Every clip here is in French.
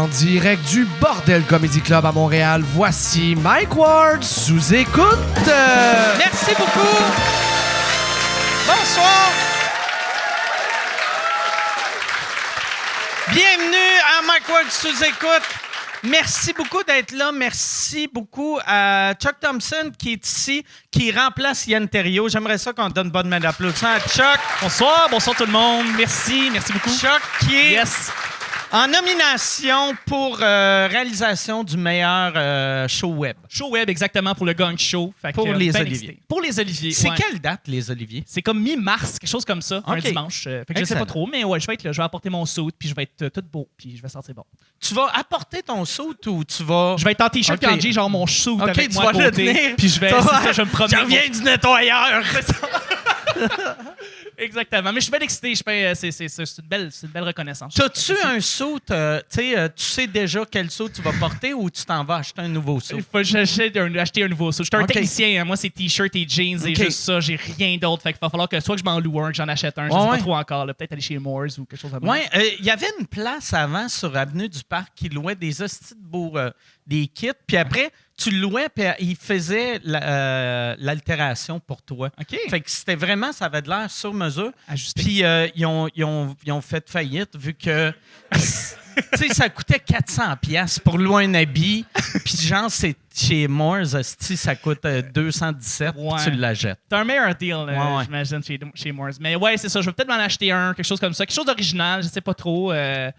En direct du Bordel Comedy Club à Montréal, voici Mike Ward sous écoute. Merci beaucoup. Bonsoir. Bienvenue à Mike Ward sous écoute. Merci beaucoup d'être là. Merci beaucoup à Chuck Thompson qui est ici, qui remplace Yann Terriot. J'aimerais ça qu'on donne une bonne main d'applaudissement à Chuck. Bonsoir tout le monde. Merci beaucoup. Chuck qui est Yes. en nomination pour réalisation du meilleur show web. Show web, exactement, pour le Gang Show. Fait Pour que, les ben Oliviers. excité. Pour les Oliviers, C'est ouais. quelle date, les Oliviers? C'est comme mi-mars, quelque chose comme ça, un OK. dimanche. Fait que je sais Excellent. pas trop, mais ouais, je vais être là. Je vais apporter mon suit, puis je vais être tout beau, puis je vais sentir bon. Tu vas apporter ton saut ou tu vas... Je vais être en t-shirt OK. et en jean, genre mon suit avec tu moi à vas le côté. tenir. Puis je vais, Ça c'est va. ça, je vais me promener. J'en reviens du nettoyeur. Exactement. Mais je suis bien excité. C'est une belle reconnaissance. T'as-tu un saut, tu sais déjà quel saut tu vas porter ou tu t'en vas acheter un nouveau saut? Il faut que j'achète acheter un nouveau saut. Je suis un OK. technicien. Hein. Moi, c'est t-shirt et jeans et OK. juste ça. J'ai rien d'autre. Fait qu'il va falloir que soit que je m'en loue un, que j'en achète un. Je sais Ouais. pas trop encore. Là. Peut-être aller chez Moores ou quelque chose comme ça. Oui, il y avait une place avant sur Avenue du Parc qui louait des hosties de beaux des kits. Puis après, tu le louais, puis il faisait l'altération pour toi. OK. Fait que c'était vraiment, ça avait de l'air sur mesure. Ajusté. Puis ils ont fait faillite vu que tu sais, ça coûtait 400$ pour louer un habit. Puis genre, c'est chez Moores, hostie, ça coûte 217$, puis Ouais. tu l'achètes. T'as un meilleur deal, Ouais. j'imagine, chez Moores. Mais ouais, c'est ça. Je vais peut-être m'en acheter un, quelque chose comme ça. Quelque chose d'original, je sais pas trop. C'est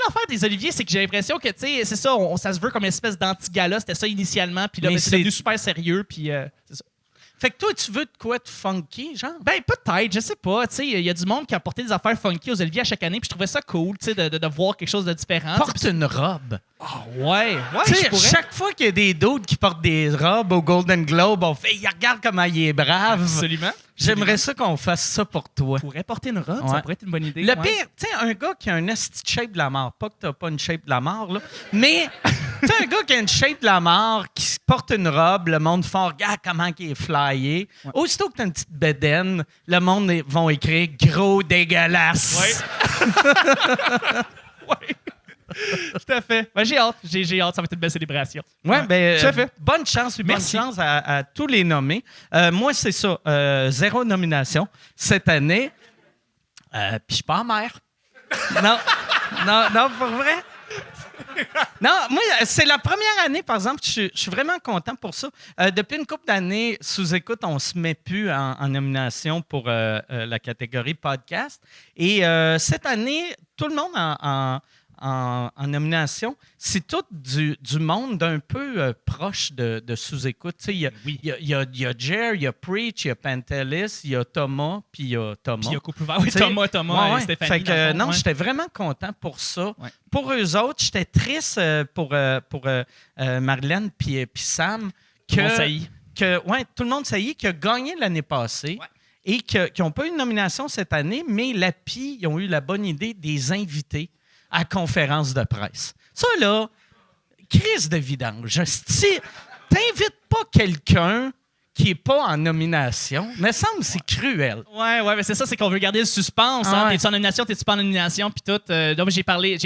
l'affaire des Oliviers, c'est que j'ai l'impression que, tu sais, c'est ça, ça se veut comme une espèce d'anti-gala. C'était ça initialement, puis là, Mais ben, c'est devenu super sérieux, puis c'est ça. Fait que toi, tu veux de quoi de funky, genre? Ben, peut-être, je sais pas. Tu sais, il y a du monde qui a apporté des affaires funky aux Oliviers à chaque année, puis je trouvais ça cool, tu sais, de voir quelque chose de différent. Porte une robe. Ouais, Tu je sais, pourrais. chaque fois qu'il y a des dudes qui portent des robes au Golden Globe, on fait « Regarde comment il est brave! » Absolument. J'aimerais ça qu'on fasse ça pour toi. Je pourrais porter une robe, Ouais. ça pourrait être une bonne idée. Le ouais. pire, tu sais, un gars qui a un esti de shape de la mort, pas que t'as pas une shape de la mort, là, mais tu sais, un gars qui a une shape de la mort, qui se porte une robe, le monde fait « Regarde comment il est flyé. Ouais. Aussitôt que t'as une petite bédaine, le monde vont écrire « Gros dégueulasse. Ouais. Tout à fait. Ben, j'ai hâte, ça va être une belle célébration. Ouais, ben, Tout à fait. bonne chance, puis bonne Merci. chance à tous les nommés. Moi, c'est ça, 0 nomination cette année. Puis je suis pas mère. non, pour vrai. Non, moi, c'est la première année, par exemple, je suis vraiment content pour ça. Depuis une couple d'années, sous écoute, on se met plus en nomination pour la catégorie podcast. Et cette année, tout le monde en nomination, c'est tout du monde d'un peu proche de sous-écoute. Tu sais, il y a Jer, il y a Preach, il y a Pantelis, il y a Thomas, puis il y a Thomas. Puis il y a couple ouvert. Oui, T'sais, Thomas ouais, et ouais. Stéphanie. Fait que, dans le fond, non, ouais. j'étais vraiment content pour ça. Ouais. Pour eux autres, j'étais triste pour Marlène puis Sam. Tout le monde saillit. Tout le monde saillit, qui a gagné l'année passée. Ouais. Et qui n'ont pas eu de nomination cette année, mais l'API, ils ont eu la bonne idée des invités à la conférence de presse. Ça, là, crise de vidange. Si t'invites pas quelqu'un qui n'est pas en nomination, me semble que c'est cruel. Ouais, mais c'est ça, c'est qu'on veut garder le suspense. Ah Hein? ouais. T'es-tu en nomination, t'es-tu pas en nomination, puis tout. Donc, j'ai parlé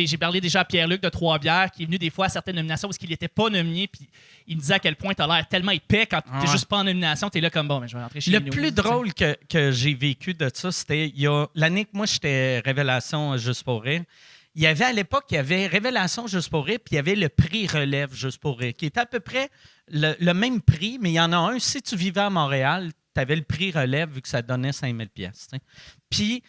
déjà à Pierre-Luc de Trois-Bières, qui est venu des fois à certaines nominations parce qu'il n'était pas nominé, puis il me disait à quel point t'as l'air tellement épais quand t'es ouais. juste pas en nomination, t'es là comme bon, mais je vais rentrer chez Le nous. plus drôle que j'ai vécu de ça, c'était l'année que moi, j'étais Révélation Juste pour rire. Il y avait à l'époque, il y avait Révélation Juste pour rire, puis il y avait le prix Relève Juste pour rire, qui était à peu près le même prix, mais il y en a un. Si tu vivais à Montréal, tu avais le prix Relève vu que ça donnait 5000$. T'sais. Puis,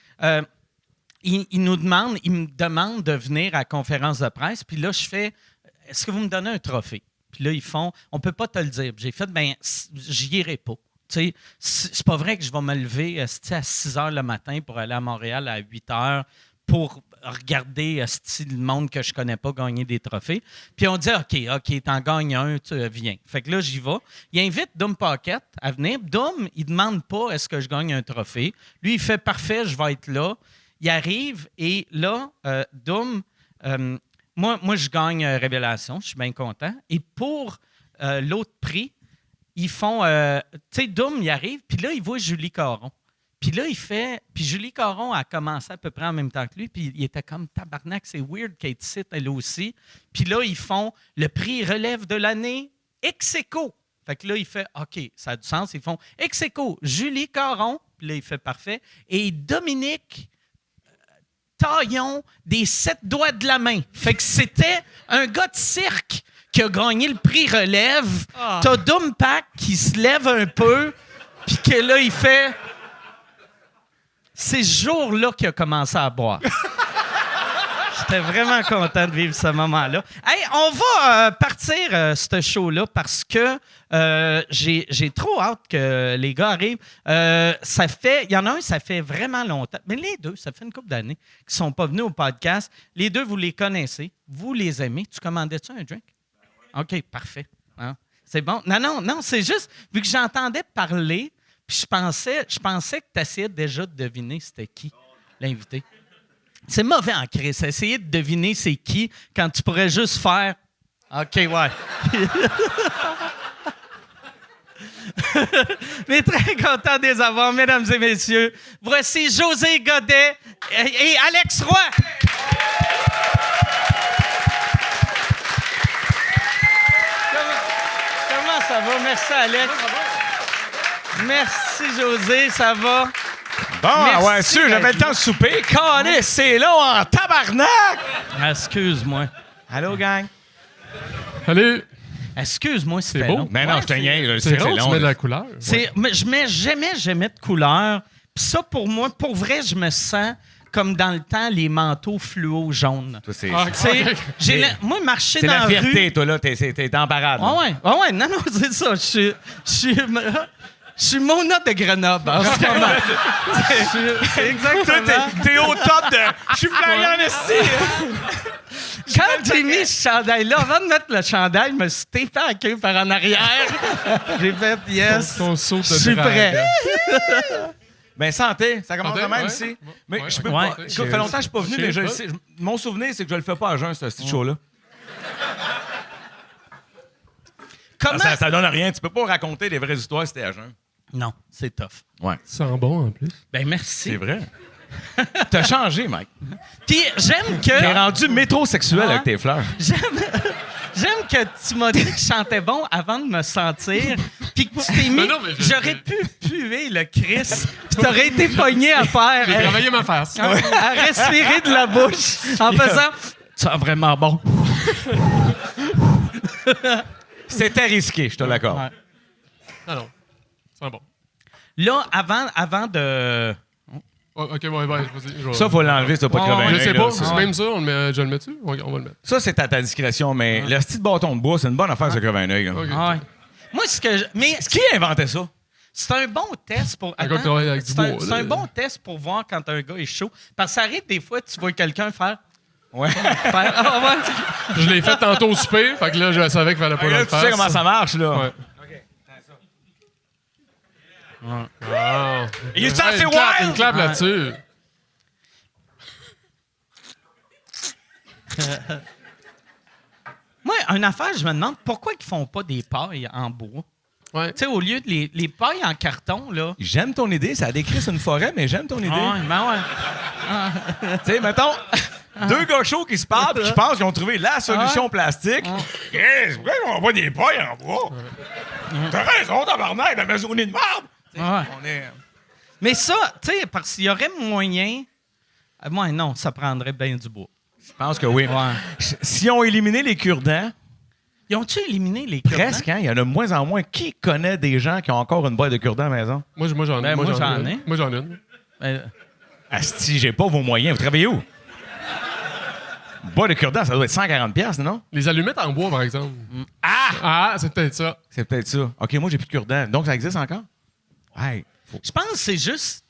il me demande de venir à la conférence de presse, puis là, je fais « Est-ce que vous me donnez un trophée? » Puis là, ils font « On peut pas te le dire. » J'ai fait « Ben, j'y irai pas. » Tu sais, c'est pas vrai que je vais me lever à 6 h le matin pour aller à Montréal à 8 h pour regarder le monde que je connais pas gagner des trophées. Puis on dit OK, t'en gagnes un, tu viens. Fait que là, j'y vais. Il invite Doom Pocket à venir. Doom, il demande pas est-ce que je gagne un trophée. Lui, il fait parfait, je vais être là. Il arrive et là, Doom, moi, je gagne Révélation, je suis bien content. Et pour l'autre prix, ils font. Tu sais, Doom, il arrive, puis là, il voit Julie Caron. Puis là, il fait... Puis Julie Caron a commencé à peu près en même temps que lui, puis il était comme tabarnak, c'est weird qu'elle cite elle aussi. Puis là, ils font le prix relève de l'année ex aequo. Fait que là, il fait OK, ça a du sens. Ils font ex aequo, Julie Caron, puis là, il fait parfait. Et Dominique Taillon des 7 doigts de la main. Fait que c'était un gars de cirque qui a gagné le prix relève. T'as Dumpack qui se lève un peu, puis que là, il fait... C'est ce jour-là qu'il a commencé à boire. J'étais vraiment content de vivre ce moment-là. Hey, on va partir ce show-là parce que j'ai trop hâte que les gars arrivent. Il y en a un, ça fait vraiment longtemps. Mais les deux, ça fait une couple d'années qu'ils ne sont pas venus au podcast. Les deux, vous les connaissez. Vous les aimez. Tu commandais-tu un drink? OK, parfait. Hein? C'est bon. Non, c'est juste, vu que j'entendais parler, puis je pensais que tu essayais déjà de deviner c'était qui l'invité. C'est mauvais en crise. Essayer de deviner c'est qui quand tu pourrais juste faire OK, ouais. Mais très content de les avoir, mesdames et messieurs. Voici José Godet et Alex Roy. Comment ça va? Merci, Alex. Merci, José. Ça va? Bon, ouais, sûr, j'avais le temps de souper. Calais, c'est là en tabarnak! Excuse-moi. Allô, gang? Allez, Excuse-moi, c'est c'était beau. long. Mais non, je te niaise, C'est c'est rare, tu long. mets de la couleur. Mais je mets jamais de couleur. Puis ça, pour moi, pour vrai, je me sens comme dans le temps, les manteaux fluo jaunes. Toi, c'est Ah, Tu sais, C'est- moi, marcher c'est dans la la fierté, rue... toi, là. T'es en parade. là. Ouais, non, c'est ça. Je suis Mona de Grenoble en ce moment. C'est exactement. T'es au top de... Je suis flyant en esti! Quand j'ai mis ce chandail-là, avant de mettre le chandail, je me suis tapé à la queue par en arrière. J'ai fait yes. Ton saut de Je suis drague. prêt. Ben, santé, ça commence Santé, de même ouais. ici. Mais Ouais, je peux ouais. pas... Écoute, ça fait longtemps que je suis pas venu, mais je le sais. Mon souvenir, c'est que je le fais pas à jeun, ce petit show-là. Comment? Ça donne rien. Tu peux pas raconter des vraies histoires si t'es à jeun. Non, c'est tough. Ouais. Ça sent bon en plus. Ben merci. C'est vrai. T'as changé, Mike. Puis j'aime T'es que... rendu métrosexuel Ah. avec tes fleurs. J'aime que tu m'as dit que je chantais bon avant de me sentir, puis que tu t'es mis... Mais non, mais J'aurais pu puer le Chris, puis t'aurais été pogné à faire... J'ai travaillé ma face. à respirer de la bouche en faisant... Tu as vraiment bon. C'était risqué, je te l'accorde. Ouais. Non. C'est bon. Là, avant de... Oh, OK, ouais, vas-y. je vais- Ça, faut l'enlever, ça, pas de Ouais, crever un Je œil, sais là. pas, Ça, c'est même ça, je le mets dessus? On va le mettre. Ça, c'est à ta discrétion, mais le petit bâton de bois, c'est une bonne affaire, se crever un œil. là. OK. Ouais. Moi, mais Qui a inventé ça? c'est un bon test pour... Un gars qui travaille avec du c'est un, bois, c'est là. un bon test pour voir quand un gars est chaud. Parce que ça arrive des fois, tu vois quelqu'un faire... Ouais. Ah ouais. Je l'ai fait tantôt au souper, fait que là, je savais qu'il fallait pas Là, le tu faire. sais comment ça marche, là. Ouais. Ah. Il est Ouais, assez une clap- wild! Une clap Ouais. là-dessus. Moi, une affaire, je me demande pourquoi ils font pas des pailles en bois. Ouais. Tu sais, au lieu de les pailles en carton, là. J'aime ton idée, ça décrit une forêt, mais j'aime ton idée. Ouais, ben ouais. Tu sais, mettons, deux gars chauds qui se parlent puis qui pensent qu'ils ont trouvé la solution plastique. Chris, pourquoi ils n'ont pas des pailles en bois? T'as raison, tabarnak, la maisonnée de merde! Ouais. On est... Mais ça, tu sais, parce qu'il y aurait moyen. Moi, non, ça prendrait bien du bois. Je pense que oui. Ouais. Si on éliminait les cure-dents, Ils ont-tu éliminé les cure-dents? presque, hein, il y en a de moins en moins. Qui connaît des gens qui ont encore une boîte de cure-dents à la maison? Moi, j'en ai. Ben, moi, j'en ai. Moi, j'en ai une. Asti, j'ai pas vos moyens. Vous travaillez où? Une boîte de cure-dents, ça doit être 140$, non? Les allumettes en bois, par exemple. Ah! Ah, c'est peut-être ça. C'est peut-être ça. OK, moi, j'ai plus de cure-dents. Donc, ça existe encore? Ouais. Je pense que c'est juste.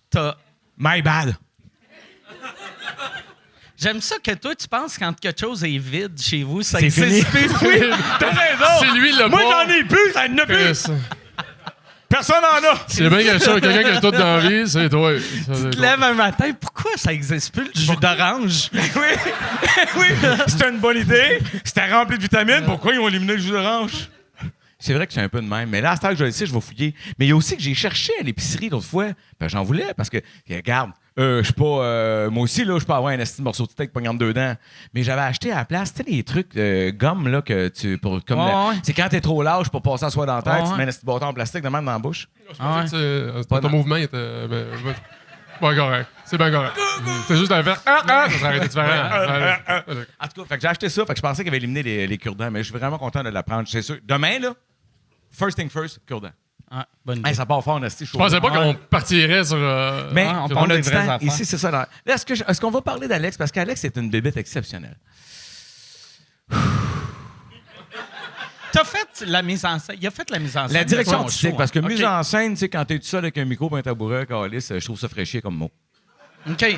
My bad. J'aime ça que toi, tu penses quand quelque chose est vide chez vous, ça C'est existe fini. plus. Oui, t'as raison. C'est lui le Moi, bois. j'en ai plus, ça en a plus. Chris. Personne en a. C'est bien quelque chose, quelqu'un qui a tout dans la vie, c'est toi. Tu te lèves un matin, pourquoi ça existe plus, le jus d'orange? Oui, oui, c'était une bonne idée. C'était rempli de vitamines. Pourquoi ils ont éliminé le jus d'orange? C'est vrai que c'est un peu de même. Mais là, à ce temps que je le sais, je vais fouiller. Mais il y a aussi que j'ai cherché à l'épicerie l'autre fois. Ben, j'en voulais parce que, regarde, je suis pas. Moi aussi, là, je peux avoir un esti de morceau de steak pognant de dedans. Mais j'avais acheté à la place, tu sais, des trucs gomme, là, que tu. C'est quand t'es trop large pour passer à soi dans la tête, tu mets un esti de bâton en plastique de même dans la bouche. Je pensais que ton mouvement était. Pas correct. C'est bien correct. C'est juste un faire. Ça s'est arrêté différent. En tout cas, fait que j'ai acheté ça. Fait que je pensais qu'il avait éliminé les cure-dents, mais je suis vraiment content de l'apprendre. C'est sûr. Demain, là, first thing first, cure-dents. Ah, bonne idée. Hey, ça part fort, Nasty. Je pensais pas qu'on partirait sur. Mais on on parle a des du vraies temps. affaires. Ici, c'est ça. Là, est-ce qu'on va parler d'Alex? Parce qu'Alex est une bébête exceptionnelle. T'as fait la mise en scène. Il a fait la mise en scène. La direction de son artistique, show, parce que hein. mise OK. en scène, tu sais, quand t'es tout seul avec un micro et un tabouret, calice, je trouve ça fraîchier comme mot. OK.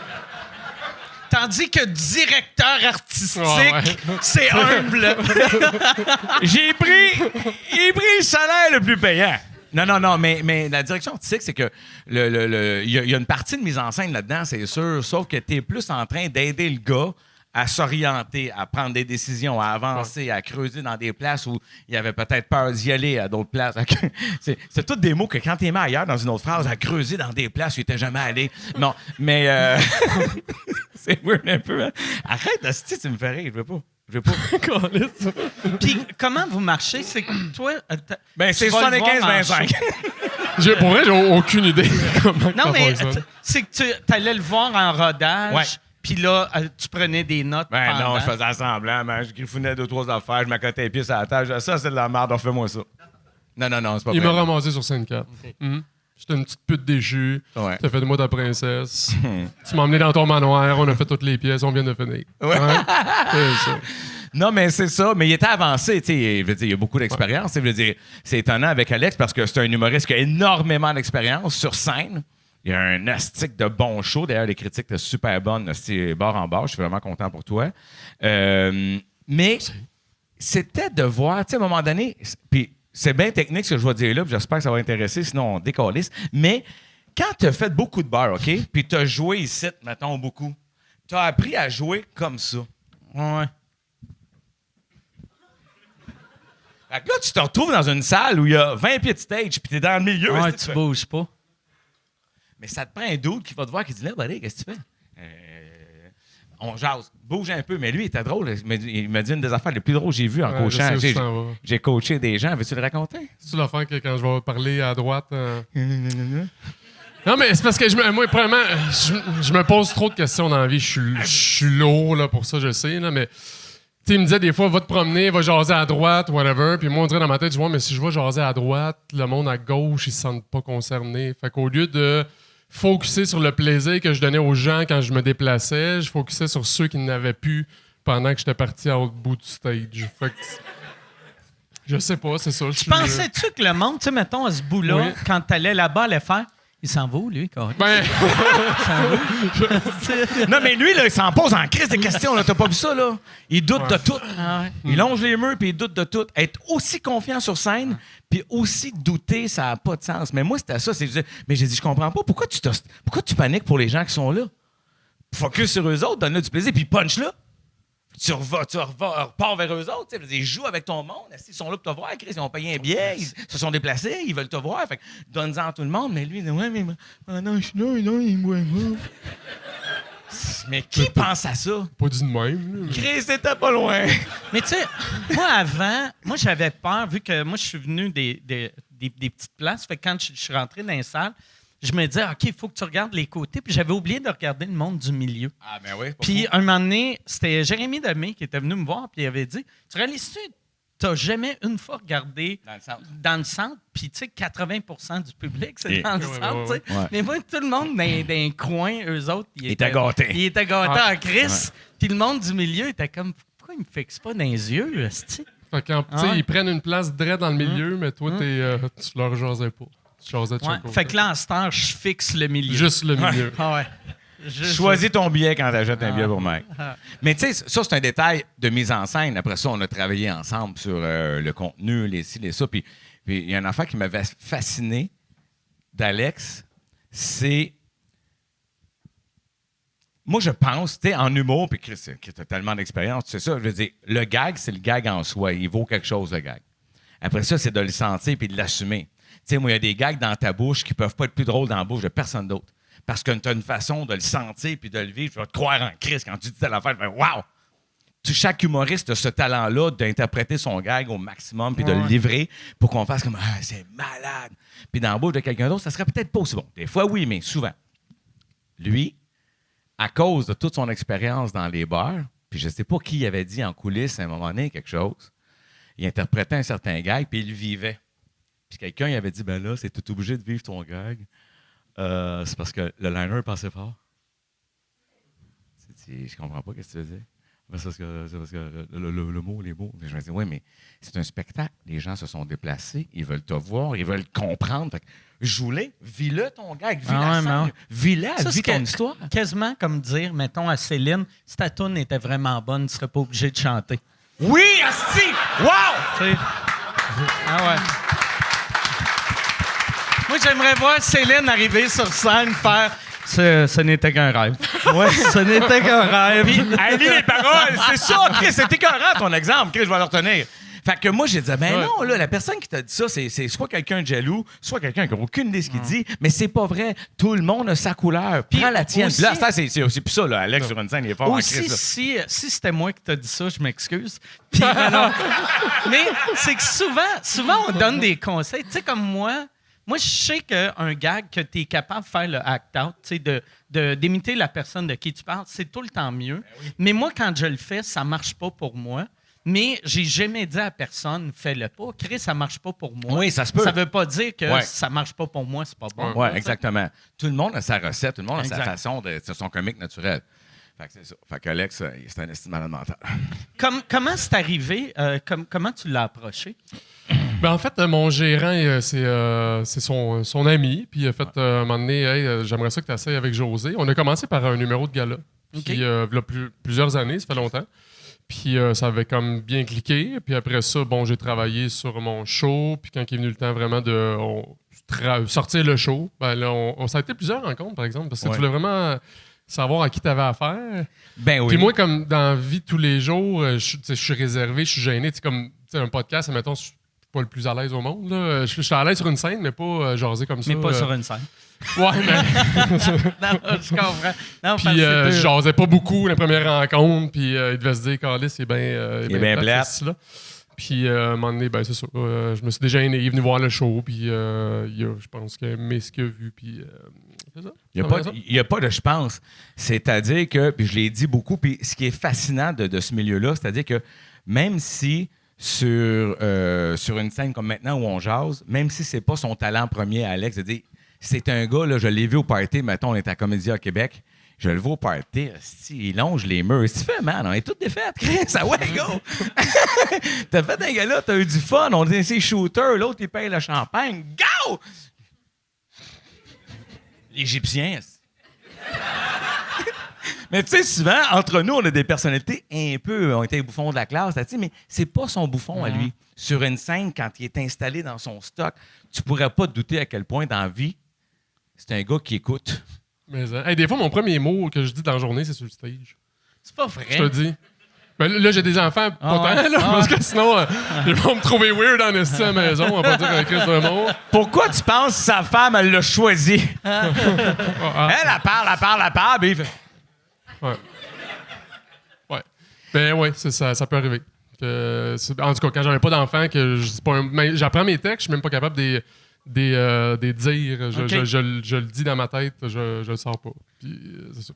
Tandis que directeur artistique, Ouais. c'est humble. J'ai pris le salaire le plus payant. Non, mais la direction artistique, c'est que il y a une partie de mise en scène là-dedans, c'est sûr, sauf que t'es plus en train d'aider le gars à s'orienter, à prendre des décisions, à avancer, à creuser dans des places où il y avait peut-être peur d'y aller, à d'autres places. C'est tous des mots que quand t'es mis ailleurs dans une autre phrase, à creuser dans des places où il était jamais allé. Non, mais c'est weird un peu. Hein? Arrête, asti, tu me fais rire, je veux pas. Puis comment vous marchez? C'est que toi... Ben, c'est tu vas le voir en 75-25. show. Pour vrai, j'ai aucune idée comment Non, ça mais fonctionne. c'est que tu allais le voir en rodage, Ouais. puis là, tu prenais des notes Ben pendant. non, je faisais semblant, man. Je griffonnais 2-3 affaires, je m'accotais les pieds sur la table. Ça, c'est de la merde, refais-moi ça. Non, c'est pas Il vrai. m'a ramassé sur scène 4. J'étais une petite pute déchue. Ouais. T'as fait de moi ta princesse. Tu m'as emmené dans ton manoir. On a fait toutes les pièces. On vient de finir. Ouais. C'est ça. Non, mais c'est ça. Mais il était avancé, tu sais. Je veux dire, il a beaucoup d'expérience. Je veux dire, c'est étonnant avec Alex parce que c'est un humoriste qui a énormément d'expérience sur scène. Il y a un astique de bon show. D'ailleurs, les critiques étaient super bonnes. C'est bord en bord. Je suis vraiment content pour toi. Mais c'était de voir, tu sais, à un moment donné, puis c'est bien technique ce que je vais dire là, puis j'espère que ça va intéresser, sinon on décalisse. Mais quand tu as fait beaucoup de bars, OK, puis tu as joué ici, mettons, beaucoup, tu as appris à jouer comme ça. Ouais. Fait que là, tu te retrouves dans une salle où il y a 20 pieds de stage, puis tu es dans le milieu. Ouais, est-ce que tu bouges pas. Mais ça te prend un doute qui va te voir qui dit là, buddy, qu'est-ce que tu fais? On jase, bouge un peu. Mais lui, il était drôle. Il m'a dit une des affaires les plus drôles que j'ai vues en Ouais, je sais coachant. où tu t'en vas. J'ai coaché des gens. Veux-tu le raconter? C'est-tu l'affaire que quand je vais parler à droite. Non, mais c'est parce que moi, premièrement, je me pose trop de questions dans la vie. Je suis lourd là, pour ça, je sais. Là, mais tu sais, il me disait des fois, va te promener, va jaser à droite, whatever. Puis moi, on dirait dans ma tête, je vois, mais si je vais jaser à droite, le monde à gauche, ils se sentent pas concernés. Fait qu'au lieu de focuser sur le plaisir que je donnais aux gens quand je me déplaçais, je focusais sur ceux qui n'avaient plus pendant que j'étais parti à l'autre bout du stage. Fait que je sais pas, c'est ça. Pensais-tu que le monde, tu sais, mettons, à ce bout-là, Oui. quand t'allais là-bas, allait faire il s'en va où, lui, quand Ben, Non, mais lui, là, il s'en pose en crise de questions. Là. T'as pas vu ça, là? Il doute de tout. Ah ouais. Il longe les murs puis il doute de tout. Être aussi confiant sur scène puis aussi douter, ça n'a pas de sens. Mais moi, c'était ça. Mais j'ai dit, je comprends pas. Pourquoi tu paniques pour les gens qui sont là? Focus sur eux autres, donne-leur du plaisir puis punch-là. Tu repars vers eux autres. Tu sais, ils jouent avec ton monde. Ils sont là pour te voir, Chris. Ils ont payé un billet. Ils se sont déplacés. Ils veulent te voir. Fait que donne-en à tout le monde. Mais lui, il dit, ouais, mais non, je suis là, non, il me voit pas. Mais qui pense à ça? pas dit de même. Là. Chris, c'était pas loin. Mais tu sais, moi, avant, j'avais peur, vu que moi, je suis venu des petites places. Fait que quand je suis rentré dans les salles, je me disais, OK, il faut que tu regardes les côtés. Puis j'avais oublié de regarder le monde du milieu. Ah, ben oui. Puis un moment donné, c'était Jérémy Demé qui était venu me voir, puis il avait dit, tu réalises-tu, t'as jamais une fois regardé dans le centre, puis tu sais, 80% du public, c'est dans le centre, tu sais. Ouais. Mais moi, tout le monde dans un coin, eux autres, ils étaient gâtés. Ils étaient gâtés Ah. en crise. Puis le monde du milieu était comme, pourquoi ils me fixent pas dans les yeux, là, c'ti? Fait que, tu sais, Ouais. ils prennent une place direct dans le milieu, mais toi, tu leur jasais pas. Tu jasais de Ouais. chaque côté. Fait que là, en cette heure, je fixe le milieu. Juste le milieu. Ah ouais. Choisis ton billet quand tu achètes un billet pour Mike. Mais tu sais, ça, c'est un détail de mise en scène. Après ça, on a travaillé ensemble sur le contenu, les ci, les ça. Puis il y a une affaire qui m'avait fasciné d'Alex, c'est... Moi, je pense, tu sais, en humour, puis Chris, qui a tellement d'expérience, tu sais ça, je veux dire, le gag, c'est le gag en soi. Il vaut quelque chose, le gag. Après ça, c'est de le sentir puis de l'assumer. Tu sais, moi, il y a des gags dans ta bouche qui peuvent pas être plus drôles dans la bouche de personne d'autre. Parce que tu as une façon de le sentir puis de le vivre. Je vais te croire en Christ quand tu dis telle affaire. Je vais wow! Chaque humoriste a ce talent-là d'interpréter son gag au maximum puis de le livrer pour qu'on fasse comme « c'est malade ». Puis dans la bouche de quelqu'un d'autre, ça serait peut-être pas aussi bon. Des fois, oui, mais souvent. Lui, à cause de toute son expérience dans les bars, puis je sais pas qui avait dit en coulisses à un moment donné quelque chose, il interprétait un certain gag puis il le vivait. Puis quelqu'un il avait dit « ben là, c'est tout obligé de vivre ton gag. C'est parce que le liner passait fort. » Je comprends pas ce que tu veux dire. C'est parce que le mot, les mots. Je me dis, oui, mais c'est un spectacle. Les gens se sont déplacés, ils veulent te voir, ils veulent comprendre. Fait que joue-les, vis-le ton gag, vis la scène, vis-la, vis ton histoire. Quasiment comme dire, mettons à Céline, si ta toune était vraiment bonne, tu serais pas obligé de chanter. Oui, asti! Wow! T'sais. Ah ouais. Moi, j'aimerais voir Céline arriver sur scène faire... Ce n'était qu'un rêve. Ouais. Ce n'était qu'un rêve. Puis, elle lit les paroles, c'est ça, Chris, c'était écœurant ton exemple, Chris, je vais le retenir. Fait que moi, j'ai dit, ben non, là, la personne qui t'a dit ça, c'est soit quelqu'un de jaloux, soit quelqu'un qui n'a aucune idée de ce qu'il dit, mais c'est pas vrai. Tout le monde a sa couleur. Prends la tienne. Aussi, là, ça, c'est aussi plus ça, là. Alex sur une scène, il est fort aussi, en Chris, là. si c'était moi qui t'ai dit ça, je m'excuse. Puis, non. Mais c'est que souvent, on donne des conseils. Tu sais, comme moi, je sais qu'un gag que tu es capable de faire le act-out, tu sais, d'imiter la personne de qui tu parles, c'est tout le temps mieux. Ben oui. Mais moi, quand je le fais, ça marche pas pour moi. Mais j'ai jamais dit à personne, fais-le pas. Chris, ça marche pas pour moi. Oui, ça se peut. Ça veut pas dire que ça marche pas pour moi, c'est pas bon. Oui, exactement. Tout le monde a sa recette, tout le monde a sa façon de son comique naturel. Fait que c'est ça. Fait qu'Alex, c'est un estime malade mental. Comment c'est arrivé? Comment tu l'as approché? Ben en fait, mon gérant, c'est son ami. Puis il a fait un moment donné, hey, j'aimerais ça que tu essayes avec José. On a commencé par un numéro de gala. Puis il y a plusieurs années, ça fait longtemps. Puis ça avait comme bien cliqué. Puis après ça, bon, j'ai travaillé sur mon show. Puis quand il est venu le temps vraiment de sortir le show, ben là, ça a été plusieurs rencontres, par exemple. Parce que tu voulais vraiment savoir à qui tu avais affaire. Ben oui. Puis moi, comme dans la vie de tous les jours, je suis réservé, je suis gêné. Tu sais, comme un podcast, admettons, je suis pas le plus à l'aise au monde. Là. Je suis à l'aise sur une scène, mais pas jaser comme ça. Mais pas sur une scène. Ouais, mais... non, je comprends. Non, puis je jasais pas beaucoup la première rencontre, puis il devait se dire, Carlis, il est bien plate. Puis à un moment donné, ben, c'est ça. Je me suis déjà gêné, il est venu voir le show, puis je pense qu'il a aimé ce qu'il a vu, puis c'est ça. Il n'y a pas de je pense. C'est-à-dire que, puis je l'ai dit beaucoup, puis ce qui est fascinant de ce milieu-là, c'est-à-dire que même si sur une scène comme maintenant où on jase, même si c'est pas son talent premier à Alex, c'est-à-dire c'est un gars, là, je l'ai vu au party, mettons, on est à Comédia à Québec, je le vois au party, il longe les murs. Qu'est-ce que tu fais, man? On est toutes défaites, Chris, ça ouais, go! T'as fait un gars-là, t'as eu du fun, on dit c'est shooter, l'autre, il paye le champagne, go! L'Égyptien. Mais tu sais, souvent, entre nous, on a des personnalités un peu, on était les bouffons de la classe, mais c'est pas son bouffon à lui. Sur une scène, quand il est installé dans son stock, tu pourrais pas te douter à quel point, dans la vie, c'est un gars qui écoute. Mais des fois, mon premier mot que je dis dans la journée, c'est sur le stage. C'est pas vrai. Je te le dis. Ben, là, j'ai des enfants, pas tant, là, parce que sinon, ils vont me trouver weird en esti à la maison, on va pas dire un crise de mot. Pourquoi tu penses que sa femme, elle l'a choisi? Elle parle, puis il fait... Ouais. Ben oui, ça peut arriver. En tout cas, quand j'avais pas d'enfants, j'apprends mes textes, je suis même pas capable de dire. Je le dis dans ma tête, je le sors pas. Puis, c'est ça.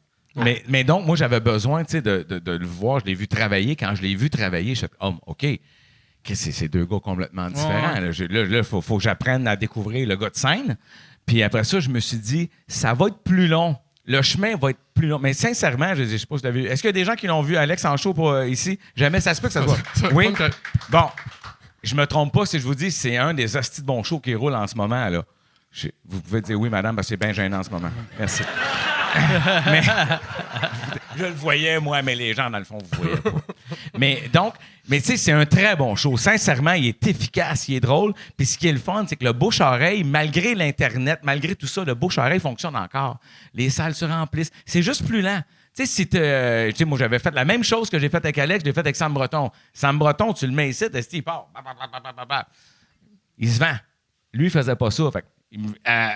Mais donc, moi, j'avais besoin de le voir. Je l'ai vu travailler. Quand je l'ai vu travailler, je suis OK, c'est deux gars complètement différents. Là, il faut que j'apprenne à découvrir le gars de scène. Puis après ça, je me suis dit, ça va être plus long. Le chemin va être plus long. Mais sincèrement, je sais pas si vous l'avez vu. Est-ce qu'il y a des gens qui l'ont vu, Alex, en show ici? Jamais ça se peut que ça soit. Oui? Bon. Je me trompe pas si je vous dis c'est un des hosties de bons shows qui roule en ce moment. Là. Vous pouvez dire oui, madame, parce que c'est bien gênant en ce moment. Merci. Mais je le voyais, moi, mais les gens, dans le fond, vous voyez pas. Mais tu sais, c'est un très bon show. Sincèrement, il est efficace, il est drôle. Puis ce qui est le fun, c'est que le bouche-oreille, malgré l'Internet, malgré tout ça, le bouche-oreille fonctionne encore. Les salles se remplissent. C'est juste plus lent. Tu Tu sais, si moi, j'avais fait la même chose que j'ai faite avec Alex, je l'ai fait avec Sam Breton. Sam Breton, tu le mets ici, il part. Il se vend. Lui, il faisait pas ça. Fait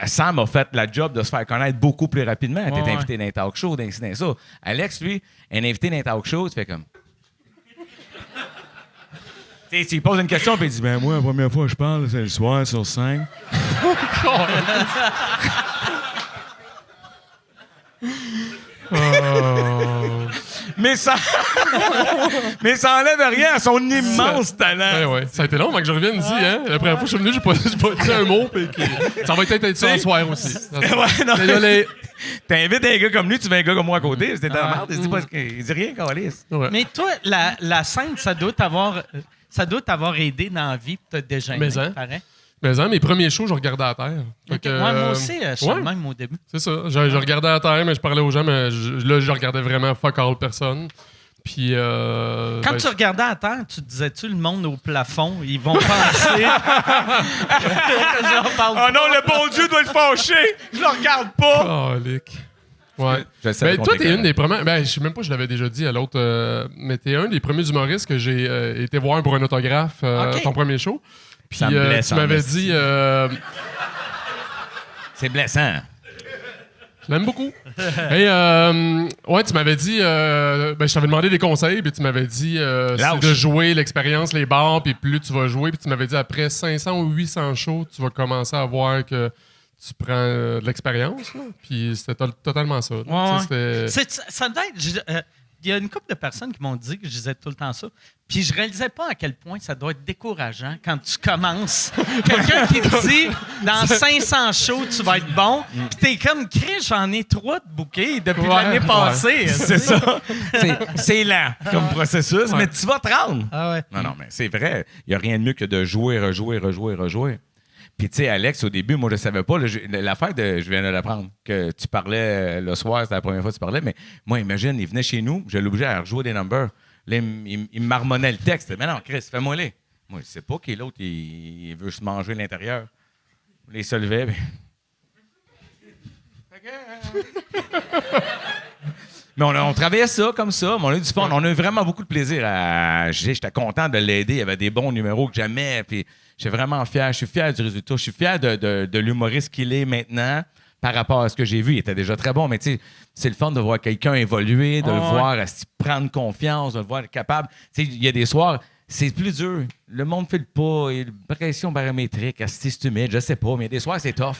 Sam a fait la job de se faire connaître beaucoup plus rapidement. T'es invité dans un talk show, dans ça. Alex, lui, un invité dans un talk show, tu fais comme... Tu sais, il pose une question, puis il dit, ben moi, la première fois que je parle, c'est le soir sur scène. Mais ça enlève rien à son immense talent. Ouais. Ça a été long avant que je revienne ici. Hein? La première fois que je suis venu, j'ai pas dit un mot. Ça va peut-être être ça ce soir aussi. Désolé. T'invites un gars comme lui, tu veux un gars comme moi à côté. C'était dans la merde. Il dit rien, câlisse. Ouais. Mais toi, la scène, ça doit t'avoir aidé dans la vie, puis t'as déjà aimé, pareil. Mais mes premiers shows, je regardais à terre. Moi aussi, je suis même au début. C'est ça. Je regardais à terre, mais je parlais aux gens, mais je regardais vraiment fuck all personne. Puis. Quand tu regardais à terre, tu te disais-tu le monde au plafond, ils vont penser. que j'en parle oh non, le bon Dieu doit le fâcher! Je le regarde pas! Oh, Lick. Ouais. Mais toi, t'es une des premières. Je sais même pas, je l'avais déjà dit à l'autre. Mais t'es un des premiers humoristes que j'ai été voir pour un autographe, ton premier show. Puis tu m'avais dit. C'est blessant. Je l'aime beaucoup. Et tu m'avais dit. Je t'avais demandé des conseils, puis tu m'avais dit c'est de jouer l'expérience, les bars, puis plus tu vas jouer. Puis tu m'avais dit après 500 ou 800 shows, tu vas commencer à voir que tu prends de l'expérience. Puis c'était totalement ça. Ouais. Ça doit être. Il y a une couple de personnes qui m'ont dit que je disais tout le temps ça. Puis je réalisais pas à quel point ça doit être décourageant quand tu commences. Quelqu'un qui te dit, dans 500 shows, tu vas être bon. Puis t'es comme, Chris, j'en ai 3 de bouquets depuis l'année passée. C'est ça. C'est lent comme processus, mais tu vas te rendre. Ah ouais. Non, mais c'est vrai. Il n'y a rien de mieux que de jouer, rejouer. Puis, tu sais, Alex, au début, moi, je ne savais pas. L'affaire je viens de l'apprendre, que tu parlais le soir, c'était la première fois que tu parlais, mais moi, imagine, il venait chez nous, je l'obligeais à rejouer des numbers. Là, il me marmonnait le texte. Mais non, Chris, fais-moi-les. Moi, je sais pas qui est l'autre, il veut se manger l'intérieur. Là, il se levait, mais on travaillait ça comme ça, mais on a eu du fun. On a eu vraiment beaucoup de plaisir. J'étais content de l'aider. Il y avait des bons numéros que j'aimais. Puis j'étais vraiment fier. Je suis fier du résultat. Je suis fier de l'humoriste qu'il est maintenant par rapport à ce que j'ai vu. Il était déjà très bon, mais tu sais, c'est le fun de voir quelqu'un évoluer, de le voir prendre confiance, de le voir être capable. Tu sais, il y a des soirs, c'est plus dur. Le monde ne file pas. Il y a une pression barométrique, c'est humide, je sais pas, mais il y a des soirs, c'est tough.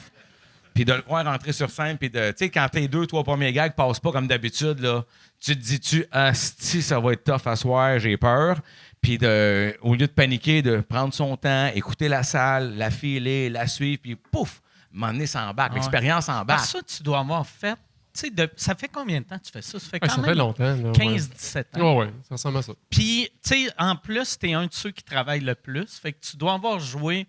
Puis de le voir rentrer sur scène, puis tu sais, quand tes 2-3 premiers gags passent pas comme d'habitude, là, tu te dis-tu, asti, ça va être tough à soir, j'ai peur. Puis au lieu de paniquer, de prendre son temps, écouter la salle, la filer, la suivre, puis pouf, m'emmener ça embarque, l'expérience embarque. Ça, tu dois avoir fait. Tu sais, ça fait combien de temps que tu fais ça? Ça fait quand ça même fait longtemps. 15-17 ans. Oui, ça ressemble à ça. Puis, tu sais, en plus, tu es un de ceux qui travaillent le plus. Fait que tu dois avoir joué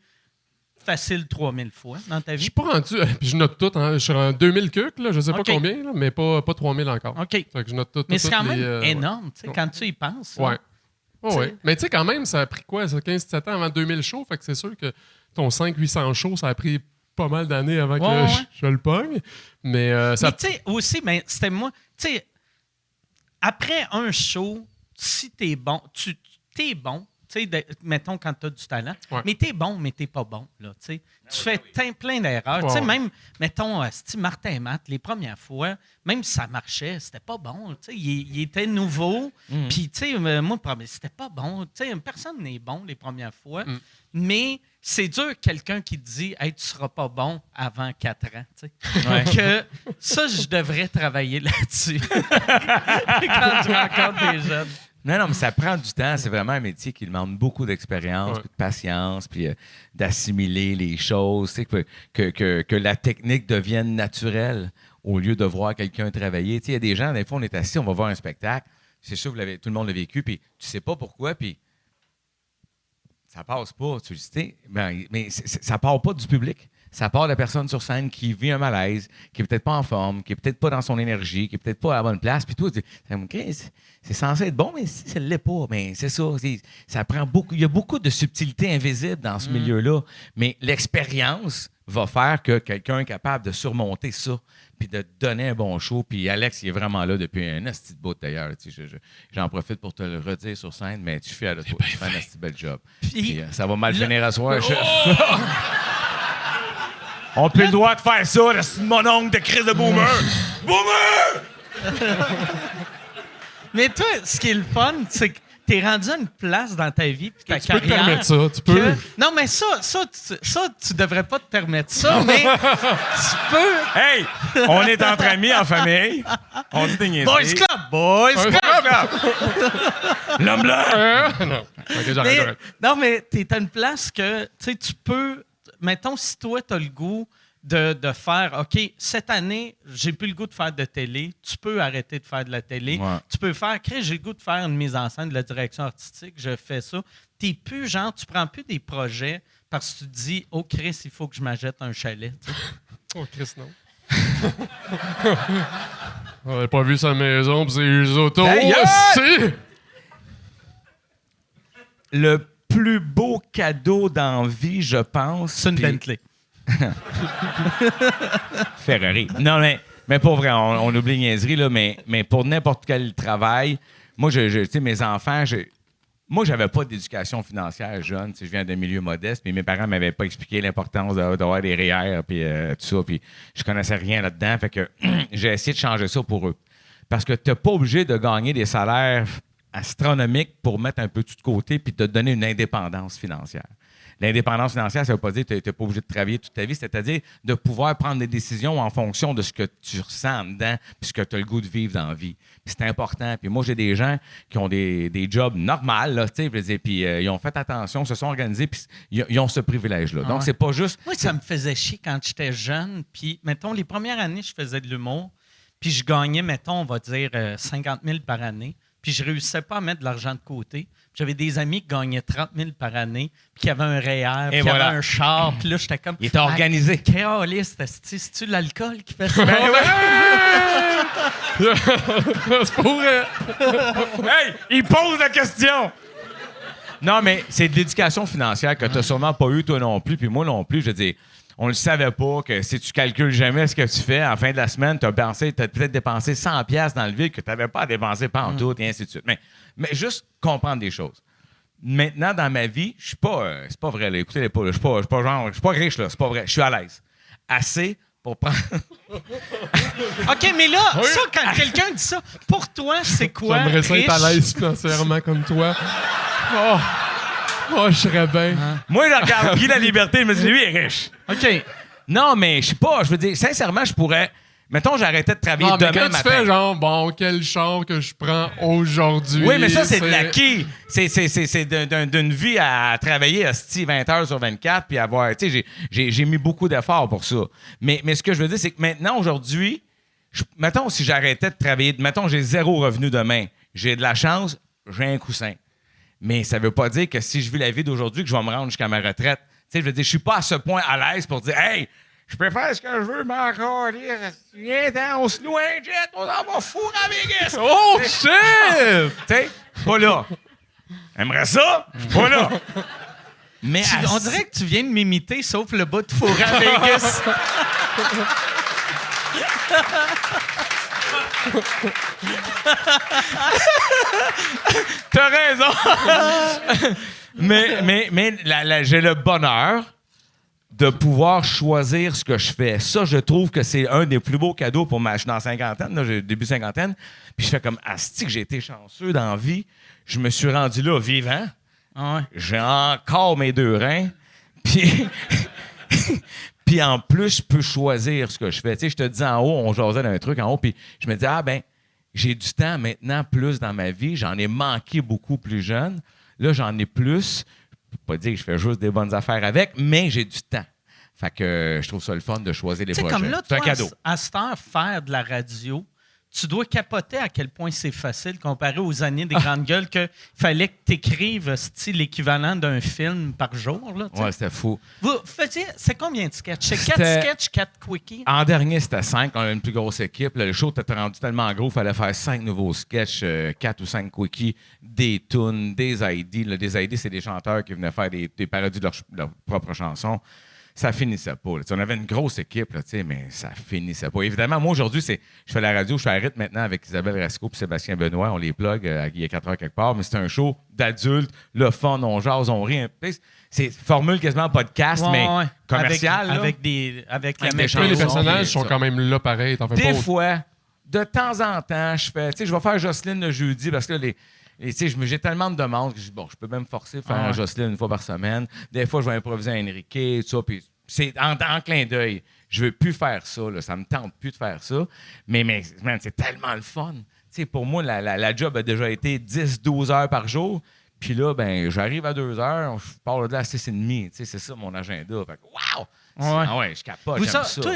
facile 3000 fois dans ta Je vie. suis pas rendu. Puis je note tout. Hein, je suis en 2000 cucs, là, je sais pas combien, là, mais pas 3000 encore. OK. Fait que je note tout. Mais c'est quand même énorme, tu sais, quand tu y penses. Ouais. Ouais. Mais tu sais, quand même, ça a pris quoi, ça, 15-17 ans avant 2000 shows? Fait que c'est sûr que ton 500-800 shows, ça a pris pas mal d'années avant que je le pogne. Mais ça. Mais tu sais, aussi, c'était moi. Tu sais, après un show, si t'es bon, t'es bon. Tu sais, mettons quand tu as du talent, mais t'es bon, mais t'es pas bon. Là, tu fais plein d'erreurs. Tu sais, même, mettons, Martin et Matt, les premières fois, même si ça marchait, c'était pas bon. Tu sais, il était nouveau. Puis, tu sais, moi, c'était pas bon. Tu sais, personne n'est bon les premières fois. Mais c'est dur quelqu'un qui te dit hey, tu seras pas bon avant 4 ans. Tu sais. Que ça, je devrais travailler là-dessus quand je rencontre des jeunes. Non, mais ça prend du temps. C'est vraiment un métier qui demande beaucoup d'expérience, puis de patience, puis d'assimiler les choses, tu sais, que la technique devienne naturelle au lieu de voir quelqu'un travailler. Tu sais, il y a des gens, des fois, on est assis, on va voir un spectacle. C'est sûr que tout le monde l'a vécu, puis tu sais pas pourquoi, puis ça passe pas. Tu sais, mais ça part pas du public. Ça part de la personne sur scène qui vit un malaise, qui est peut-être pas en forme, qui est peut-être pas dans son énergie, qui est peut-être pas à la bonne place. Puis toi, tu dis, c'est censé être bon, mais si ça ne l'est pas, mais c'est ça. Ça prend beaucoup. Il y a beaucoup de subtilités invisibles dans ce milieu-là. Mais l'expérience, va faire que quelqu'un est capable de surmonter ça puis de te donner un bon show. Puis Alex, il est vraiment là depuis un asti de bout d'ailleurs. J'en profite pour te le redire sur scène, mais tu fais de toi. Tu fais un asti bel job. Puis, ça va mal finir à soir, chef. On peut le droit de faire ça, c'est mon oncle de crise de boomer. Boomer! Mais toi, ce qui est le fun, c'est que t'es rendu à une place dans ta vie puis ta Tu peux te carrière. permettre ça, tu peux. Non, mais ça, tu devrais pas te permettre ça, mais tu peux. Hey! On est entre amis, en famille. On dit des niaiseries. Boys Club! Boys Club! L'homme blanc! Non. OK, Mais- j'arrête. non, mais t'es à une place que, tu sais, tu peux... Mettons, si toi, t'as le goût de faire, OK, cette année, j'ai plus le goût de faire de télé, tu peux arrêter de faire de la télé. Ouais. Tu peux faire, Chris, j'ai le goût de faire une mise en scène de la direction artistique, je fais ça. T'es plus genre, tu prends plus des projets parce que tu te dis, oh Chris, il faut que je m'achète un chalet. tu sais. Oh, Chris, non. On n'a pas vu sa maison pis ses autos. Hey, yeah! aussi! Le plus beau cadeau dans la vie, je pense. C'est une puis- Bentley. Ferrari. Non, mais pour vrai, on oublie les niaiseries, là, mais pour n'importe quel travail, moi, tu sais, mes enfants, moi, j'avais pas d'éducation financière jeune. Tu sais, je viens d'un milieu modeste, puis mes parents m'avaient pas expliqué l'importance d'avoir des REER, puis tout ça, puis je connaissais rien là-dedans. Fait que j'ai essayé de changer ça pour eux. Parce que t'es pas obligé de gagner des salaires astronomiques pour mettre un peu tout de côté puis te donner une indépendance financière. L'indépendance financière, ça ne veut pas dire que tu n'es pas obligé de travailler toute ta vie, c'est-à-dire de pouvoir prendre des décisions en fonction de ce que tu ressens dedans puis ce que tu as le goût de vivre dans la vie. Puis c'est important. Puis moi, j'ai des gens qui ont des jobs normaux, là, tu sais, puis ils ont fait attention, se sont organisés, puis ils ont ce privilège-là. Donc, ouais. c'est pas juste... Moi, ça me faisait chier quand j'étais jeune. Puis, mettons, les premières années, je faisais de l'humour. Puis, je gagnais, mettons, on va dire 50 000 par année. Puis, je réussissais pas à mettre de l'argent de côté. Puis j'avais des amis qui gagnaient 30 000 par année, puis qui avaient un REER, puis qui voilà. avaient un char. Puis là, j'étais comme... Il était organisé. Caliste, c'est-tu l'alcool qui fait ça? C'est pour vrai. Hey, il pose la question! Non, mais c'est de l'éducation financière que tu n'as sûrement pas eu, toi non plus, puis moi non plus. Je veux dire, on ne le savait pas que si tu calcules jamais ce que tu fais, en fin de la semaine, tu as peut-être dépensé 100$ dans le vide que tu n'avais pas à dépenser pantoute, et ainsi de suite. Mais juste comprendre des choses. Maintenant, dans ma vie, je suis pas... c'est pas vrai, là. Écoutez-les pas, là. Je suis pas riche, là. C'est pas vrai. Je suis à l'aise. Assez pour prendre... OK, mais là, ça, quand quelqu'un dit ça, pour toi, c'est quoi? J'aimerais ça être à riche? l'aise financièrement comme toi. Oh, je serais bien. Moi, je regarde Guy La Liberté, je me dis, lui, il est riche. OK. Non, mais je sais pas. Je veux dire, sincèrement, je pourrais... Mettons, j'arrêtais de travailler Non, mais demain quand tu matin. fais genre, bon, quel char que je prends aujourd'hui. Oui, mais ça, c'est de l'acquis. C'est d'une vie à travailler 20 heures sur 24 puis avoir... Tu sais, j'ai mis beaucoup d'efforts pour ça. Mais ce que je veux dire, c'est que maintenant, aujourd'hui, mettons, si j'arrêtais de travailler... Mettons, j'ai 0 revenu demain. J'ai de la chance, j'ai un coussin. Mais ça veut pas dire que si je vis la vie d'aujourd'hui, que je vais me rendre jusqu'à ma retraite. Tu sais, je veux dire, je suis pas à ce point à l'aise pour dire « Hey, je peux faire ce que je veux, mais encore dire, viens, on se loue un jet, on en va fou à Vegas! » Oh, shit! Tu sais, pas là. Aimerais ça? Je suis pas là. Mais On dirait que tu viens de m'imiter, sauf le bout de four à Vegas. T'as raison. mais j'ai le bonheur de pouvoir choisir ce que je fais. Ça, je trouve que c'est un des plus beaux cadeaux pour ma... Je suis dans la cinquantaine, là, j'ai début cinquantaine, puis je fais comme, asti que j'ai été chanceux dans la vie. Je me suis rendu là vivant. Ah ouais. J'ai encore mes 2 reins. Puis... Puis en plus, je peux choisir ce que je fais. Tu sais, je te dis en haut, on jasait d'un truc en haut, puis je me dis, ah ben, j'ai du temps maintenant plus dans ma vie. J'en ai manqué beaucoup plus jeune. Là, j'en ai plus. Je peux pas dire que je fais juste des bonnes affaires avec, mais j'ai du temps. Fait que je trouve ça le fun de choisir les Tu sais, projets. comme là, C'est un toi, cadeau. à cette heure, faire de la radio, tu dois capoter à quel point c'est facile comparé aux années des grandes gueules qu'il fallait que tu écrives l'équivalent d'un film par jour. Là, tu sais. Ouais, c'était fou. Vous faisiez, c'est combien de sketchs? C'est 4 C'était- sketchs, 4 quickies? En dernier, c'était 5. On a une plus grosse équipe. Là, le show était rendu tellement gros, il fallait faire 5 nouveaux sketchs, 4 ou 5 quickies, des tunes, des ID. Là, des ID, c'est des chanteurs qui venaient faire des parodies de leurs propres chansons. ça finissait pas. Là. On avait une grosse équipe, là, mais ça finissait pas. Évidemment, moi, aujourd'hui, je fais la radio, je suis à rythme maintenant avec Isabelle Rasco et Sébastien Benoît. On les plug il y a 4 heures quelque part, mais c'est un show d'adultes, le fun, on jase, on rit. C'est formule quasiment podcast, mais commercial. Avec la des méchante. Les chansons, personnages puis sont ça. quand même là pareil. T'en fais Des pas fois, de temps en temps, je vais faire Jocelyne le jeudi parce que là, j'ai tellement de demandes que je peux même forcer à faire Jocelyne une fois par semaine. Des fois, je vais improviser à Enrique, tout ça, puis c'est en clin d'œil. Je veux plus faire ça, là, ça me tente plus de faire ça. Mais man, c'est tellement le fun. Pour moi, la job a déjà été 10-12 heures par jour. Puis là, j'arrive à 2 heures, je pars de là à 6h30. C'est ça mon agenda. Fait que, wow! Ah ouais, je capote, j'aime ça. Toi,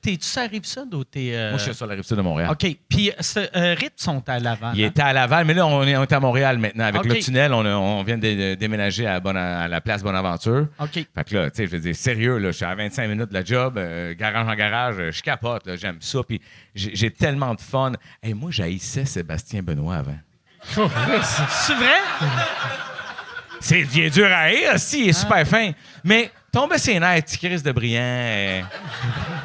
t'es-tu sur la Rive-Sud ou t'es... Moi, je suis sur la Rive-Sud de Montréal. OK. Puis, Rit sont à Laval. Il était à Laval, mais là, on est à Montréal maintenant. Avec OK. le tunnel, on vient de déménager à la place Bonaventure. OK. Fait que là, tu sais, je veux dire, sérieux, là, je suis à 25 minutes de la job, garage en garage, je capote, là, j'aime ça. Puis j'ai tellement de fun. Hey, moi, j'haïssais Sébastien Benoît avant. C'est vrai? Il est dur à haïr, si, il est super fin. Mais tomber ses nerfs, petit Chris de Briand.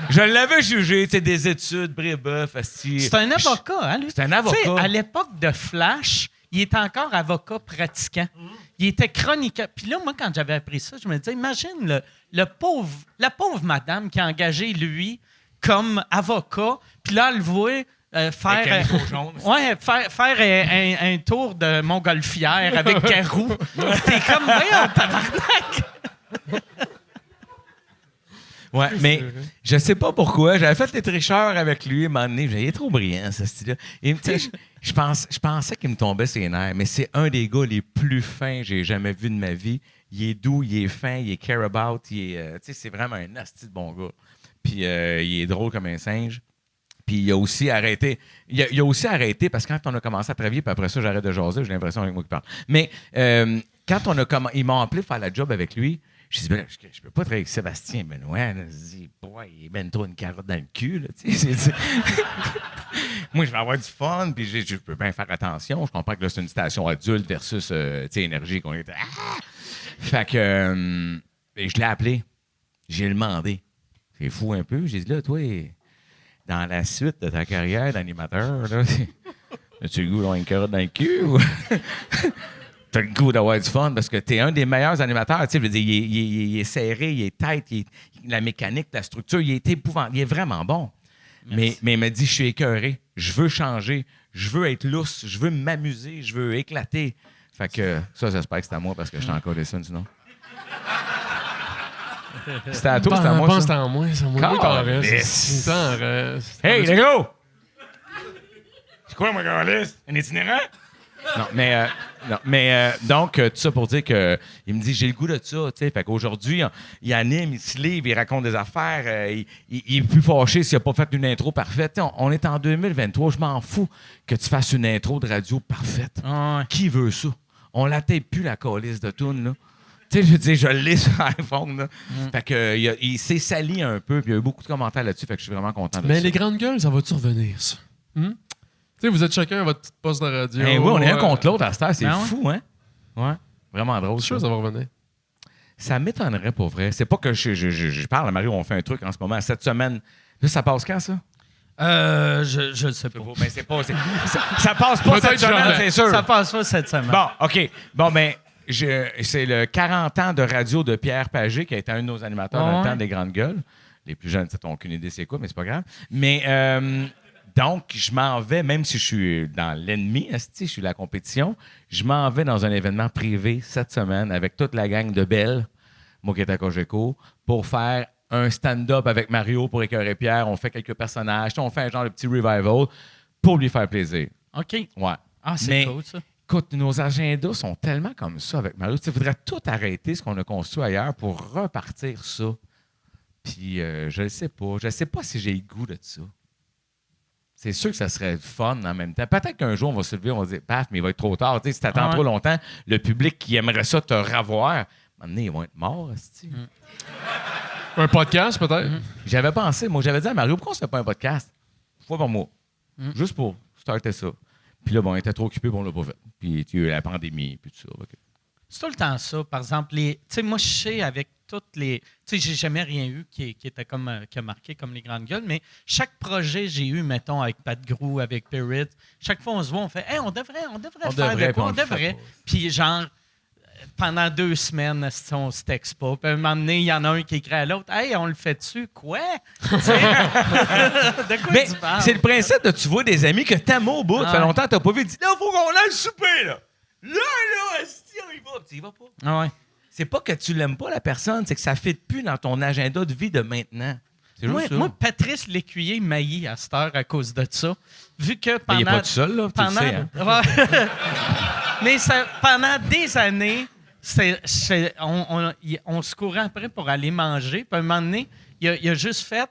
Je l'avais jugé, tu sais, des études, brébeuf, asti. C'est un avocat, hein, lui? C'est un avocat. Tu sais, à l'époque de Flash, il était encore avocat pratiquant. Il était chroniqueur. Puis là, moi, quand j'avais appris ça, je me disais, imagine la pauvre madame qui a engagé lui comme avocat, puis là, elle voit faire un tour de montgolfière avec Garou. T'es comme, voyons, tabarnak! Ouais, mais je sais pas pourquoi. J'avais fait les tricheurs avec lui, à un moment donné. Il est trop brillant, ce style-là. Et tu sais, je pensais qu'il me tombait ses nerfs, mais c'est un des gars les plus fins que j'ai jamais vu de ma vie. Il est doux, il est fin, il est care about, tu sais, c'est vraiment un asti de bon gars. Puis il est drôle comme un singe. Puis il a aussi arrêté. Il a aussi arrêté parce que quand on a commencé à travailler, puis après ça, j'arrête de jaser, j'ai l'impression avec moi qui parle. Mais quand ils m'ont appelé faire la job avec lui, je dis, je peux pas travailler avec Sébastien Benoît. Là. Je dis, il est ben trop une carotte dans le cul. Là, moi, je vais avoir du fun, puis je peux bien faire attention. Je comprends que là, c'est une station adulte versus énergie qu'on était. Fait que je l'ai appelé. J'ai demandé. C'est fou un peu. J'ai dit, là, toi, dans la suite de ta carrière d'animateur, là, as-tu le goût d'avoir une carotte dans le cul ou t'as le goût d'avoir du fun parce que t'es un des meilleurs animateurs. Tu sais, je veux dire, il est serré, il est tête, la mécanique, la structure, il est épouvantable. Il est vraiment bon. Mais il m'a dit, je suis écœuré, je veux changer, je veux être lousse, je veux m'amuser, je veux éclater. Fait que ça, j'espère que c'est à moi parce que je suis encore des sinon. C'était à toi, c'était à moi. Je pense ça? que c'était à moi. C'est à moi. T'en restes. T'en restes. Hey, les gars! C'est quoi, mon gars? Un itinérant? Donc, tout ça pour dire que il me dit, j'ai le goût de ça, tu sais. Fait qu'aujourd'hui, il anime, il se livre, il raconte des affaires, il est plus fâché s'il n'a pas fait une intro parfaite. T'sais, on est en 2023, je m'en fous que tu fasses une intro de radio parfaite. Qui veut ça? On la tape plus, la calice de toune, là. Tu sais, je veux dire, je l'ai sur iPhone, là. Fait que, il s'est sali un peu, puis il y a eu beaucoup de commentaires là-dessus, fait que je suis vraiment content de ça. Mais les grandes gueules, ça va-tu revenir, ça? Tu sais, vous êtes chacun à votre petite poste de radio. Oui, on est un contre l'autre à cette heure, c'est Ben fou, hein? Ouais, vraiment drôle. Je suis sûr que ça va revenir. Ça m'étonnerait pour vrai. C'est pas que je parle à Mario, on fait un truc en ce moment. Cette semaine, là, ça passe quand, ça? Je ne sais pas. Mais c'est pas... ça passe pas cette semaine, c'est sûr. Ça passe pas cette semaine. Bon, OK. Bon, ben, c'est le 40 ans de radio de Pierre Pagé, qui a été un de nos animateurs dans le temps des Grandes Gueules. Les plus jeunes, n'ont aucune idée c'est quoi, mais c'est pas grave. Mais... donc, je m'en vais, même si je suis dans l'ennemi, je suis la compétition, je m'en vais dans un événement privé cette semaine avec toute la gang de Belle, moi qui est à Cogeco, pour faire un stand-up avec Mario pour écœurer Pierre. On fait quelques personnages, on fait un genre de petit revival pour lui faire plaisir. OK. Ouais. Ah, c'est cool, ça. Écoute, nos agendas sont tellement comme ça avec Mario. Il faudrait tout arrêter ce qu'on a construit ailleurs pour repartir ça. Puis, je ne sais pas. Je ne sais pas si j'ai le goût de ça. C'est sûr que ça serait fun en même temps. Peut-être qu'un jour, on va se lever, on va se dire, paf, mais il va être trop tard. T'sais, si tu attends trop longtemps, le public qui aimerait ça te revoir, à un moment donné, ils vont être morts. Un podcast, peut-être? J'avais pensé, moi, j'avais dit à Mario, pourquoi on ne se fait pas un podcast? Fois par mois. Juste pour starter ça. Puis là, bon, on était trop occupés, on ne l'a pas fait. Puis il y a eu la pandémie, puis tout ça. Okay. C'est tout le temps ça. Par exemple, tu sais, moi, je sais avec toutes les... Tu sais, j'ai jamais rien eu qui était comme qui a marqué comme les grandes gueules, mais chaque projet j'ai eu, mettons, avec Pat Grou, avec Pirate, chaque fois on se voit, on fait « Hey, on devrait faire de quoi, on devrait. » Puis genre, pendant 2 semaines, on se texte pas. Puis à un moment donné, il y en a un qui écrit à l'autre « Hey, on le fait dessus? Quoi? » Tu sais? De quoi Mais tu parles? c'est le principe de tu vois des amis que t'aimes au bout. Ça fait longtemps que t'as pas vu. Tu dis, là, faut qu'on aille souper, là. Là, esti, on y va. Tu y vas pas. Ah ouais. C'est pas que tu l'aimes pas, la personne, c'est que ça ne fit plus dans ton agenda de vie de maintenant. C'est juste ça. Moi, Patrice Lécuyer m'haït à cette heure à cause de ça. Vu que Mais pendant... il est pas tout seul, là. Tu le sais, hein. Ouais. Mais pendant des années, on se courait après pour aller manger. Puis à un moment donné, il a juste fait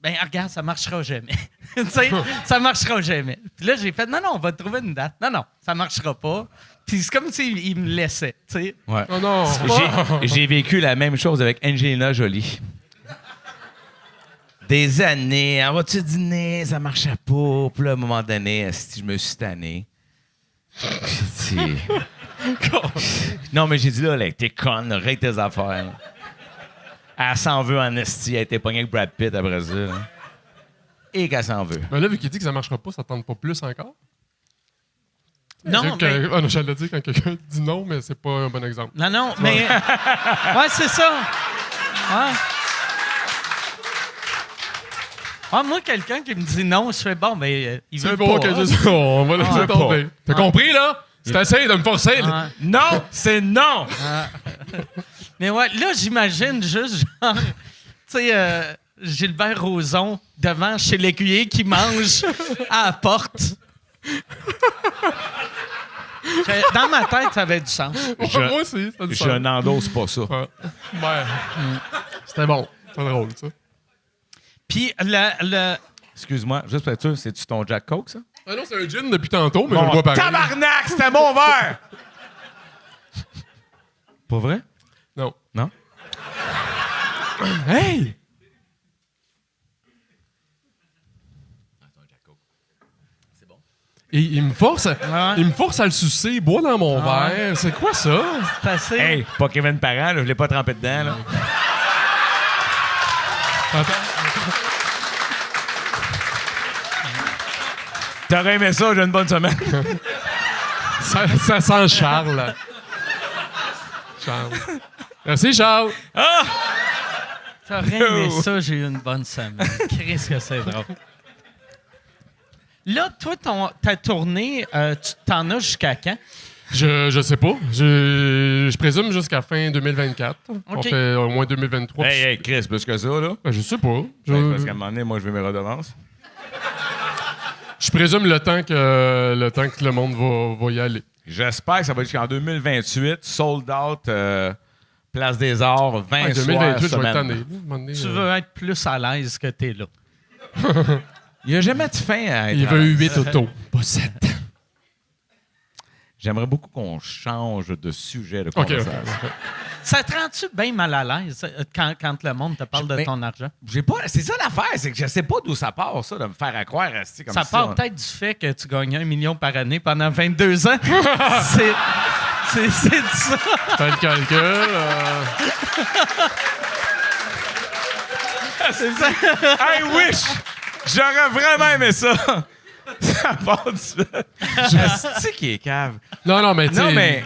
ben regarde, ça marchera jamais. Tu sais, ça marchera jamais. Puis là, j'ai fait non, on va trouver une date. Non, ça marchera pas. Puis c'est comme s'il me laissait, tu sais. Ouais. Oh non! J'ai vécu la même chose avec Angelina Jolie. Des années, on va-tu dîner? Ça marchait pas. Puis là, à un moment donné, je me suis tanné. J'ai dit... Non, mais j'ai dit là, t'es conne, règle tes affaires. Elle s'en veut en esti. Elle a été pognée avec Brad Pitt après ça. Là. Et qu'elle s'en veut. Mais là, vu qu'il dit que ça marchera pas, ça tente pas plus encore? Non, mais... Ah non, j'allais dire quand quelqu'un dit non, mais c'est pas un bon exemple. Non, mais... Ouais, c'est ça. Ouais. Ah, moi, quelqu'un qui me dit non, je fais bon, mais il veut C'est pas. bon que je... On va laisser tomber. T'as compris, là? C'est assez de me forcer. Ouais. Non, c'est non! Mais ouais, là, j'imagine juste, genre, tu sais, Gilbert Rozon devant chez l'écuyer qui mange à la porte. Dans ma tête, ça avait du sens. Moi aussi, ça a du Je sens. n'endosse pas ça. Ouais. C'était bon. C'est drôle, ça. Puis, Excuse-moi, juste pour être sûr, c'est-tu ton Jack Coke, ça? Ah non, c'est un gin depuis tantôt, mais je le bois pareil. Tabarnak, c'était mon verre! Pas vrai? Non. Non? Hey! Et il me force à le sucer, bois dans mon verre. C'est quoi ça? c'est assez... Hey, pas Kevin Parent, là, je l'ai pas trempé dedans. Là. Attends. T'aurais aimé ça, j'ai une bonne semaine. Ça sent Charles. Charles. Merci, Charles. T'aurais aimé ça, j'ai eu une bonne semaine. Qu'est-ce que c'est drôle. Là, toi, ta tournée, tu t'en as jusqu'à quand? Je sais pas. Je présume jusqu'à fin 2024. On OK. fait au moins 2023. Hey, Chris, plus que ça, là. Ben, je sais pas. Parce qu'à un moment donné, moi, je veux mes redevances. Je présume le temps que le monde va y aller. J'espère que ça va être jusqu'en 2028, sold out, Place des Arts, 20 En soirs 2028, je vais semaine. être tanné. À un moment donné, Tu veux être plus à l'aise que t'es là. Il n'y a jamais de fin à être Il à veut l'aise. 8 autos, pas 7. J'aimerais beaucoup qu'on change de sujet de OK. conversation. Ça te rend-tu bien mal à l'aise quand le monde te parle de Ben, ton argent? J'ai pas. C'est ça l'affaire, c'est que je sais pas d'où ça part, ça, de me faire à croire asti, comme Ça ça. part peut-être du fait que tu gagnes 1 million par année pendant 22 ans. c'est de ça. Fais le calcul. C'est ça. I wish! J'aurais vraiment aimé ça! Ça part du fait. Je sais qui est cave. Non, mais tu Non, sais. mais-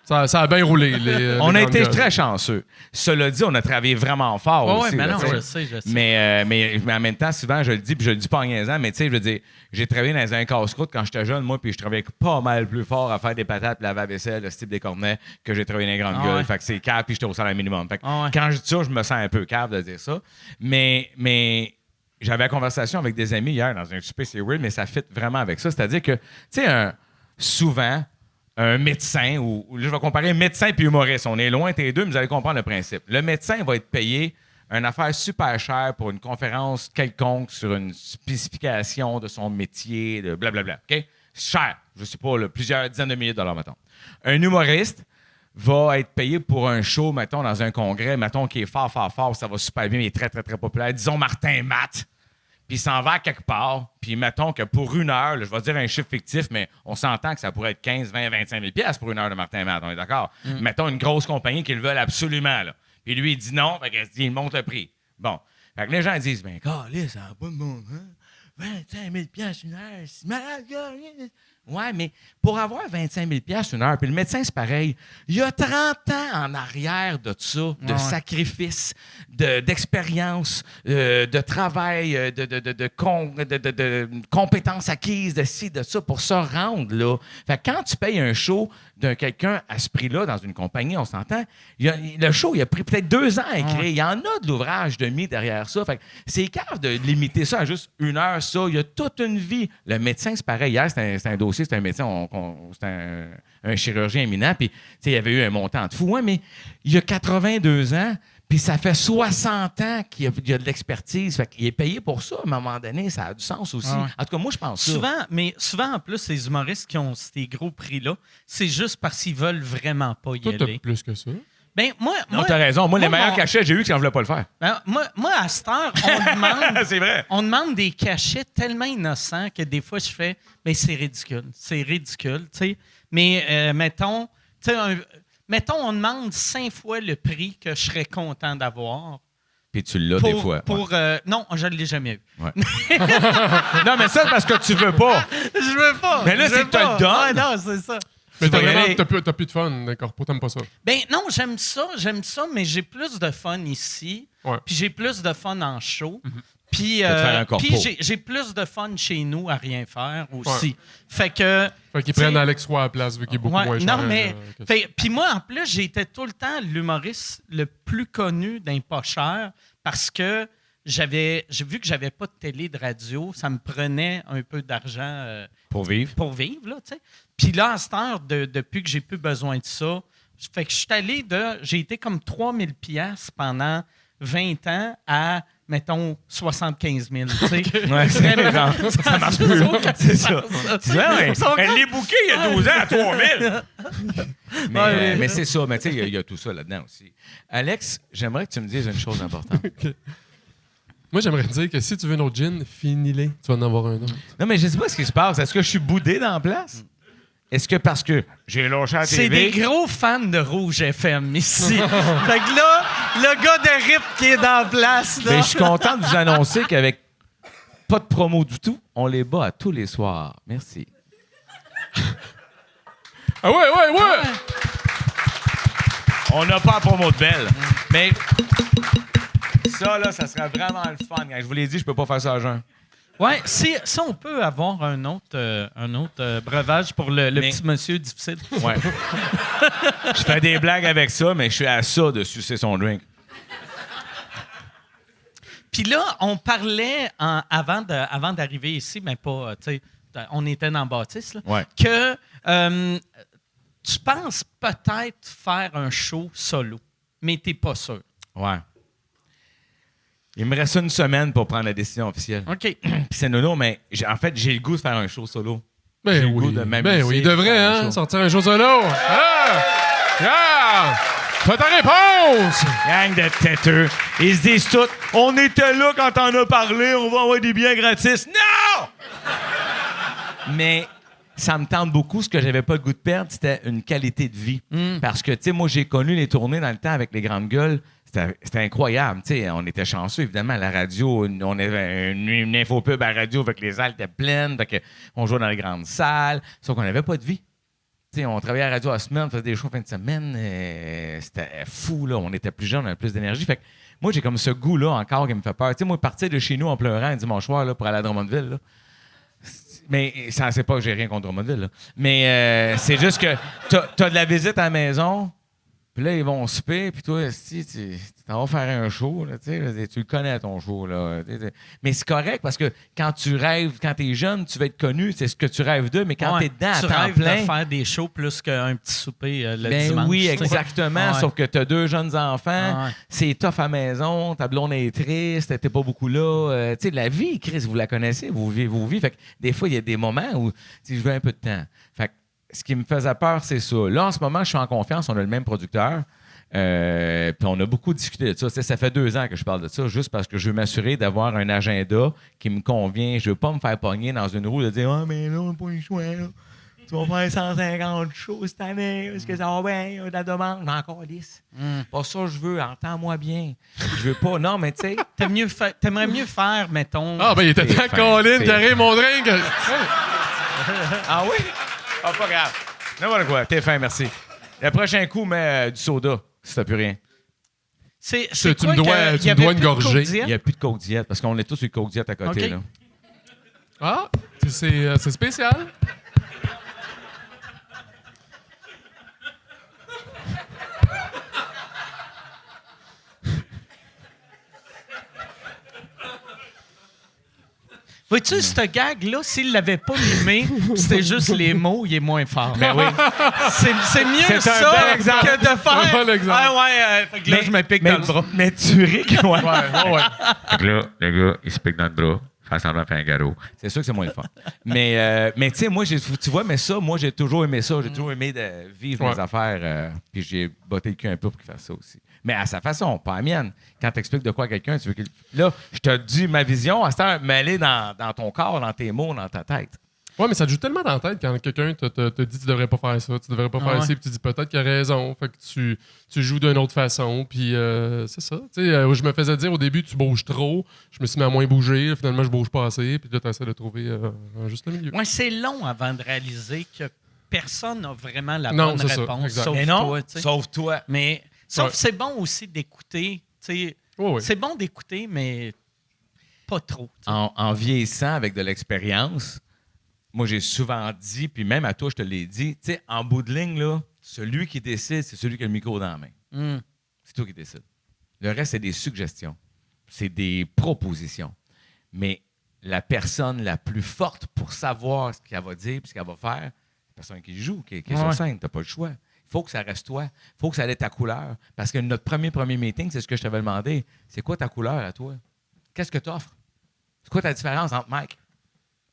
Ça a bien roulé. On a les été grandes très gueules. chanceux. Cela dit, on a travaillé vraiment fort Ouais, aussi. mais là, non, tu sais. je sais. Mais en même temps, souvent, je le dis, puis je le dis pas en niaisant, mais tu sais, je veux dire, j'ai travaillé dans un casse-croûte quand j'étais jeune, moi, puis je travaillais pas mal plus fort à faire des patates, laver la vaisselle, le style des cornets, que j'ai travaillé dans les grandes Ah gueules. ouais. Fait que c'est cave, puis j'étais au salaire minimum. Fait que Ah ouais. quand je dis ça, je me sens un peu cave de dire ça. Mais j'avais la conversation avec des amis hier dans un souper, c'est weird, mais ça fit vraiment avec ça. C'est-à-dire que, tu sais, souvent, un médecin, ou là, je vais comparer médecin et humoriste. On est loin entre les deux, mais vous allez comprendre le principe. Le médecin va être payé une affaire super chère pour une conférence quelconque sur une spécification de son métier, de blablabla. OK? Cher. Je sais pas, là, plusieurs dizaines de milliers de dollars, mettons. Un humoriste va être payé pour un show, mettons, dans un congrès, mettons, qui est fort, ça va super bien, il est très, très, très populaire. Disons Martin Matt. puis il s'en va à quelque part, puis mettons que pour 1 heure, là, je vais dire un chiffre fictif, mais on s'entend que ça pourrait être 15, 20, 25 000 piastres pour 1 heure de Martin et Matt, on est d'accord? Mettons une grosse compagnie qui le veulent absolument, là. Puis lui, il dit non, fait qu'il dit, il monte le prix. Bon. Fait que les gens disent, ben, calisse, ça n'a pas de bon sens. 25 000 piastres 1 heure, c'est malade, gars. Ouais, mais pour avoir 25 000 piastres 1 heure, puis le médecin, c'est pareil. Il y a 30 ans en arrière de ça, de sacrifice, d'expérience, de travail, de compétences acquises, de ci, de ça, pour se rendre là. Fait que quand tu payes un show de quelqu'un à ce prix-là dans une compagnie, on s'entend, le show, il a pris peut-être 2 ans à écrire. Il y en a de l'ouvrage de mis derrière ça. Fait que c'est cave de limiter ça à juste 1 heure, ça. Il y a toute une vie. Le médecin, c'est pareil. Hier, c'était un dossier, c'était un médecin, c'était un chirurgien éminent, puis il y avait eu un montant de fou. Ouais, mais il y a 82 ans, puis ça fait 60 ans qu'il y a de l'expertise. Fait qu'il est payé pour ça. À un moment donné, ça a du sens aussi. En tout cas, moi, je pense ça. Souvent, en plus, les humoristes qui ont ces gros prix-là, c'est juste parce qu'ils veulent vraiment pas y Toi, aller. t'as plus que ça. Ben, Non, t'as raison. Moi, les meilleurs cachets, j'ai eu que j'en voulais pas le faire. Ben, moi, à cette heure, on demande... C'est vrai. On demande des cachets tellement innocents que des fois, je fais... Mais c'est ridicule. C'est ridicule, tu sais. Mais, mettons... Mettons, on demande 5 fois le prix que je serais content d'avoir. Puis tu l'as des fois. Non, je ne l'ai jamais eu. Ouais. Non, mais ça, c'est parce que tu veux pas. Je veux pas. Mais là, c'est que tu le donnes. Ouais, non, c'est ça. Mais vas y aller. t'as plus de fun, d'accord? T'aimes pas ça. Ben non, j'aime ça, mais j'ai plus de fun ici. Ouais. Puis j'ai plus de fun en show. Puis faire un corpo. j'ai plus de fun chez nous à rien faire aussi. Fait que... Fait qu'ils prennent Alex Roy à la place, vu qu'il est beaucoup moins cher. Non, mais... Puis moi, en plus, j'étais tout le temps l'humoriste le plus connu d'un pas cher parce que j'ai vu que j'avais pas de télé, de radio. Ça me prenait un peu d'argent... Pour vivre. Pour vivre, là, tu sais. Puis là, à cette heure, depuis que j'ai plus besoin de ça, fait que je suis allé j'ai été comme 3 000 piastres pendant 20 ans à, mettons, 75 000, tu sais. Ouais, c'est vrai, ça marche plus. C'est ça. Elle l'est bouquée il y a 12 ans à 3 000. Mais c'est ça. Mais tu sais, il y a tout ça là-dedans aussi. Alex, j'aimerais que tu me dises une chose importante. Moi, j'aimerais dire que si tu veux un autre gin, finis-les. Tu vas en avoir un autre. Non, mais je sais pas ce qui se passe. Est-ce que je suis boudé dans la place? Est-ce que parce que j'ai lâché la TV... C'est des gros fans de Rouge FM ici. Fait que là, le gars de RIP qui est dans la place, là... Ben, je suis content de vous annoncer qu'avec pas de promo du tout, on les bat à tous les soirs. Merci. Ah ouais! On n'a pas la promo de Belle. Mais ça, là, ça serait vraiment le fun. Quand je vous l'ai dit, je peux pas faire ça à jeun. Ouais, si on peut avoir un autre breuvage pour le petit monsieur difficile. Ouais. Je fais des blagues avec ça, mais je suis à ça de sucer son drink. Puis là, on parlait avant d'arriver ici, mais pas, tu sais, on était dans Baptiste, là, Ouais. que tu penses peut-être faire un show solo, mais t'es pas sûr. Ouais. Il me reste 1 semaine pour prendre la décision officielle. OK. Puis c'est nono, mais en fait, j'ai le goût de faire un show solo. Ben J'ai le oui. goût de m'amuser. Ben oui, il devrait, faire un hein, show. sortir un show solo. Ah! Yeah! T'as ta réponse! Gang de têteux. Ils se disent tous, on était là quand t'en as parlé, on va avoir des billets gratis. Non! Mais ça me tente beaucoup. Ce que j'avais pas le goût de perdre, c'était une qualité de vie. Parce que, tu sais, moi, j'ai connu les tournées dans le temps avec les grandes gueules. C'était incroyable. Tu sais, on était chanceux, évidemment, à la radio. On avait une infopub à la radio, fait que les salles étaient pleines, fait que on jouait dans les grandes salles. Sauf qu'on n'avait pas de vie. Tu sais, on travaillait à la radio à la semaine, on faisait des shows fin de semaine. C'était fou, là. On était plus jeunes, on avait plus d'énergie. Fait que moi, j'ai comme ce goût-là encore qui me fait peur. Tu sais, moi, partir de chez nous en pleurant un dimanche soir là, pour aller à Drummondville, là. Mais ça, c'est pas que j'ai rien contre Drummondville, là. Mais c'est juste que t'as de la visite à la maison. Puis là, ils vont souper, puis toi, si tu t'en vas faire un show, là, tu le connais ton show. Là, mais c'est correct parce que quand tu rêves, quand t'es jeune, tu vas être connu, c'est ce que tu rêves d'eux, mais quand t'es dedans à tu temps rêves plein... de faire des shows plus qu'un petit souper le Ben dimanche. oui, tu sais. exactement. Ouais. Sauf que t'as 2 jeunes enfants, Ouais. c'est tough à la maison, ta blonde est triste, t'es pas beaucoup là. Tu sais, la vie, Chris, vous la connaissez, vous vivez vos vies. Fait que des fois, il y a des moments où je veux un peu de temps. Fait que ce qui me faisait peur, c'est ça. Là, en ce moment, je suis en confiance, on a le même producteur. Puis on a beaucoup discuté de ça. Tu sais, ça fait 2 ans que je parle de ça, juste parce que je veux m'assurer d'avoir un agenda qui me convient. Je veux pas me faire pogner dans une roue de dire « Ah, mais là, on n'a pas eu le choix, là. Tu vas faire 150 shows cette année. Est-ce que ça va bien? De la demande? Encore 10. Pas ça, je veux. Entends-moi bien. Je veux pas. Non, mais tu sais. T'aimerais mieux faire, mettons. Ah, ben, il était temps, Colin, qui arrive mon drink. Ah oui? Ah, pas grave. N'importe quoi. T'es fin, merci. Le prochain coup, mets du soda, si t'as plus rien. Tu me dois une gorgée. Il n'y a plus de coke diète, parce qu'on est tous sur le coke diète à côté. OK. Là. Ah, c'est spécial. Vois-tu, ce gag-là, s'il l'avait pas mimé, c'était juste les mots, il est moins fort. Ben oui. C'est mieux C'est un ça bel exemple. que de faire. Un bel exemple. Ah ouais, fait que là, je me pique dans le bras. Mais tu ris que ouais. Ouais. Fait que là, le gars, il se pique dans le bras, fait semblant de faire un garrot. C'est sûr que c'est moins le fun. Mais tu sais, moi, tu vois, mais ça, moi, j'ai toujours aimé ça. J'ai toujours aimé de vivre mes affaires. Puis j'ai botté le cul un peu pour qu'il fasse ça aussi. Mais à sa façon, pas à la mienne. Quand tu expliques de quoi à quelqu'un, tu veux qu'il... Là, je te dis ma vision, à cette heure, mêlée dans ton corps, dans tes mots, dans ta tête. Ouais, mais ça te joue tellement dans la tête quand quelqu'un te dit tu devrais pas faire ça, tu devrais pas faire ci, puis tu dis peut-être qu'il a raison. Fait que tu joues d'une autre façon, puis c'est ça. Tu sais, je me faisais dire au début tu bouges trop, je me suis mis à moins bouger, finalement je bouge pas assez, puis là tu essaies de trouver un juste milieu. Ouais, c'est long avant de réaliser que personne n'a vraiment la Non, bonne c'est ça, réponse, exact. sauf Mais non, toi. Tu sais. sauf toi. Mais c'est bon aussi d'écouter. Tu sais, Ouais. c'est bon d'écouter, mais pas trop. Tu sais. En vieillissant avec de l'expérience, moi, j'ai souvent dit, puis même à toi, je te l'ai dit, tu sais, en bout de ligne, là, celui qui décide, c'est celui qui a le micro dans la main. C'est toi qui décides. Le reste, c'est des suggestions. C'est des propositions. Mais la personne la plus forte pour savoir ce qu'elle va dire et ce qu'elle va faire, c'est la personne qui joue, qui est sur scène. Tu n'as pas le choix. Il faut que ça reste toi. Il faut que ça ait ta couleur. Parce que notre premier meeting, c'est ce que je t'avais demandé. C'est quoi ta couleur à toi? Qu'est-ce que tu offres? C'est quoi ta différence entre Mike?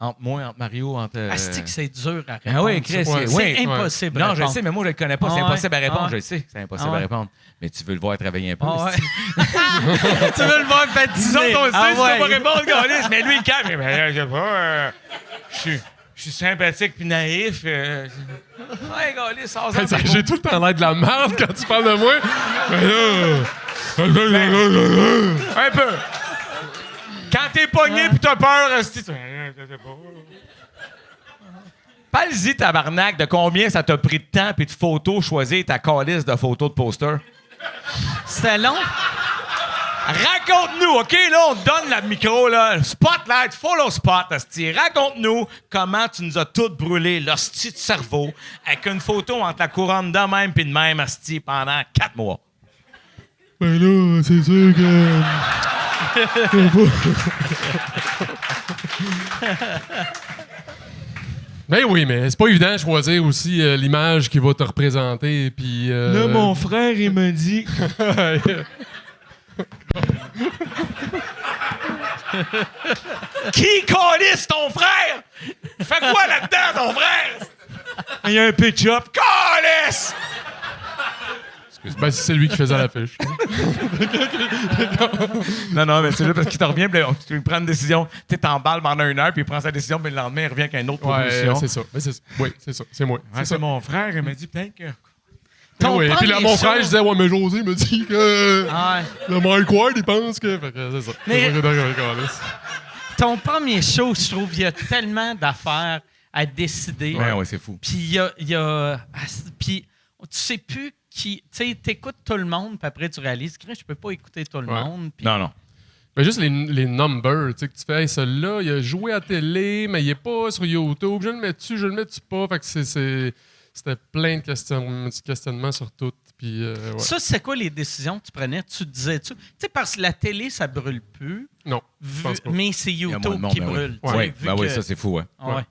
Entre moi, entre Mario, entre... Asti que c'est dur à répondre. Ah oui, Chris, c'est impossible à Non, je le répondre. sais, mais moi, je le connais pas. C'est impossible à répondre, Ah ouais. je le sais. C'est impossible Ah ouais. à répondre. Mais tu veux le voir travailler un peu. Ah ouais. c'est- Tu veux le voir patiner. Disons qu'on le sait, Ah tu ouais. peux pas répondre, Gaulis. Mais lui, il calme. Mais je sais pas. Je suis sympathique puis naïf. Ouais, Gaulis, sors ça. J'ai tout le temps l'air de la merde quand tu parles de moi. Un peu. Quand t'es pogné pis t'as peur, esti, tu... Parle-y, tabarnak, de combien ça t'a pris de temps pis de photos choisir ta calice de photos de poster. C'était long. Raconte-nous, OK? Là, on te donne le micro, là. Spotlight, follow spot, esti. Raconte-nous comment tu nous as toutes brûlé l'hostie de cerveau avec une photo entre la couronne de même pis de même, esti, pendant 4 mois. Ben là, c'est sûr que... Ben oui, mais c'est pas évident de choisir aussi l'image qui va te représenter. Puis, Là, mon frère, il me dit... Qui calisse ton frère? Fais quoi là-dedans, ton frère? Il y a un pitch-up. Calisse! Ben, c'est lui qui faisait l'affiche. Non, mais c'est juste parce qu'il te revient, puis tu lui prends une décision. Tu t'emballes pendant 1 heure, puis il prend sa décision, puis le lendemain, il revient avec une autre proposition. C'est ça. Ben, oui, c'est ça. C'est moi. Ouais, c'est mon frère, il m'a dit peut-être que... Ton Oui, puis là, premier mon frère, show- je disais, ouais, mais José me dit que Ah ouais. le Mike Ward, il pense que. Fait que c'est ça. Mais- C'est ça que Ton premier show, je trouve, il y a tellement d'affaires à décider. Ouais, c'est fou. Puis puis tu sais plus qui... Tu sais, t'écoutes tout le monde, puis après, tu réalises que je peux pas écouter tout le Ouais. monde. Puis Non. Mais juste les numbers, tu sais, que tu fais, hey, celui-là, il a joué à télé, mais il est pas sur YouTube. Je le mets-tu, je le mets-tu pas. Fait que c'était plein de questionnements sur tout. Puis, ouais. Ça, c'est quoi les décisions que tu prenais? Tu te disais-tu? Tu sais, parce que la télé, ça brûle plus, Non, je pense pas. mais c'est Il y a moins de YouTube monde, qui ben oui. brûle. Ouais. tu sais, Oui, vu ben oui, que- ça, c'est fou, ouais. Ah ouais.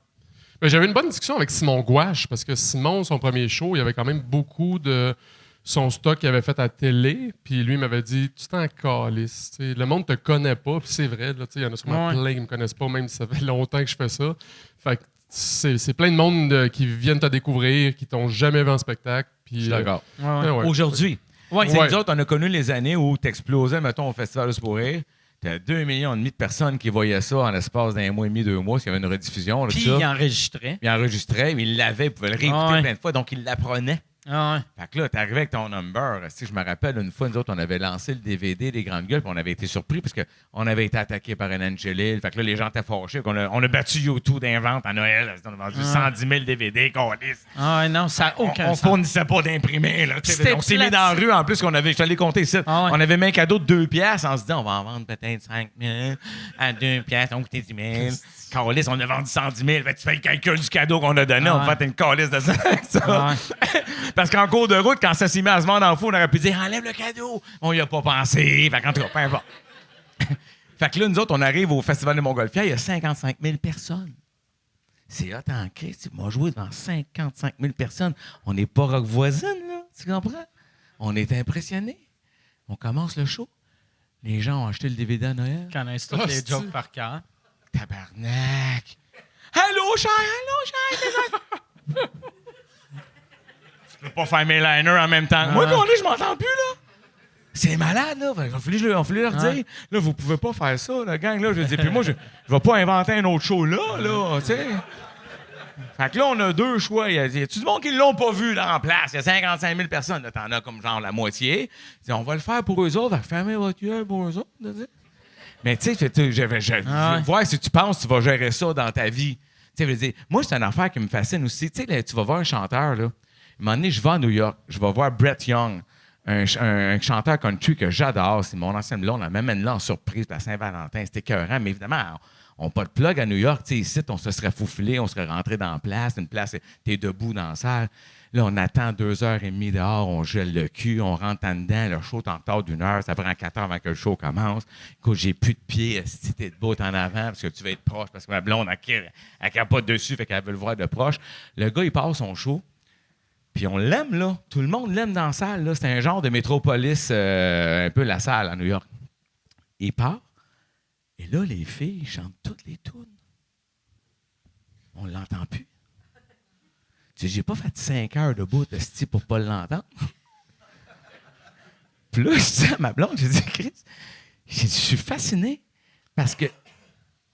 Mais j'avais une bonne discussion avec Simon Gouache, parce que Simon, son premier show, il y avait quand même beaucoup de son stock qu'il avait fait à télé. Puis lui, il m'avait dit, tu t'en calisses. Tu sais, le monde te connaît pas. Puis c'est vrai, là, tu sais, il y en a sûrement Ouais. plein qui me connaissent pas, même si ça fait longtemps que je fais ça. Fait que c'est plein de monde qui viennent te découvrir, qui t'ont jamais vu en spectacle. Puis, Je suis d'accord. Ouais, ouais. ouais. Aujourd'hui, Ouais. Tu sais, Ouais. nous autres, on a connu les années où t'explosais, mettons, au Festival Juste pour rire. T'as 2,5 millions de personnes qui voyaient ça en l'espace d'un mois et demi, 2 mois, parce qu'il y avait une rediffusion. Là, Puis tout ça. il enregistrait. Il enregistrait, mais il l'avait, il pouvait le réécouter Ah ouais. plein de fois, donc il l'apprenait. Ah ouais. Fait que là, t'arrivais avec ton number. Si je me rappelle, une fois, nous autres, on avait lancé le DVD des Grandes Gueules, puis on avait été surpris parce qu'on avait été attaqué par un Angelil. Fait que là, les gens étaient fâchés. On a battu YouTube d'invente à Noël. On a vendu 110 000 DVD, câlisse. Ah ouais, non, ça n'a aucun On sens. fournissait pas d'imprimés. Là, tu sais. C'était On s'est mis dans la rue en plus qu'on avait. Je te l'ai compté ici. Ah ouais. On avait mis un cadeau de 2 piastres en se disant on va en vendre peut-être 5 000 à 2 piastres, on coûtait 10 000. Calice, on a vendu 110 000. Fait que tu fais le calcul du cadeau qu'on a donné, Ah on ouais. fait une calice de ça. Ah Parce qu'en cours de route, quand ça s'est mis à se vendre en fou, on aurait pu dire enlève le cadeau. On y a pas pensé. Fait qu'en tout cas, peu importe. Fait que là, nous autres, on arrive au Festival de Montgolfière, il y a 55 000 personnes. C'est hot en Christ. On va jouer devant 55 000 personnes. On n'est pas rock voisine, là. Tu comprends? On est impressionnés. On commence le show. Les gens ont acheté le DVD à Noël. Ils connaissent tous Ah, les c'est-tu? jokes par cœur. Tabarnak! Allô, cher! Allô, cher! Tu peux pas faire mes liners en même temps. Moi, quand je m'entends plus, là. C'est malade, là. Il va falloir leur dire. Là, vous pouvez pas faire ça, la gang, là. Je dis, puis moi, je vais pas inventer un autre show là, tu sais. Fait que là, on a 2 choix. Il y a tout le monde qui l'ont pas vu, là, en place. Il y a 55 000 personnes. Là, t'en as comme genre la moitié. Dis, on va le faire pour eux autres. Fermez votre gueule pour eux autres, là, tu sais. Mais tu sais, je vais voir si tu penses que tu vas gérer ça dans ta vie. Tu sais, je veux dire, moi, c'est une affaire qui me fascine aussi. Tu sais, là, tu vas voir un chanteur, là. À un moment donné, je vais à New York. Je vais voir Brett Young, un chanteur country que j'adore. C'est mon ancienne blonde. On m'amène là en surprise pour la Saint-Valentin. C'était écœurant. Mais évidemment, on n'a pas de plug à New York. Tu sais, ici, on se serait faufilé, on serait rentré dans la place. Une place, t'es debout dans la salle. Là, on attend 2h30 dehors, on gèle le cul, on rentre en dedans, le show est en retard d'1 heure, ça prend 4 heures avant que le show commence. Écoute, j'ai plus de pieds, si t'es debout en avant, parce que tu vas être proche, parce que ma blonde, elle capote dessus, fait qu'elle veut le voir de proche. Le gars, il passe son show, puis on l'aime, là. Tout le monde l'aime dans la salle, là. C'est un genre de métropolis, un peu la salle à New York. Il part, et là, les filles chantent toutes les tunes. On l'entend plus. Tu sais, j'ai pas fait 5 heures de bout de style pour pas l'entendre. Puis là, je dis à ma blonde, j'ai dit, Chris, je suis fasciné parce que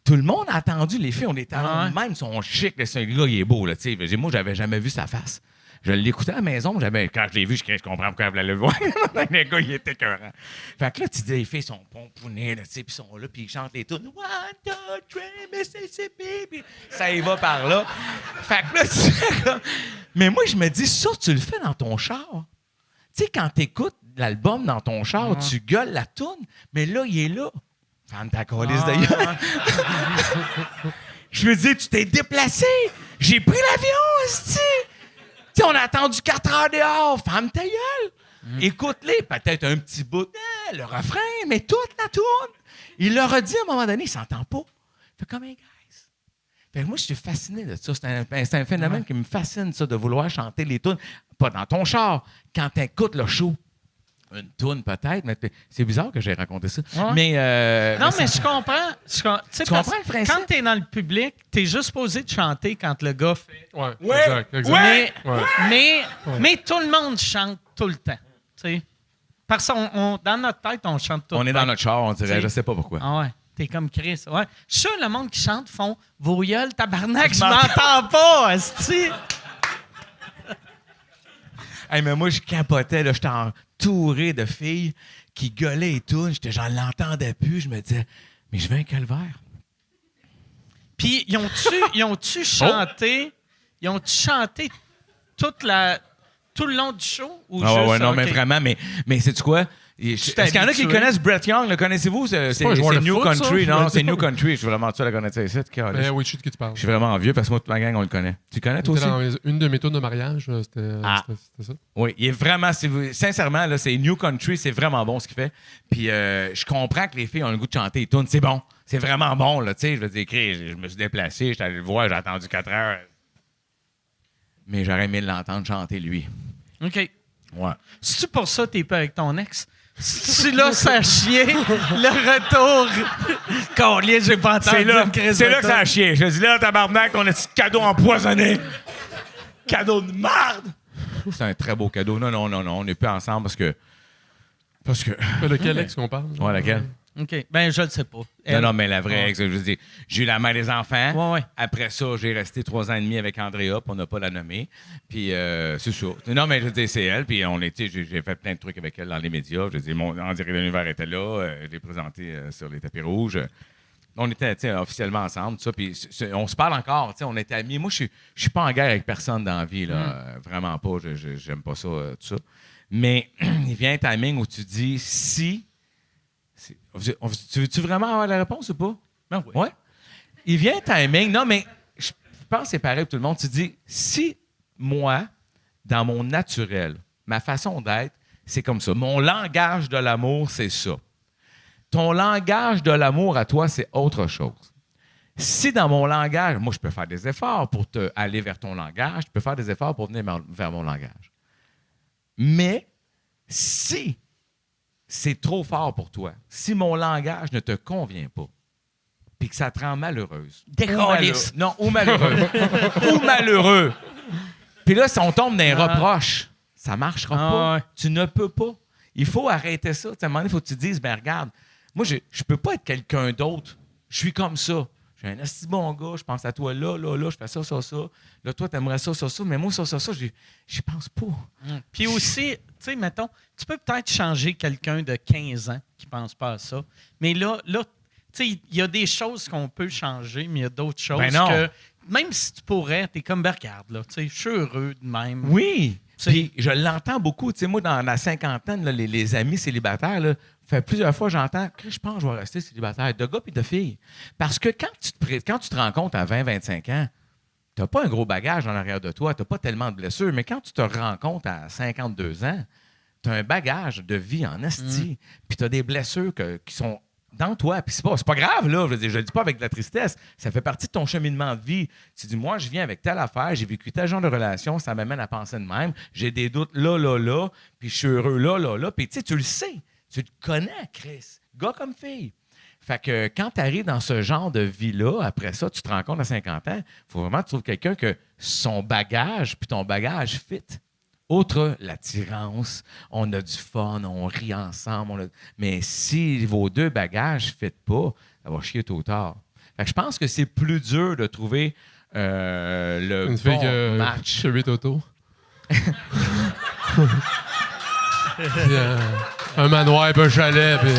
tout le monde a attendu les filles. On est talents même, ils sont chics. Le gars, il est beau, là, tu sais. Moi, j'avais jamais vu sa face. Je l'écoutais à la maison, quand je l'ai vu, je comprends pourquoi elle voulait le voir. Le gars, il était écœurant. Fait que là, tu dis, les filles sont pomponnées, là, tu sais, puis sont là, puis ils chantent les tunes. 1, 2, 3, Mississippi. Puis ça y va par là. Fait que là, tu sais, là, mais moi, je me dis, ça, tu le fais dans ton char. Tu sais, quand t'écoutes l'album dans ton char, tu gueules la toune, mais là, il est là. Fan ta calisse d'ailleurs. Je me dis, tu t'es déplacé. J'ai pris l'avion, esti. Tu sais, on a attendu 4 heures dehors. Ferme ta gueule. Écoute-les. Peut-être un petit bout, le refrain, mais toute la tourne. Il leur a dit à un moment donné, il s'entend pas. Fait comme un guys. Fait que moi, je suis fasciné de ça. C'est un phénomène qui me fascine, ça, de vouloir chanter les tunes. Pas dans ton char. Quand tu écoutes le show. Une toune peut-être, mais c'est bizarre que j'ai raconté ça. Ouais. Mais Non, mais je comprends. Tu comprends le principe? Quand t'es dans le public, t'es juste posé de chanter quand le gars fait. Ouais, Ouais. exact. Ouais. Mais tout le monde chante tout le temps. Tu sais. Parce que dans notre tête, on chante tout on le est temps. dans notre char, on dirait, T'sais. je sais pas pourquoi. Ah ouais. T'es comme Chris. Ouais. Je suis sûr le monde qui chante font vos gueules, tabarnak, je m'entends pas, esti. Hey, mais moi, je capotais, là, j'étais entouré de filles qui gueulaient et tout. J'en l'entendais plus. Je me disais, mais je veux un calvaire. Puis, ils ont-tu chanté? Ils ont-tu chanté tout le long du show? Ou Ah juste, ouais, non, ok. mais vraiment, mais sais-tu quoi? Est-ce qu'il y en a qui habitué. connaissent Brett Young? Le connaissez-vous? C'est pas un joueur de New foot, Country. ça? Non, c'est New Country. Je suis vraiment sûr de le connaître ici. Mais oui, je sais de qui tu parles. Je suis vraiment vieux parce que moi, toute ma gang, on le connaît. Tu le connais, toi C'était aussi? dans une de mes tours de mariage, c'était ça. Oui, il est vraiment, sincèrement, là, c'est New Country, c'est vraiment bon ce qu'il fait. Puis je comprends que les filles ont le goût de chanter et tout, c'est bon. C'est vraiment bon, là, tu sais. Je veux dire, je me suis déplacé, j'étais allé le voir, j'ai attendu 4 heures. Mais j'aurais aimé l'entendre chanter, lui. OK. Ouais. C'est-tu pour ça que t'es pas avec ton ex? Si tu l'as ça chier, le retour. Collier, j'ai pas entendu. C'est là que ça a chié. Je dis là, tabarnak, on a ce cadeau empoisonné. Cadeau de merde! C'est un très beau cadeau. Non, on n'est plus ensemble parce que Parce que... De quel ex qu'on parle? Ouais, laquelle? OK. Ben, je le sais pas. Non, mais la vraie ex, je veux dire, j'ai eu la mère des enfants. Ouais. Après ça, j'ai resté 3 ans et demi avec Andrea, puis on n'a pas la nommer. Puis c'est ça. Non, mais je veux dire, c'est elle. Puis j'ai fait plein de trucs avec elle dans les médias. Je veux dire, En direct de l'univers était là. Je l'ai présenté sur les tapis rouges. On était officiellement ensemble, tout ça. Puis on se parle encore. On était amis. Moi, je suis pas en guerre avec personne dans la vie. Là. Vraiment pas. J'aime pas ça, tout ça. Mais il vient un timing où tu dis si. Tu veux-tu vraiment avoir la réponse ou pas? Ben oui. Ouais. Il vient un timing. Non, mais je pense que c'est pareil pour tout le monde. Tu dis si moi, dans mon naturel, ma façon d'être, c'est comme ça. Mon langage de l'amour, c'est ça. Ton langage de l'amour à toi, c'est autre chose. Si dans mon langage, moi, je peux faire des efforts pour aller vers ton langage, je peux faire des efforts pour venir vers mon langage. Mais si c'est trop fort pour toi, si mon langage ne te convient pas, puis que ça te rend malheureuse. Décalisse. Non, ou malheureux. Ou malheureux. Puis là, si on tombe dans les reproches, ça marchera pas. Ouais. Tu ne peux pas. Il faut arrêter ça. À un moment donné, il faut que tu te dises, ben regarde, moi, je peux pas être quelqu'un d'autre. Je suis comme ça. Je suis un assez bon gars, je pense à toi là, je fais ça. Là, toi, t'aimerais ça, mais moi, ça, j'y pense pas. Puis aussi, tu sais, mettons, tu peux peut-être changer quelqu'un de 15 ans qui pense pas à ça. Mais là tu sais, il y a des choses qu'on peut changer, mais il y a d'autres choses Ben non. que, même si tu pourrais, t'es comme, ben regarde, là, tu sais, je suis heureux de même. Oui. C'est- Puis je l'entends beaucoup. Tu sais, moi, dans la cinquantaine, là, les amis célibataires, là, fait plusieurs fois, j'entends que je pense que je vais rester célibataire, de gars puis de filles. Parce que quand tu te rends compte à 20-25 ans, tu n'as pas un gros bagage en arrière de toi, tu n'as pas tellement de blessures, mais quand tu te rends compte à 52 ans, tu as un bagage de vie en esti, puis tu as des blessures qui sont dans toi. Puis c'est pas grave, là. Je le dis pas avec de la tristesse. Ça fait partie de ton cheminement de vie. Tu dis, moi, je viens avec telle affaire, j'ai vécu tel genre de relation, ça m'amène à penser de même. J'ai des doutes là, puis je suis heureux là. Puis tu sais, tu le sais. Tu le connais, Chris. Gars comme fille. Fait que quand tu arrives dans ce genre de vie-là, après ça, tu te rends compte à 50 ans, il faut vraiment que tu trouves quelqu'un que son bagage, puis ton bagage fit. Outre l'attirance, on a du fun, on rit ensemble. Mais si vos deux bagages ne fit pas, ça va chier tôt ou tard. Fait que je pense que c'est plus dur de trouver le Une fille bon match. chez 8 autos. Puis, un manoir, puis un chalet, puis...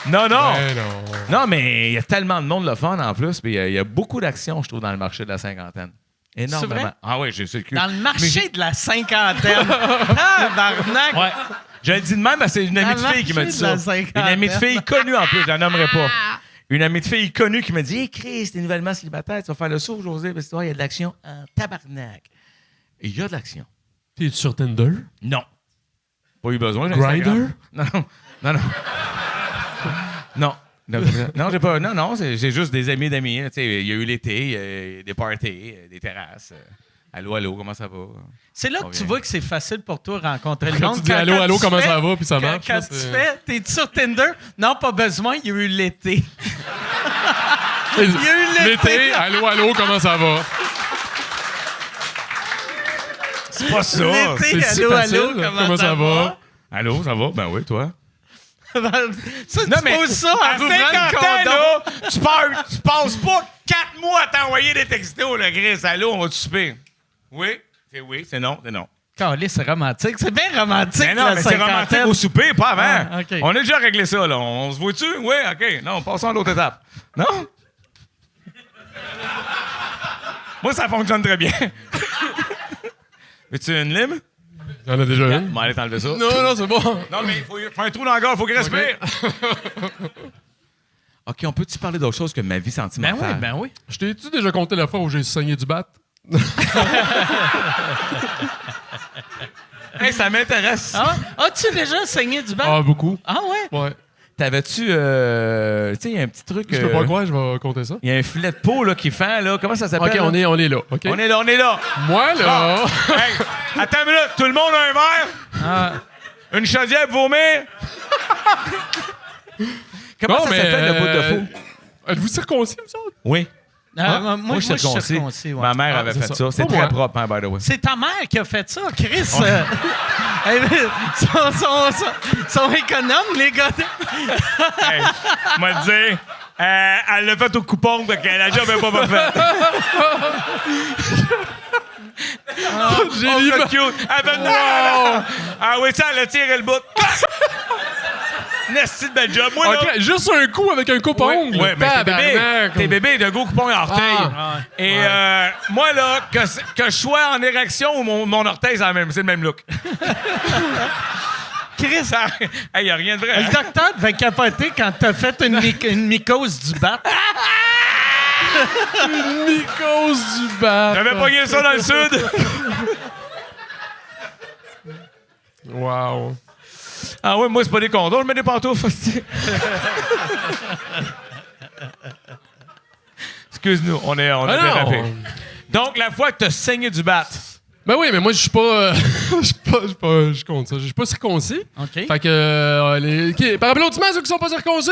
Non. Ben non. Non, mais il y a tellement de monde le fun en plus. Puis il y a beaucoup d'actions, je trouve, dans le marché de la cinquantaine. Énormément. C'est vrai? Ah oui, j'ai su le cul. Dans le marché de la cinquantaine. Tabarnak! Ouais. Je le dis de même, parce que c'est une amie de fille qui m'a dit ça. Une amie de fille connue en plus, je la nommerai pas. Une amie de fille connue qui m'a dit: Hey Chris, t'es nouvellement célibataire, tu vas faire le saut, José, parce que il y a de l'action en tabarnak. Et il y a de l'action. T'es-tu sur Tinder? Non. Pas eu besoin. j'ai Grindr? Instagram. Non. Non, j'ai pas. Non, j'ai juste des amis d'amis. Tu sais, il y a eu l'été, il y a des parties, des terrasses. Allô, comment ça va? C'est là que tu vois que c'est facile pour toi de rencontrer le Quand monde. tu dis allô, tu comment fais- ça va, puis ça marche, Quand là, tu c'est- fais, t'es sur Tinder? Non, pas besoin, il y a eu l'été. Il y a eu L'été, allô, comment ça va? C'est pas ça. L'été, C'est si allô, facile, comment ça va? Allô, ça va? Ben oui, toi. Ça, tu poses ça en à rouvrant 50 le ans, condom. là, tu passes pas 4 mois à t'envoyer des textos, le Chris. Allô, on va te souper. Oui, c'est non. Calé, c'est romantique. C'est bien romantique, Mais non, la mais c'est cinquantaine. romantique au souper, pas avant. Ah, OK. On a déjà réglé ça, là. On se voit-tu? Oui, OK. Non, passons à l'autre étape. Non? Moi, ça fonctionne très bien. Veux-tu une lime? J'en ai déjà une. Bon, allez t'enlever ça. Non, c'est bon. Non, mais il faut faire un trou dans la gorge, il faut qu'il respire. OK, on peut-tu parler d'autre chose que ma vie sentimentale? Ben oui. Je t'ai-tu déjà compté la fois où j'ai saigné du bat? Hey, ça m'intéresse. Ah, as-tu déjà saigné du bac? Ah, beaucoup. Ah ouais? Ouais. T'avais-tu... tu sais, il y a un petit truc... Je peux pas croire, je vais compter ça. Il y a un filet de peau là, qui fend, là. Comment ça s'appelle? OK, là? on est là. OK? On est là. Moi, là... Bon. Hey, attends une minute. Tout le monde a un verre? Ah, Une chaudière pour vomir? Comment Bon, ça mais, s'appelle, le bout de fou? Êtes-vous circoncis, vous autres? Oui. Moi, je suis circoncis. Ouais. Ma mère avait c'est fait ça. ça. C'est Pas très moi. propre, hein, by the way. C'est ta mère qui a fait ça, Chris. Sont économes, les gars. Hey, m'a dit, elle l'a fait au coupon, fait que la job n'est pas parfaite. J'ai Oh, lu c'est cute. Elle fait, non. Ah oui, ça, elle a tiré le bout. Nasty de belle job. Moi, là. OK, juste un coup avec un coupe-ongle. Ouais, mais Tabarnak. t'es bébé de gros coupons à orteil. Ah. Et moi, là, que je sois en érection ou mon orteil, c'est le même look. Chris, Il n'y a rien de vrai. le Hein? docteur devait capoter quand t'as fait une mycose du bat. Mycose du bat. J'avais pogné ça dans le sud. Wow. Ah ouais, moi, c'est pas des condoms, je mets des pantoufles. Excuse-nous, on a dérapé. Donc, la fois que t'as saigné du bat. Ben oui, mais moi, je suis pas. Je compte ça. Je suis pas circoncis. OK. Fait que. Par applaudissement, ceux qui sont pas circoncis.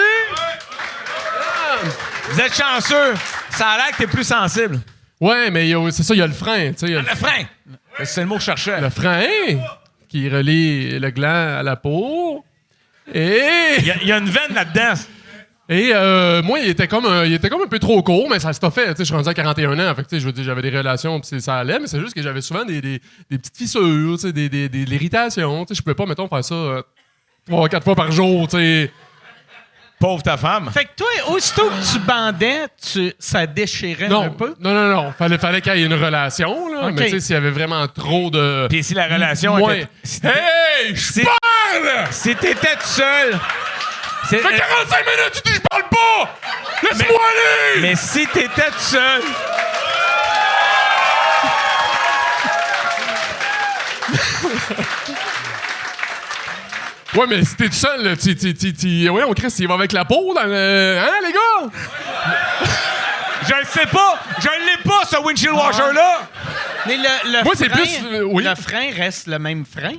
Vous êtes chanceux. Ça a l'air que t'es plus sensible. Ouais, mais c'est ça, il y a le frein. Tu sais, il y a Le frein. C'est le mot que je cherchais. le frein qui relie le gland à la peau. Et. Il y a une veine là-dedans. Et moi, il était comme un peu trop court, mais ça s'est fait. Tu sais, je suis rendu à 41 ans. Fait que, tu sais, je veux dire, j'avais des relations, puis ça allait, mais c'est juste que j'avais souvent des petites fissures, tu sais, de l'irritation. Tu sais, je pouvais pas, mettons, faire ça 3-4 fois par jour, tu sais. Pauvre ta femme. Fait que toi, aussitôt que tu bandais, ça déchirait un Non, peu? non. Fallait qu'il y ait une relation, là. OK. Mais tu sais, s'il y avait vraiment trop de. Puis si la relation Ouais. était... Hey! Je Si- parle! Si t'étais tout seul... Ça fait 45 minutes, tu dis je parle pas! Laisse-moi aller! Mais si t'étais tout seul... Ouais, mais si t'es tout seul, là, ouais, on crée s'il va avec la peau dans le. Hein, les gars? Je le sais pas! Je l'ai pas, ce windshield washer-là! Mais le Moi, frein, c'est plus, oui. le frein reste le même frein.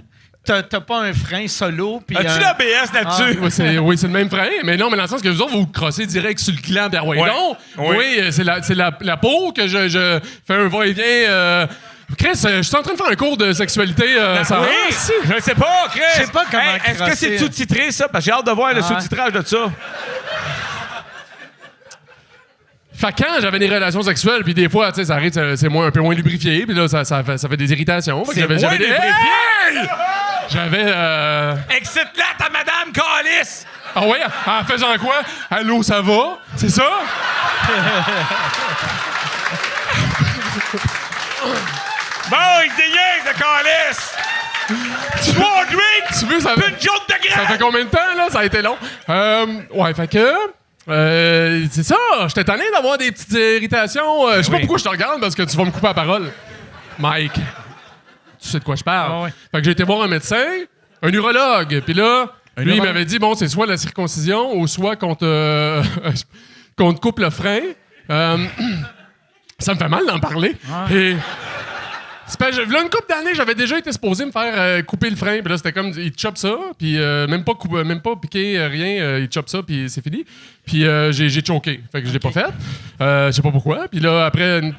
T'as pas un frein solo. Puis As-tu l'ABS là-dessus? Oui, c'est le même frein, mais non, mais dans le sens que vous autres, vous crossez direct sur le clan d'Airway. Ouais. Non! Oui. Oui, c'est la peau que je fais un va-et-vient. Chris, je suis en train de faire un cours de sexualité. Ça Oui! avance? Je le sais pas, Chris! Je sais pas comment Est-ce que c'est crosser. sous-titré, ça? Parce que j'ai hâte de voir le Ah. sous-titrage de ça. Fait que quand j'avais des relations sexuelles, puis des fois, tu sais, ça arrive, c'est un peu moins lubrifié, puis là, ça fait des irritations. Fait que C'est j'avais moins des. lubrifié? Hey! J'avais. Excite-la, ta madame, calice! Ah ouais? En faisant quoi? Allô, ça va? C'est ça? Bon, il déniaise, le calice! Tu veux un drink? Tu veux, ça Une joke de Ça graine! fait combien de temps, là? Ça a été long. Ouais, fait que. C'est ça, j'étais tanné d'avoir des petites irritations. Je sais pas oui. pourquoi je te regarde parce que tu vas me couper la parole. Mike, tu sais de quoi je parle. Ah ouais. Fait que j'ai été voir un médecin, un urologue, puis là, lui, il urologue? m'avait dit bon, c'est soit la circoncision ou soit qu'on te, qu'on te coupe le frein. Ça me fait mal d'en parler. Et. Là, une couple d'années, j'avais déjà été supposé me faire couper le frein. Puis là, c'était comme, il te chope ça, puis même pas piquer, rien, il te chope ça, puis c'est fini. Puis j'ai choqué. Fait que je l'ai pas fait. Je sais pas pourquoi. Puis là, après, une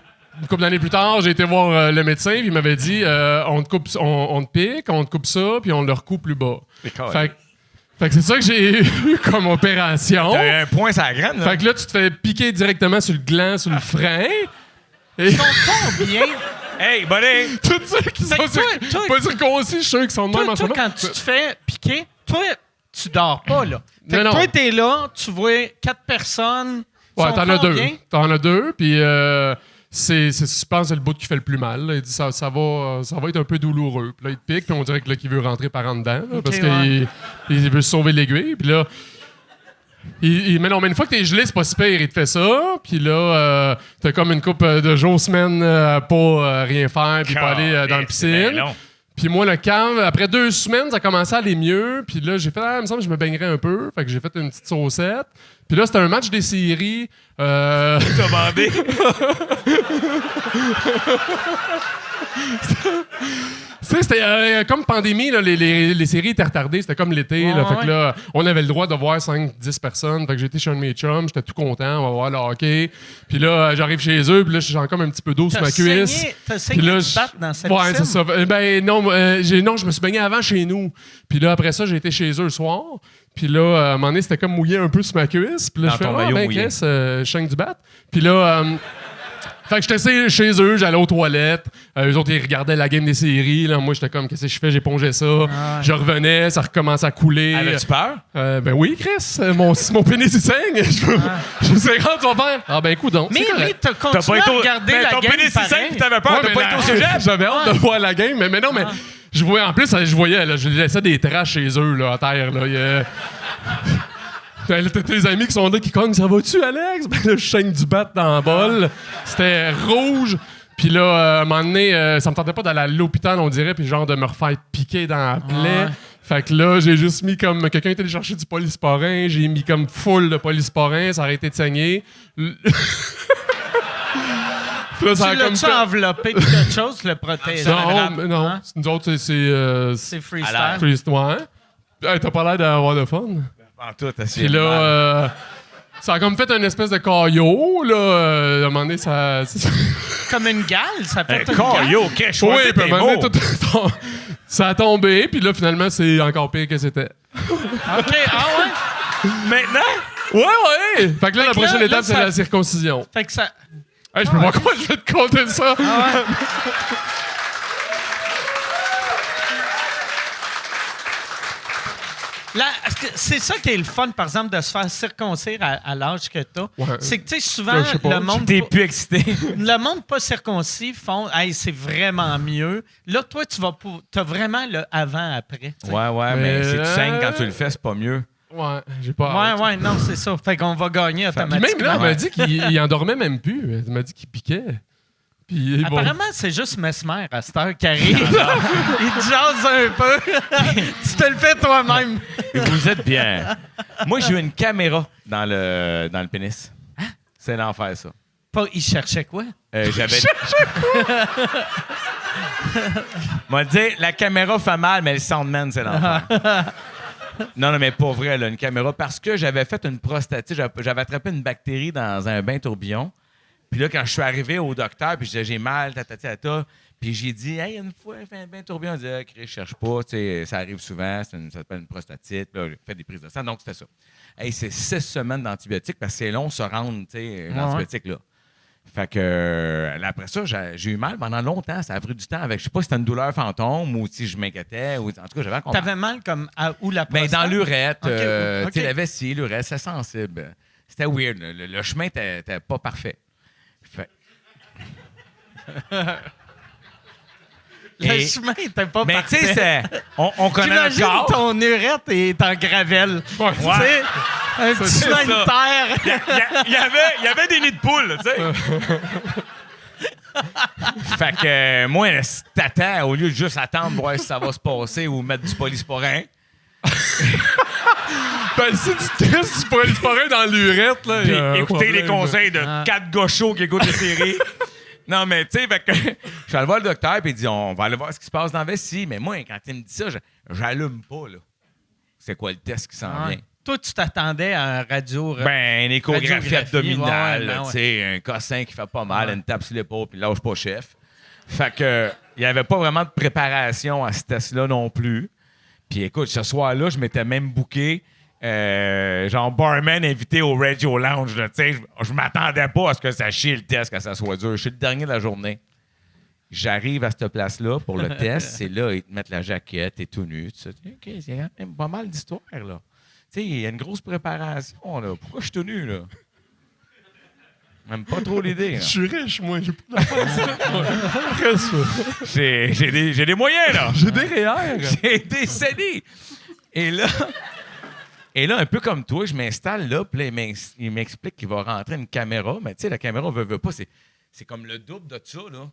couple d'années plus tard, j'ai été voir le médecin, puis il m'avait dit, on te pique, on te coupe ça, puis on le recoupe plus bas. Fait que c'est ça que j'ai eu comme opération. T'as un point sur la graine, là. Fait que là, tu te fais piquer directement sur le gland, sur le frein. Et Combien? Hey, buddy! tous ceux qui sont toi- pas circoncis, je suis sûr qu'ils sont de même Toi, en ce moment. quand tu te fais piquer, toi, tu dors pas, là. Fait que Non. toi, t'es là, tu vois 4 personnes. Ouais, sont t'en as deux. combien? T'en as deux, puis je pense que c'est le bout qui fait le plus mal. Là. Il dit ça va être un peu douloureux. Puis là, il te pique, puis on dirait qu'il veut rentrer par en dedans, là, parce ouais. qu'il veut se sauver l'aiguille. Puis là, mais non, mais une fois que t'es gelé, c'est pas si pire, il te fait ça. Puis là, t'as comme une couple de jours, semaines à pas rien faire, puis pas aller dans la piscine. Puis moi, le camp, après 2 semaines, ça commençait à aller mieux. Puis là, j'ai fait, il me semble que je me baignerais un peu. Fait que j'ai fait une petite saucette. Puis là, c'était un match des séries. T'as bandé? Tu sais, c'était comme pandémie, là, les séries étaient retardées, c'était comme l'été. Ouais, là, fait ouais. que là, on avait le droit de voir 5-10 personnes. Fait que j'étais chez un de mes chums, j'étais tout content, on va voir le hockey. Puis là, j'arrive chez eux, puis là, j'ai comme un petit peu d'eau sur ma cuisse. T'as Puis saigné là, de battre dans cette ouais, piscine? c'est ça. Ben non, non, je me suis baigné avant chez nous. Puis là, après ça, j'ai été chez eux le soir. Puis là, à un moment donné, c'était comme mouillé un peu sur ma cuisse. Puis là, Dans je fais, ton maillot ben mouillé. Chris, je saigne du bat. Puis là... Fait que j'étais chez eux, j'allais aux toilettes. Eux autres, ils regardaient la game des séries. Là. Moi, j'étais comme, qu'est-ce que je fais? J'épongeais ça. Je revenais, ça recommençait à couler. Avais-tu peur? Ben oui, Chris. mon pénis, il saigne. Je me suis rendu, tu vas faire. Ah ben écoute donc. Mais c'est correct. oui, t'as continué à regarder la ton game pénis, c'est pareil. simple, t'avais peur Ouais, de mais pas être au sujet. J'avais hâte de voir la game. Mais non, mais je voyais, en plus, je voyais, là, je laissais des traces chez eux, là, à terre. Là. Ben, là, t'as tes amis qui sont là, qui cognent. Ça va-tu, Alex? Ben là, je saigne du bat dans le bol. C'était rouge. Puis là, à un moment donné, ça me tentait pas d'aller à l'hôpital, on dirait, puis genre de me refaire piquer dans la plaie. Ouais. Fait que là, j'ai juste mis comme... Quelqu'un était allé chercher du polysporin. J'ai mis comme full de polysporin. Ça a arrêté de saigner. Puis là, ça a Tu comme l'as-tu fait- enveloppé de quelque chose, le protège? Non. Hein? Nous autres, C'est freestyle. Freestyle. Hey, t'as pas l'air d'avoir de fun. En tout, Puis là, ça a comme fait une espèce de caillot, là. À un moment donné, ça... Comme une gale, ça fait une gale. Caillot, ok, Oui, choisis puis à un tes moment donné, mots. ça a tombé, puis là, finalement, c'est encore pire que c'était. OK, ah ouais? Maintenant? Ouais! Fait que là, la que prochaine là, étape, c'est ça- la circoncision. Fait que ça... Hey, je peux voir comment je vais te compter ça. Là, c'est ça qui est le fun, par exemple, de se faire circoncire à l'âge que t'as. Ouais. C'est que, tu sais, souvent, Je sais pas. le monde... T'es plus excité. Le monde pas circoncis font « Hey, c'est vraiment mieux ». Là, toi, t'as vraiment le avant-après. tu sais. Ouais, mais si tu saignes quand tu Euh, le fais, c'est pas mieux. Ouais, j'ai pas hâte. Ouais, non, c'est ça. Fait qu'on va gagner Puis automatiquement. même là, elle m'a dit qu'il endormait même plus. Elle m'a dit qu'il piquait. Puis bon. Apparemment, c'est juste Mesmer à cette heure qui arrive. Il te jase un peu. Tu te le fais toi-même. Vous êtes bien. Moi, j'ai eu une caméra dans le pénis. C'est l'enfer, ça. Pas, il cherchait quoi? J'avais. M'a dit, la caméra fait mal, mais le soundman, c'est l'enfer. Non, mais pas vrai, là, une caméra. Parce que j'avais fait une prostatite. J'avais attrapé une bactérie dans un bain tourbillon. Puis là, quand je suis arrivé au docteur, puis je disais, j'ai mal, puis j'ai dit, hey, une fois, j'ai fait un bain tourbillon. Il dit, ah, Chris, je cherche pas, tu sais, ça arrive souvent, ça s'appelle une prostatite. Puis là, j'ai fait des prises de sang, donc c'était ça. Hey, c'est 6 semaines d'antibiotiques parce que c'est long se rendre, tu sais, l'antibiotique, là. Fait que, là, après ça, j'ai eu mal pendant longtemps. Ça a pris du temps avec, je sais pas si c'était une douleur fantôme ou si je m'inquiétais. Ou, en tout cas, j'avais un T'avais mal comme où la ben, prostate? dans l'urètre, OK, tu sais, la vessie, l'urètre, c'est sensible. C'était weird. Le chemin était pas parfait. Fait... Le chemin était pas Mais tu sais, parfait. on connaît un J'imagine corps. ton urètre est en gravelle. Ouais. Tu sais, un petit c'est chemin de ça. terre. Il y avait des nids de poules, tu sais. Fait que moi, si t'attends, au lieu de juste attendre voir si ça va se passer ou mettre du polysporin, Ben, si tu testes du polysporin dans l'urètre, là. puis y a un écouter les problème, conseils de 4 gauchos qui écoutent les séries. Non, mais tu sais, fait que je suis allé voir le docteur, puis il dit, on va aller voir ce qui se passe dans la vessie. Mais moi, quand il me dit ça, j'allume pas, là. C'est quoi le test qui s'en vient? Toi, tu t'attendais à un radio... Ben, une échographie radiographie, abdominale, ouais, ben là, ouais. tu sais, un cossin qui fait pas mal, une tape sur l'épaule, puis lâche pas chef. Fait que, il y avait pas vraiment de préparation à ce test-là non plus. Puis écoute, ce soir-là, je m'étais même booké, genre barman invité au Radio Lounge, là, tu sais. Je m'attendais pas à ce que ça chie le test, que ça soit dur. Je suis le dernier de la journée. J'arrive à cette place-là pour le test, c'est là, ils te mettent la jaquette, t'es tout nu, tu sais. OK, il y a quand même pas mal d'histoires, là. Tu sais, il y a une grosse préparation, là. Pourquoi je suis tout nu, là? Même pas trop l'idée, là. Je suis riche, moi. J'ai pas de J'ai des moyens, là. J'ai des REER. J'ai des CELI. Et là, un peu comme toi, je m'installe là, puis là, il m'explique qu'il va rentrer une caméra. Mais tu sais, la caméra veut pas. C'est comme le double de ça, là.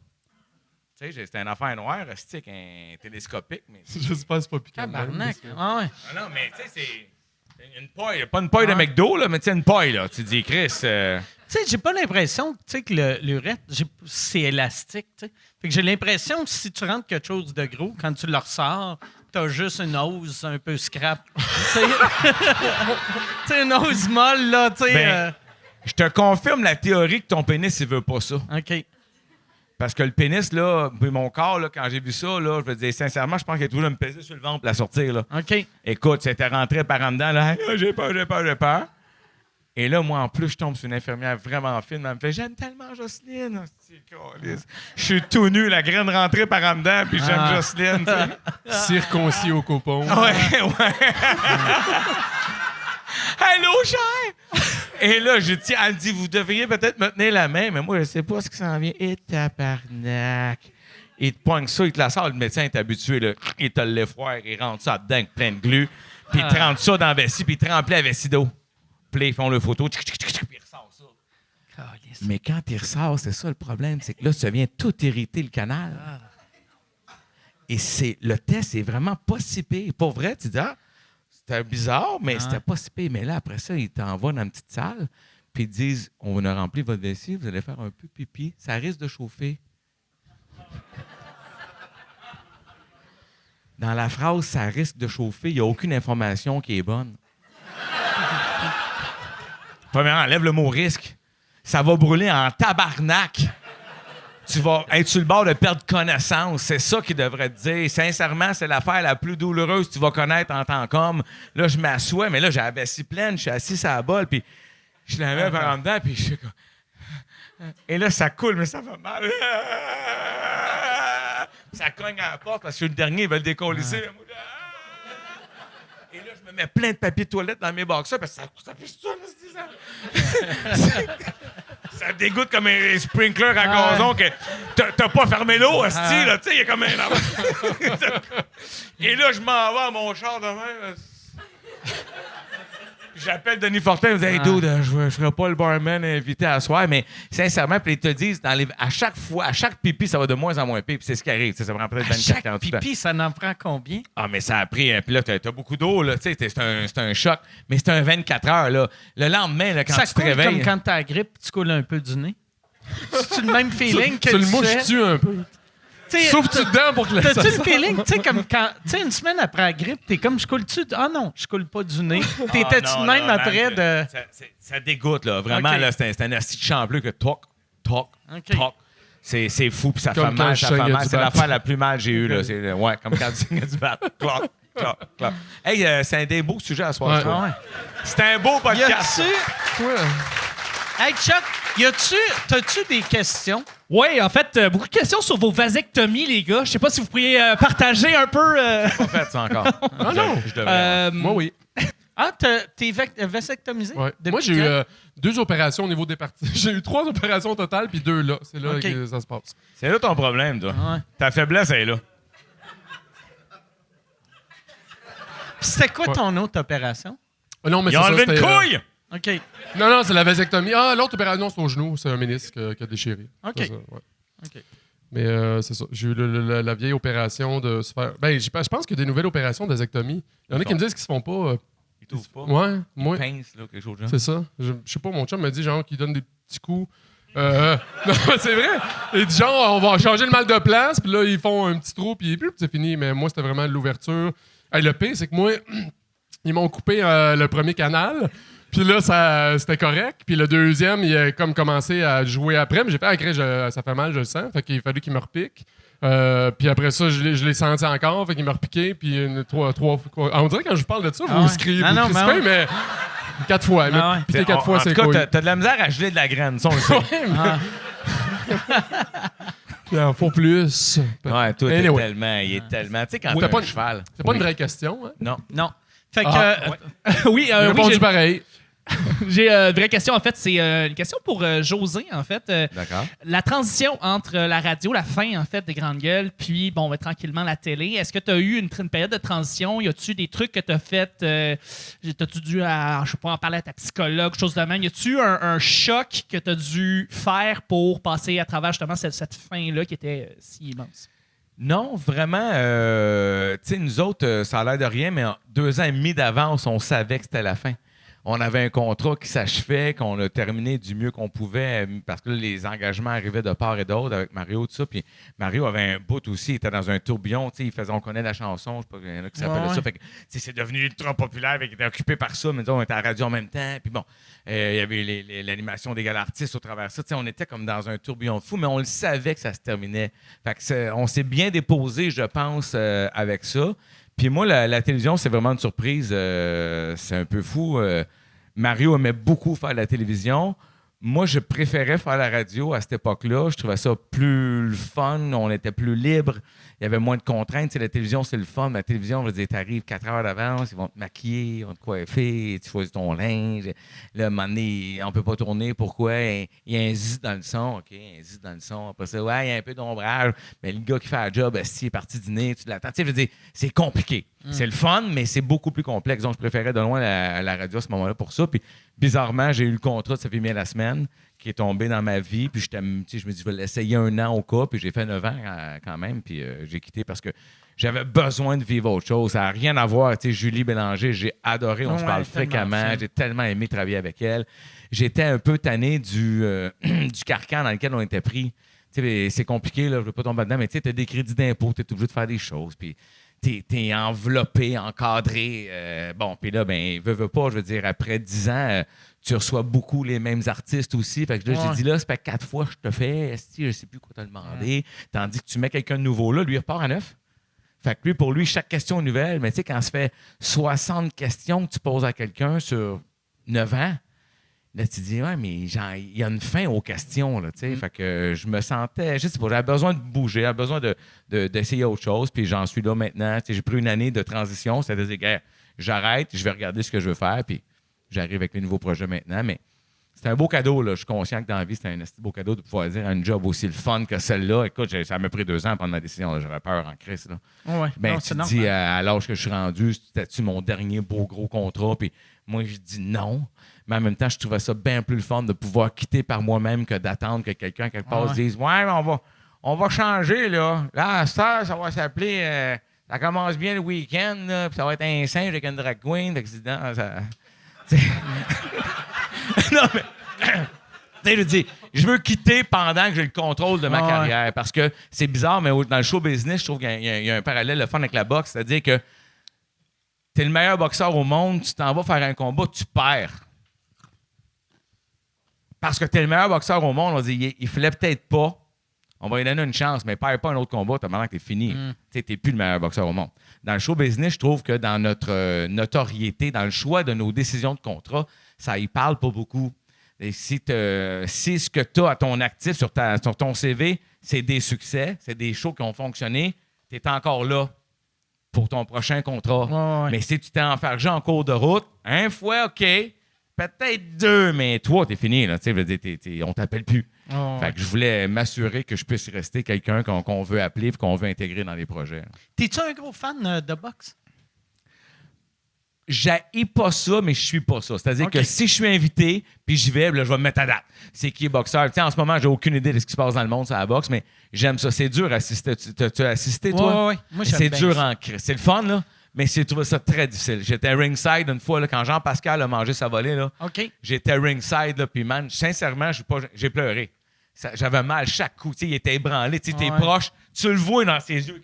Tu sais, c'était une affaire noire, c'est un télescopique. Mais... J'espère que c'est pas piquant. Tabarnak. Ah ouais. Ah non, mais tu sais, c'est une paille. Pas une paille de McDo, là, mais tu sais, une paille, là. Tu dis, Chris... sais, j'ai pas l'impression que l'urètre, c'est élastique. T'sais. Fait que j'ai l'impression que si tu rentres quelque chose de gros, quand tu le ressors, t'as juste une hose un peu scrap. Tu sais, une hose molle, là, tu sais. Ben, je te confirme la théorie que ton pénis, il veut pas ça. OK. Parce que le pénis, là, puis mon corps, là, quand j'ai vu ça, là, je veux dire, sincèrement, je pense qu'il a toujours me peser sur le ventre pour la sortir, là. OK. Écoute, c'était rentré par en dedans, là. Hey, j'ai peur. Et là, moi, en plus, je tombe sur une infirmière vraiment fine. Elle me fait « J'aime tellement Jocelyne. » Je suis tout nu, la graine rentrée par en dedans, puis j'aime Jocelyne, tu sais. Circoncis au copon. Ouais. Allô, cher! Et là, je dis, elle dit, vous devriez peut-être me tenir la main, mais moi, je sais pas ce qui s'en vient. Et tabarnak! Il te poigne ça, il te la sort, le médecin est habitué, là. Il te l'effroire, il rentre ça dedans avec plein de glu, puis il te rentre ça dans la vessie, puis il te remplit la vessie d'eau. Puis là, ils font le photo, puis il ressort ça. Calice. Mais quand il ressort, c'est ça le problème, c'est que là, ça vient tout irriter le canal. Et le test est vraiment pas si pire. Pour vrai, tu dis, c'était bizarre, mais c'était pas si pire. Mais là, après ça, ils t'envoient dans une petite salle, puis ils disent, on a rempli votre vessie, vous allez faire un peu pipi, ça risque de chauffer. Dans la phrase, ça risque de chauffer, il n'y a aucune information qui est bonne. Premièrement, enlève le mot risque. Ça va brûler en tabarnak. Tu vas être sur le bord de perdre connaissance. C'est ça qu'il devrait te dire. Sincèrement, c'est l'affaire la plus douloureuse que tu vas connaître en tant qu'homme. Là, je m'assois, mais là, j'ai la vessie pleine, je suis assis sur la bolle, puis je la mets par en dedans, puis je suis comme... Et là, ça coule, mais ça fait mal. Ça cogne à la porte parce que le dernier, il va le décollisser. Et là, je me mets plein de papier de toilette dans mes boxers parce que ça pue ça, ça dégoûte comme un sprinkler à gazon que t'as pas fermé l'eau, hostie, là, tu sais, il y a comme un... Et là, je m'en vais à mon char de même. J'appelle Denis Fortin, je dis « Hey, dude, je ferai pas le barman invité à soir, mais sincèrement, puis ils te disent, à chaque fois, à chaque pipi, ça va de moins en moins pire, puis c'est ce qui arrive, ça prend peut-être 24 chaque pipi, ça en prend combien? Ah, mais ça a pris, puis là, t'as beaucoup d'eau, là, tu sais, c'est un choc, mais c'est un 24 heures, là. Le lendemain, là, quand ça tu te réveilles... comme quand t'as la grippe, tu coules un peu du nez. C'est-tu le même feeling que Tu tu le fais? mouches-tu un peu? Souffles-tu dedans pour que le T'as-tu le feeling, tu sais, comme quand, tu sais, une semaine après la grippe, t'es comme, je coule-tu? Ah non, je coule pas du nez. T'étais-tu non, même là, après de. Ça dégoûte, là. Vraiment, OK. là, c'est un assis de chambleu que toc, toc, OK. toc. C'est fou, puis ça Comme fait mal, quand ça je fait saignais mal. du C'est bat. l'affaire la plus mal que j'ai eue, là. Ouais, comme quand tu saignes du bat. Cloc, cloc, cloc. Hey, c'est un des beaux sujets à soir, Ouais. je trouve. Ah ouais. C'est un beau podcast. Y a-tu. Ouais. Hey Chuck, t'as-tu des questions? Oui, en fait, beaucoup de questions sur vos vasectomies, les gars. Je sais pas si vous pourriez partager un peu. Pas fait ça encore. Ah non! Je devrais. Moi, oui. Ah, t'es vasectomisé? Ouais. Depuis Moi, j'ai eu quand? 2 opérations au niveau des parties. J'ai eu 3 opérations au total, puis 2 là. C'est là OK. que ça se passe. C'est là ton problème, toi. Ouais. Ta faiblesse, elle est là. Puis c'était quoi ton autre opération? Ah non, mais Ils ont c'est ça, enlevé une c'était, couille! OK. Non, c'est la vasectomie. Ah, l'autre opération, c'est au genou. C'est un ménisque qui a déchiré. OK. C'est ça, ouais. OK. Mais c'est ça. J'ai eu la vieille opération de se faire... Ben, je pense qu'il y a des nouvelles opérations de vasectomie. Il y en a qui me disent qu'ils se font pas... Ils t'ouvrent pas. Ouais, moi, Pince, là, quelque chose de genre. c'est ça. Je sais pas, mon chum me dit genre qu'il donne des petits coups. Non, c'est vrai. Il dit genre, on va changer le mal de place, puis là, ils font un petit trou, puis c'est fini. Mais moi, c'était vraiment l'ouverture. Hey, le pire, c'est que moi, ils m'ont coupé le premier canal. Puis là, c'était correct. Puis le deuxième, il a comme commencé à jouer après. Mais j'ai fait, ça fait mal, je le sens. Fait qu'il a fallu qu'il me repique. Puis après ça, je l'ai senti encore. Fait qu'il m'a repiqué. Puis 3 fois. On dirait que quand je vous parle de ça, vous ouais. crispez, Ah non, crispez, mais 4 fois. Ah ouais. Piqué 4 fois, en c'est tout cool. cas, t'as de la misère à geler de la graine, ça, on le sait. Il en faut plus. Ouais, toi, Anyway. il est tellement... Tu sais, quand Oui. t'as C'est pas un une- cheval... C'est pas une vraie question. Hein? Non. Non. Fait que. oui, J'ai répondu pareil. j'ai une vraie question, en fait. C'est une question pour José, en fait. D'accord. La transition entre la radio, la fin, en fait, des Grandes Gueules, puis, bon, tranquillement, la télé. Est-ce que tu as eu une période de transition? Y a-tu des trucs que tu as fait? T'as-tu dû, je sais pas, en parler à ta psychologue, chose de même? Y a-tu eu un choc que tu as dû faire pour passer à travers, justement, cette fin-là qui était si immense? Non, vraiment, tu sais, nous autres, ça a l'air de rien, mais 2 ans et demi d'avance, on savait que c'était la fin. on avait un contrat qui s'achevait, qu'on a terminé du mieux qu'on pouvait parce que là, les engagements arrivaient de part et d'autre avec Mario, tout ça. Puis Mario avait un bout aussi, il était dans un tourbillon. Il faisait On connaît la chanson, je sais pas, il y en a qui s'appellent ça. Fait que, c'est devenu ultra populaire, il était occupé par ça, mais on était à la radio en même temps. Puis bon, il y avait l'animation des gars artistes au travers de ça. On était comme dans un tourbillon fou, mais on le savait que ça se terminait. Fait que on s'est bien déposé, je pense, avec ça. Puis moi, la télévision, c'est vraiment une surprise. C'est un peu fou. Mario aimait beaucoup faire la télévision. Moi, je préférais faire la radio à cette époque-là. Je trouvais ça plus fun. On était plus libre. Il y avait moins de contraintes. La télévision, c'est le fun. La télévision, je veux dire, t'arrives 4 heures d'avance, ils vont te maquiller, ils vont te coiffer, tu choisis ton linge. Là, à un moment donné, on ne peut pas tourner. Pourquoi? Il y a un zit dans le son. OK, un zit dans le son. Après ça, ouais, il y a un peu d'ombrage. Mais le gars qui fait le job, s'il est parti dîner, tu l'attends. Je veux dire, c'est compliqué. C'est le fun, mais c'est beaucoup plus complexe. Donc, je préférais de loin la radio à ce moment-là pour ça. Puis, bizarrement, j'ai eu le contrat de Ça fait bien la semaine qui est tombé dans ma vie. Puis, je me dis, je vais l'essayer 1 an au cas. Puis, j'ai fait 9 ans quand même. Puis, j'ai quitté parce que j'avais besoin de vivre autre chose. Ça n'a rien à voir. Julie Bélanger, j'ai adoré. On se parle fréquemment. J'ai tellement aimé travailler avec elle. J'étais un peu tanné du carcan dans lequel on était pris. C'est compliqué, là, je ne veux pas tomber dedans, mais tu as des crédits d'impôt, tu es obligé de faire des choses. Puis, t'es enveloppé, encadré. Bon, puis là, ben, veux pas, je veux dire, après 10 ans, tu reçois beaucoup les mêmes artistes aussi. Fait que là, j'ai dit, là, ça fait 4 fois que je te fais, je sais plus quoi te demander. Tandis que tu mets quelqu'un de nouveau là, lui, il repart à 9. Fait que lui, pour lui, chaque question est nouvelle. Mais tu sais, quand ça fait 60 questions que tu poses à quelqu'un sur 9 ans, là, tu te dis, ouais, mais il y a une fin aux questions, là, tu sais. Fait que je me sentais, je sais pas, j'avais besoin de bouger, j'avais besoin d'essayer autre chose, puis j'en suis là maintenant. J'ai pris une année de transition, c'est-à-dire, j'arrête, je vais regarder ce que je veux faire, puis j'arrive avec les nouveaux projets maintenant, mais c'est un beau cadeau, là. Je suis conscient que dans la vie, c'est un beau cadeau de pouvoir dire un job aussi le fun que celle-là. Écoute, ça m'a pris 2 ans à prendre ma décision, là. J'aurais peur en crise, là. Ouais. Ben, Non, tu te dis, à l'âge que je suis rendu, c'était-tu mon dernier beau gros contrat, puis moi, je dis non. Mais en même temps, je trouvais ça bien plus le fun de pouvoir quitter par moi-même que d'attendre que quelqu'un, quelque part, se dise « Ouais, mais on va changer, là. Là, à cette heure, ça va s'appeler ça commence bien le week-end, là, puis ça va être un singe avec une drag queen. » Fait que c'est non, ça... non, mais... je veux dire, je veux quitter pendant que j'ai le contrôle de ma carrière. Parce que c'est bizarre, mais dans le show business, je trouve qu'il y a un parallèle le fun avec la boxe. C'est-à-dire que tu es le meilleur boxeur au monde, tu t'en vas faire un combat, tu perds. Parce que tu es le meilleur boxeur au monde, on dit, il fallait peut-être pas. On va lui donner une chance, mais perds pas un autre combat, t'as maintenant que t'es fini. Tu n'es plus le meilleur boxeur au monde. Dans le show business, je trouve que dans notre notoriété, dans le choix de nos décisions de contrat, ça y parle pas beaucoup. Et si ce que tu as à ton actif sur ton CV, c'est des succès, c'est des shows qui ont fonctionné, tu es encore là pour ton prochain contrat. Mais si tu t'es enfargé en cours de route, 1 fois, OK, peut-être 2, mais toi, t'es fini. Là, on t'appelle plus. Fait que je voulais m'assurer que je puisse rester quelqu'un qu'on veut appeler et qu'on veut intégrer dans les projets. T'es-tu un gros fan de boxe? J'haïs pas ça, mais je suis pas ça. C'est-à-dire que si je suis invité, puis j'y vais, là, je vais me mettre à date. C'est qui est boxeur? T'sais, en ce moment, j'ai aucune idée de ce qui se passe dans le monde sur la boxe, mais j'aime ça. C'est dur à assister. Tu as assisté, toi? Oui. Moi, c'est dur en crise. C'est le fun, là, mais j'ai trouvé ça très difficile. J'étais ringside une fois, là, quand Jean-Pascal a mangé sa volée. Là, j'étais ringside, là, puis man, sincèrement, j'ai pleuré. J'avais mal chaque coup. Il était ébranlé. T'es proche. Tu le vois dans ses yeux.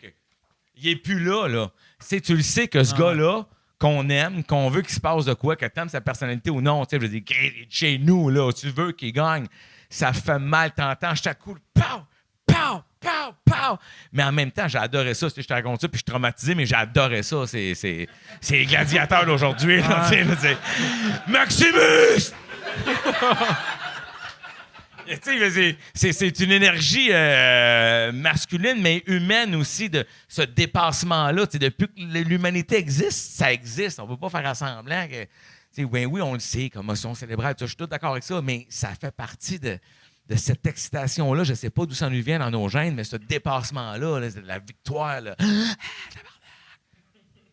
Il est plus là. Là. Tu le sais que ce gars-là, qu'on aime, qu'on veut qu'il se passe de quoi, que tu aimes sa personnalité ou non. Je veux dire, il est chez nous, là, tu veux qu'il gagne. Ça fait mal, t'entends chaque coup, pow, pow, pow, pow. Mais en même temps, j'ai adoré ça. Je te raconte ça, puis je suis traumatisé, mais j'adorais ça. C'est les gladiateurs d'aujourd'hui. Maximus! C'est une énergie masculine, mais humaine aussi, de ce dépassement-là. Depuis que l'humanité existe, ça existe. On ne peut pas faire semblant que... oui, on le sait, commotion cérébrale, je suis tout d'accord avec ça, mais ça fait partie de cette excitation-là. Je ne sais pas d'où ça nous vient dans nos gènes, mais ce dépassement-là, là, la victoire... Là.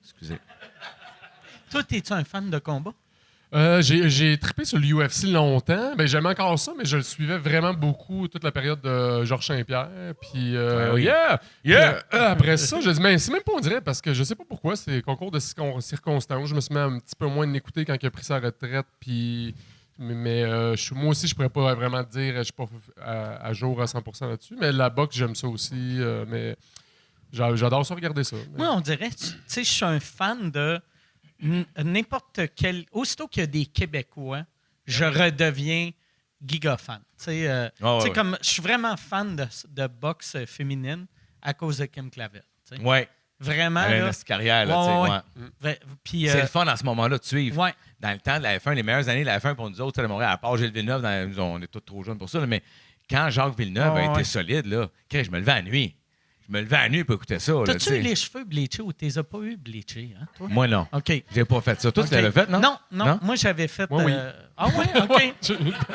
Excusez. Toi, es-tu un fan de combat? J'ai trippé sur l'UFC longtemps. Ben, j'aimais encore ça, mais je le suivais vraiment beaucoup toute la période de Georges Saint-Pierre. Puis, après ça, je dis, mais c'est même pas on dirait, parce que je sais pas pourquoi, c'est concours de circonstances. Je me suis mis un petit peu moins de l'écouter quand il a pris sa retraite. Puis, mais moi aussi, je pourrais pas vraiment te dire, je suis pas à jour à 100% là-dessus. Mais la boxe, j'aime ça aussi. Mais j'adore ça, regarder ça. Mais... Moi, on dirait, tu sais, je suis un fan de n'importe quel. Aussitôt qu'il y a des Québécois, je redeviens giga-fan. Tu sais, comme je suis vraiment fan de boxe féminine à cause de Kim Clavel. Ouais. Vraiment. Elle a là, une carrière, là, tu sais. Puis, C'est le fun à ce moment-là de suivre. Ouais. Dans le temps de la F1, les meilleures années de la F1 pour nous autres, à Montréal, à part Gilles Villeneuve, on est tous trop jeunes pour ça, là, mais quand Jacques Villeneuve a été solide, là, je me levais à la nuit. Je me levais à la nuit pour écouter ça. T'as-tu eu les cheveux bleachés ou tu les as pas eu bleachés? Hein, toi? Moi, non. OK. J'ai pas fait ça. Toi, tu l'avais fait, non? Non. Moi, j'avais fait... Moi, oui. Ah oui? OK.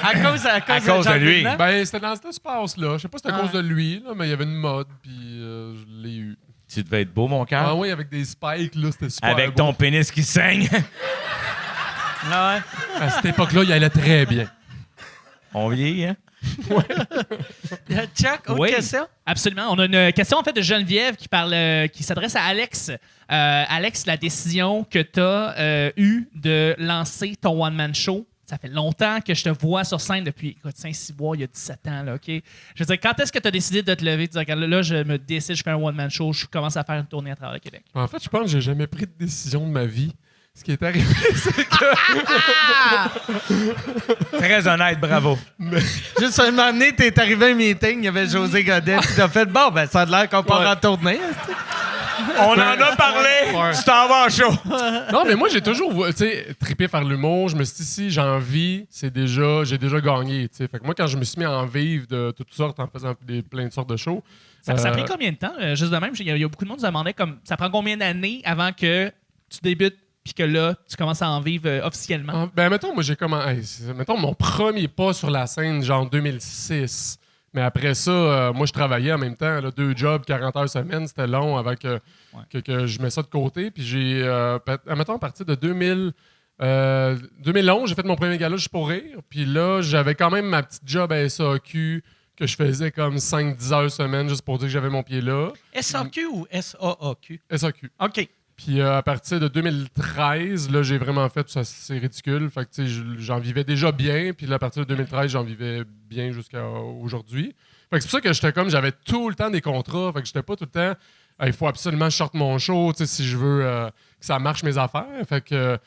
à cause de lui. Villeneuve? Ben, c'était dans cet espace-là. Je sais pas si c'était à cause de lui, là, mais il y avait une mode, puis je l'ai eu. Tu devais être beau, mon cœur. Ah oui, avec des spikes, là, c'était super Avec beau. ton pénis qui saigne. Ah ouais. À cette époque-là, il allait très bien. On vieillit, hein? Chuck, autre question? Absolument. On a une question en fait de Geneviève qui s'adresse à Alex. Alex, la décision que tu as eue de lancer ton one-man show, ça fait longtemps que je te vois sur scène depuis 5-6 mois, il y a 17 ans. Là, OK? Je veux dire, quand est-ce que tu as décidé de te lever, de dire, regarde, là, je me décide, je fais un one-man show, je commence à faire une tournée à travers le Québec? En fait, je pense que j'ai jamais pris de décision de ma vie. Ce qui est arrivé, c'est que... Très honnête, bravo. Juste un moment donné, t'es arrivé à un meeting, il y avait José Godet, puis t'as fait, bon, ben ça a l'air qu'on part en tournée. On en a parlé. Tu t'en vas en show. Non, mais moi, j'ai toujours, tu sais, trippé par l'humour. Je me suis dit, si j'en vis, j'ai déjà gagné, tu sais. Fait que moi, quand je me suis mis à en vivre de toutes sortes, en faisant plein de sortes de shows... Ça a pris combien de temps? Juste de même, il y a beaucoup de monde qui se demandait, comme, ça prend combien d'années avant que tu débutes puis que là, tu commences à en vivre officiellement? Ben, mettons, moi, j'ai commencé... mettons, mon premier pas sur la scène, genre 2006. Mais après ça, moi, je travaillais en même temps, là, 2 jobs, 40 heures semaine. C'était long avant que je mette ça de côté. Puis j'ai, mettons, à partir de 2011, j'ai fait mon premier gala juste pour rire. Puis là, j'avais quand même ma petite job à SAQ que je faisais comme 5-10 heures semaine juste pour dire que j'avais mon pied là. SAQ ou SAAQ? SAQ. OK. Puis à partir de 2013, là, j'ai vraiment fait ça, c'est ridicule. Fait que, tu sais, j'en vivais déjà bien. Puis là, à partir de 2013, j'en vivais bien jusqu'à aujourd'hui. Fait que c'est pour ça que j'avais tout le temps des contrats. Fait que j'étais pas tout le temps, il faut absolument que je sorte mon show, tu sais, si je veux que ça marche mes affaires. Fait que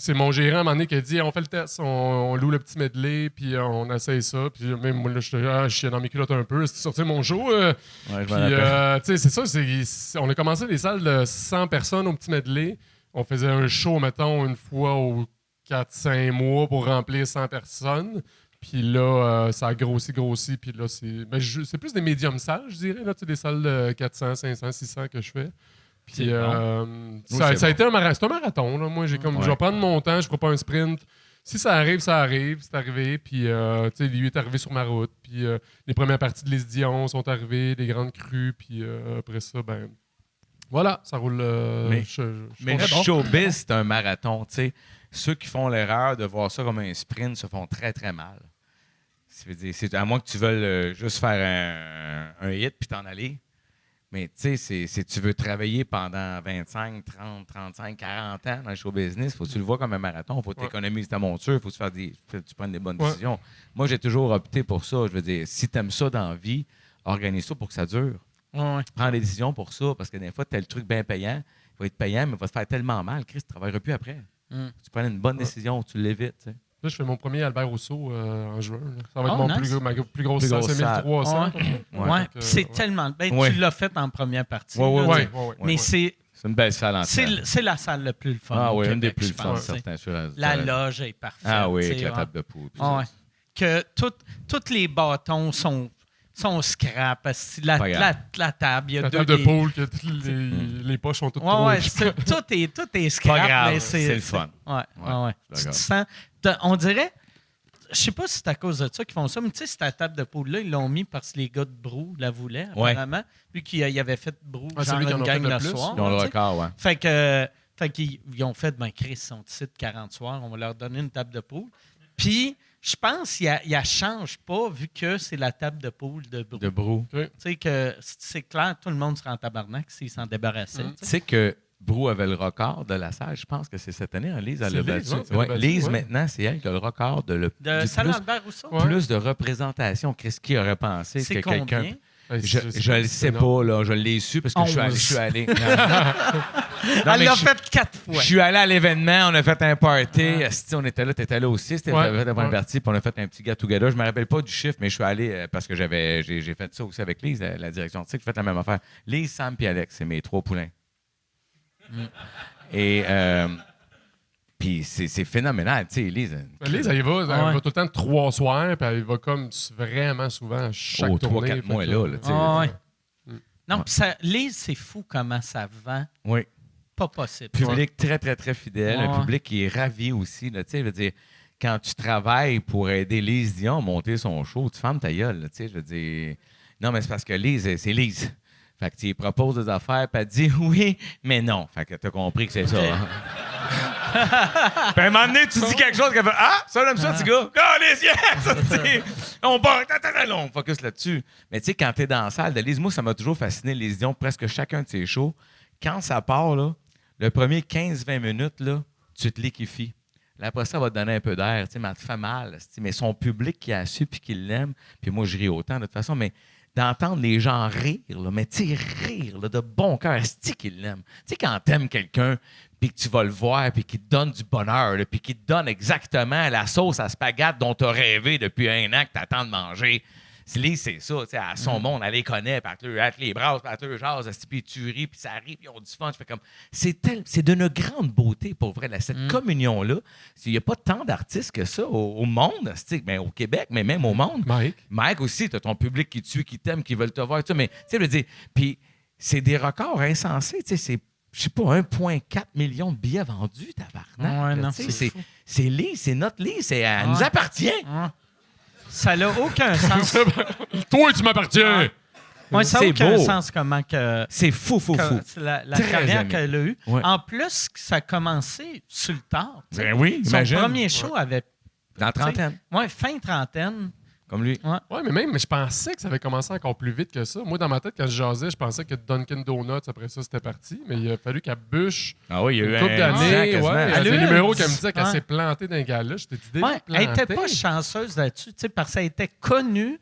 c'est mon gérant à un moment donné qui a dit, on fait le test, on loue le petit medley, puis on essaye ça. Puis même moi, là, je suis dans mes culottes un peu. C'est sorti mon show. Ouais, puis, tu sais, c'est ça. On a commencé des salles de 100 personnes au petit medley. On faisait un show, mettons, une fois aux 4-5 mois pour remplir 100 personnes. Puis là, ça a grossi. Puis là, c'est plus des médiums salles, je dirais. Là, tu sais, des salles de 400, 500, 600 que je fais. Puis ça a été un marathon. Là. Moi, je vais prendre mon temps, je ne ferai pas un sprint. Si ça arrive, ça arrive. C'est arrivé. Puis, tu sais, lui est arrivé sur ma route. Puis, les premières parties de Les Dion sont arrivées, des grandes crues. Puis, après ça, ben voilà, ça roule. Mais le showbiz, c'est un marathon. Tu sais, ceux qui font l'erreur de voir ça comme un sprint se font très, très mal. C'est à moins que tu veuilles juste faire un hit puis t'en aller. Mais tu sais, si tu veux travailler pendant 25, 30, 35, 40 ans dans le show business, faut que tu le vois comme un marathon. Il faut que tu économises ta monture, il faut que tu prennes des bonnes décisions. Moi, j'ai toujours opté pour ça. Je veux dire, si tu aimes ça dans la vie, organise ça pour que ça dure. Prends des décisions pour ça, parce que des fois, tu as le truc bien payant. Il va être payant, mais il va te faire tellement mal, Chris, tu ne travailleras plus après. Tu prends une bonne décision, tu l'évites. Tu sais. Là, je fais mon premier Albert Rousseau en juin. Là. Ça va être ma plus grosse salle, c'est 1300. C'est tellement... Tu l'as fait en première partie. Mais c'est une belle salle en c'est la salle la plus fun. Ah oui, Québec, une des plus fun, certains. certains. La loge est parfaite. Ah oui, avec la table de poule. Que tous les bâtons sont scrap. La table, il y a la deux... table de poule, que les poches sont toutes trop... tout est scrap. Pas grave, mais c'est le fun. Tu te sens... On dirait... Je sais pas si c'est à cause de ça qu'ils font ça, mais tu sais, cette table de poule-là, ils l'ont mis parce que les gars de Brou la voulaient, apparemment. Vu qu'il avait fait Brou, genre une gang le soir. Ils ont le record, Fait que Fait qu'ils ils ont fait, ben Chris, ils sont ici de 40 soirs, on va leur donner une table de poule. Puis, je pense qu'il ne change pas vu que c'est la table de poule de Brou. De Brou. Tu sais que c'est clair, tout le monde serait en tabarnak s'ils s'en débarrassaient. Tu sais que Brou avait le record de la salle. Je pense que c'est cette année. Hein, Lise, elle l'a Lise, battu. ouais, Lise, ouais. maintenant, c'est elle qui a le record De du Saint-Lambert Rousseau? Ouais. plus de représentation. Qu'est-ce qui aurait pensé C'est que quelqu'un... combien? Je le sais pas, là. Je l'ai su parce que je suis allé. Non, Elle mais l'a je- fait 4 fois. Je suis allé à l'événement, on a fait un party. Esti, on était là, t'étais là aussi. C'était Ouais, fait un ouais. party, puis on a fait un petit get-together. Je me rappelle pas du chiffre, mais je suis allé parce que j'ai fait ça aussi avec Lise, la direction artistique. J'ai fait la même affaire. Lise, Sam puis Alex, c'est mes 3 poulains. Et puis c'est phénoménal, tu sais, Lise. Lise, elle y va, elle va tout le temps 3 soirs, puis elle y va comme vraiment souvent à chaque tournée. 3-4 mois fait que- là, tu sais. Ah ouais. Non, puis Lise, c'est fou comment ça vend. Oui. Pas possible. Public très, très, très fidèle. Un Ouais. public qui est ravi aussi. Là, tu sais, je veux dire, quand tu travailles pour aider Lise Dion à monter son show, tu fermes ta gueule. Là, tu sais, je veux dire... Non, mais c'est parce que Lise, c'est Lise. Fait que tu lui proposes des affaires, puis elle te dit oui, mais non. Fait que t'as compris que c'est ça. Hein. Puis à un moment donné, tu dis quelque chose qu'elle fait ah, ça, j'aime ça, petit gars. Ah, les yes! On part, on focus là-dessus. Mais tu sais, quand t'es dans la salle de Lise, moi, ça m'a toujours fasciné, Lise Dion, presque chacun de ses shows. Quand ça part, là, le premier 15-20 minutes, là, tu te liquéfies. Là, après ça, ça va te donner un peu d'air, tu sais, mais elle te fait mal. Mais son public qui a su puis qui l'aime, puis moi, je ris autant de toute façon, mais d'entendre les gens rire, là, mais tu sais, rire là, de bon cœur, c'est qu'ils l'aiment. Tu sais, quand t'aimes quelqu'un, puis que tu vas le voir, puis qu'il te donne du bonheur, là, puis qu'il te donne exactement la sauce à spaghetti dont tu as rêvé depuis 1 an que tu attends de manger. Lise, c'est ça, tu sais, à son monde, elle les connaît, puis elle te les bras, puis elle te jase, puis tu ris, puis ça rit, puis on du fun. Je fais comme, c'est d'une grande beauté, pour vrai, là, cette communion-là. Il n'y a pas tant d'artistes que ça au monde, ben, au Québec, mais même au monde. Mike aussi, tu as ton public qui te suit, qui t'aime, qui veulent te voir, tout ça, mais tu sais, je veux dire, puis c'est des records insensés, tu sais, c'est, je sais pas, 1,4 million de billets vendus, tabarnak. Ouais, non, c'est Lise, c'est notre Lise, elle nous appartient. Ouais. Ça n'a aucun sens. Toi, tu m'appartiens! Moi, ça n'a C'est aucun beau. sens comment que. C'est fou. La Très carrière aimé. qu'elle a eue. Ouais. En plus, ça a commencé sur le tard. tu sais. Ben oui, Son imagine. premier show avait. Dans la trentaine, Oui, fin trentaine. comme lui. Ouais, mais je pensais que ça avait commencé encore plus vite que ça. Moi, dans ma tête, quand je jasais, je pensais que Dunkin' Donuts, après ça, c'était parti. Mais il a fallu qu'elle bûche Ah oui, il y a eu une couple un d'années. quasiment. Ouais, Elle elle a a des eu numéros un qu'elle me disait qu'elle ouais. s'est plantée dans un gars-là. J'étais dit, Ouais, elle n'était pas chanceuse là-dessus, tu sais, parce qu'elle était connue.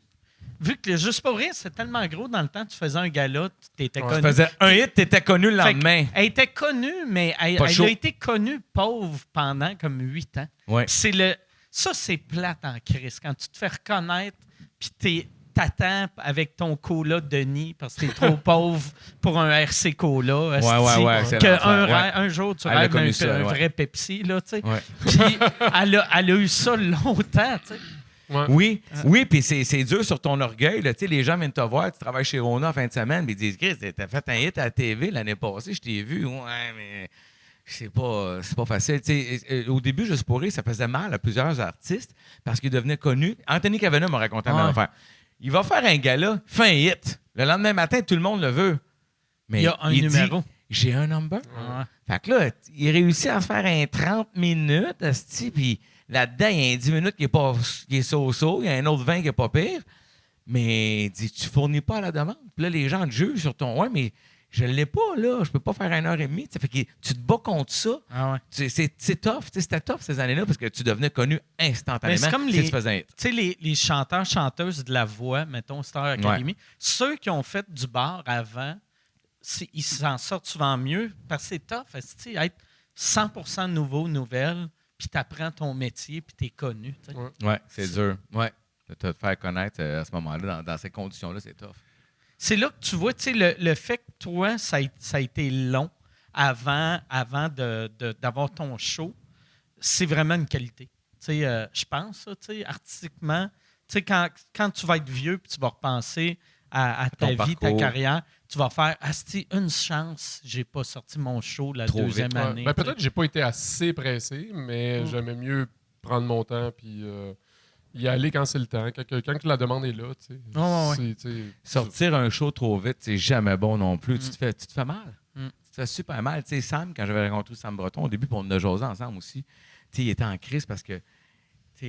Vu que le Juste pour rire, c'est tellement gros dans le temps, tu faisais un gala, tu étais Tu connu. faisais un hit, t'étais connu le Fait lendemain. Elle était connue, mais elle Pas chaud. a été connue pauvre pendant comme 8 ans. Ouais. Puis ça, c'est plate en crise. Quand tu te fais reconnaître, puis t'attends avec ton cola Denis parce que t'es trop pauvre pour un RC Cola. Ouais, c'est l'enfer, Un jour, tu Elle a rêves connu un ça, ouais. vrai Pepsi, là, tu sais. Ouais. Puis elle a eu ça longtemps, tu sais. Oui, puis c'est dur sur ton orgueil. Là. Tu sais, les gens viennent te voir, tu travailles chez Rona en fin de semaine, puis ils disent Chris, t'as fait un hit à la TV l'année passée, je t'ai vu. Ouais, mais c'est pas facile. Tu sais, au début, Juste pour rire, ça faisait mal à plusieurs artistes parce qu'ils devenaient connus. Anthony Cavana m'a raconté la même affaire. Il va faire un gala, fait un hit. Le lendemain matin, tout le monde le veut. Mais Il y a un numéro. Dit, j'ai un number. Ouais. Fait que là, il réussit à se faire un 30 minutes, asti, puis là-dedans, il y a un 10 minutes qui est so-so, il y a un autre 20 qui est pas pire, mais il dit, tu fournis pas à la demande. Puis là, les gens te jugent sur ton « Ouais, mais je l'ai pas, là, je peux pas faire 1h30. » Fait que tu te bats contre ça. Ah ouais. C'est tough. C'était tough ces années-là parce que tu devenais connu instantanément. Mais c'est comme si tu faisais un hit. Tu sais, les chanteurs, chanteuses de la voix, mettons Star Academy, ceux qui ont fait du bar avant, ils s'en sortent souvent mieux parce que c'est tough. Tu sais, être 100% nouveau, nouvelle, puis tu apprends ton métier, puis tu es connu. Tu sais. Ouais, c'est dur. Ouais. De te faire connaître à ce moment-là, dans ces conditions-là, c'est tough. C'est là que tu vois, tu sais, le fait que toi, ça a été long avant d'avoir ton show, c'est vraiment une qualité. Tu sais, je pense, ça, tu sais, artistiquement, tu sais, quand tu vas être vieux puis tu vas repenser à ta ton vie, parcours. ta carrière, tu vas faire asti, une chance, j'ai pas sorti mon show la Trop deuxième vite. année. Ben, tu sais. peut-être que j'ai pas été assez pressé, mais j'aimais mieux prendre mon temps puis y aller quand c'est le temps. Quand la demande est là, tu sais. Ouais. C'est, tu sais, Sortir un show trop vite, c'est jamais bon non plus. Tu te fais mal. Tu te ça super mal. Tu sais, Sam, quand j'avais rencontré Sam Breton, au début, puis on a jasé ensemble aussi, tu sais, il était en crise parce que, tu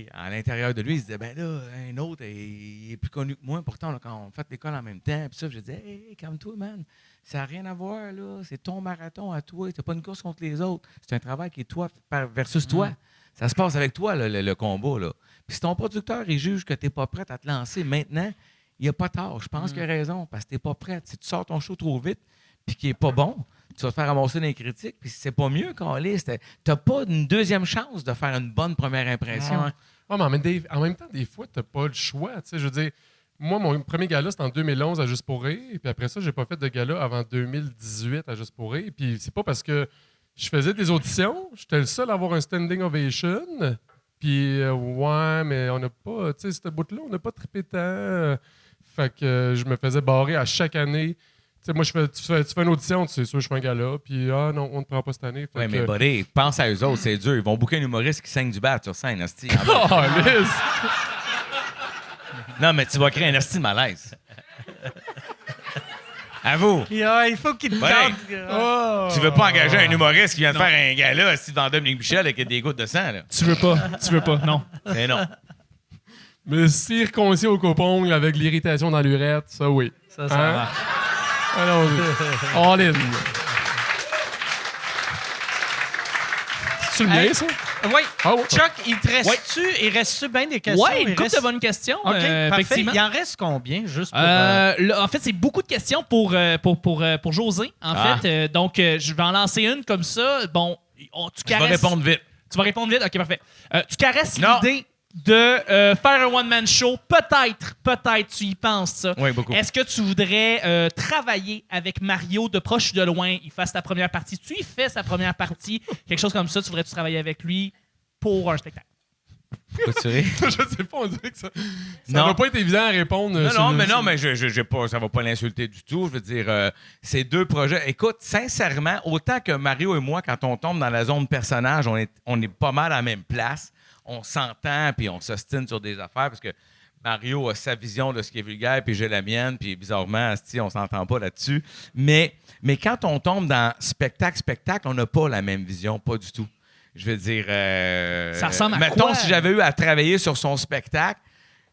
sais, à l'intérieur de lui, il se disait, ben là, un autre, il est plus connu que moi. Pourtant, là, quand on fait l'école en même temps, puis ça, je disais, hey, calme-toi, man. Ça n'a rien à voir, là. C'est ton marathon à toi. C'est pas une course contre les autres. C'est un travail qui est toi versus toi. Ça se passe avec toi, le combat, là. Puis si ton producteur, il juge que tu n'es pas prête à te lancer maintenant, il n'y a pas tort. Je pense qu'il a raison, parce que tu n'es pas prête. Si tu sors ton show trop vite, puis qu'il n'est pas bon, tu vas te faire ramasser dans les critiques, puis c'est pas mieux qu'on lise. Tu n'as pas une deuxième chance de faire une bonne première impression. Ouais, mais en même temps, des fois, tu n'as pas le choix. Tu sais, je veux dire, moi, mon premier gala, c'était en 2011 à Juste pour rire. Puis après ça, j'ai pas fait de gala avant 2018 à Juste pour rire. Puis c'est pas parce que je faisais des auditions. J'étais le seul à avoir un standing ovation. Puis ouais, mais on n'a pas, tu sais, cette bout-là, on n'a pas trippé tant. Fait que je me faisais barrer à chaque année. Tu sais, moi, tu fais une audition, tu sais sûr, je fais un gala. Puis non, on ne te prend pas cette année. Oui, mais buddy, pense à eux autres, c'est dur. Ils vont booker un humoriste qui saigne du bat sur scène, asti. Oh, Liz! Non, mais tu vas créer un asti de malaise. À vous. Il faut qu'il te Ouais. tente. Tu veux pas engager un humoriste qui vient de faire un gala assis devant Dominique Michel avec des gouttes de sang, là? Tu veux pas, non. C'est non. Me circoncire au copong avec l'irritation dans l'urette, ça oui. Ça Hein? va. Allons-y. All in. C'est le mien, ça? Oui. Ah ouais. Chuck, il reste-tu bien des questions? Ouais, une Il couple reste- de bonnes questions. OK, parfait. Effectivement. Il en reste combien, juste pour... En fait, c'est beaucoup de questions pour José, en Ah. fait. Donc, je vais en lancer une comme ça. Bon, tu Je vais caresses... répondre vite. Tu vas répondre vite? OK, parfait. Tu caresses Non. l'idée de faire un one-man show. Peut-être, tu y penses, ça. Oui, beaucoup. Est-ce que tu voudrais travailler avec Mario de proche ou de loin? Il fasse ta première partie. Tu y fais sa première partie. Quelque chose comme ça, tu voudrais-tu travailler avec lui pour un spectacle? Je sais pas, on dirait que ça Non. va pas être évident à répondre. Non, mais j'ai pas, ça va pas l'insulter du tout. Je veux dire, ces deux projets. Écoute, sincèrement, autant que Mario et moi, quand on tombe dans la zone personnage, on est pas mal à la même place. On s'entend, puis on s'ostine sur des affaires, parce que Mario a sa vision de ce qui est vulgaire, puis j'ai la mienne, puis bizarrement, asti, on s'entend pas là-dessus. Mais quand on tombe dans spectacle, on n'a pas la même vision, pas du tout. Je veux dire... Ça ressemble à mettons, quoi? si j'avais eu à travailler sur son spectacle,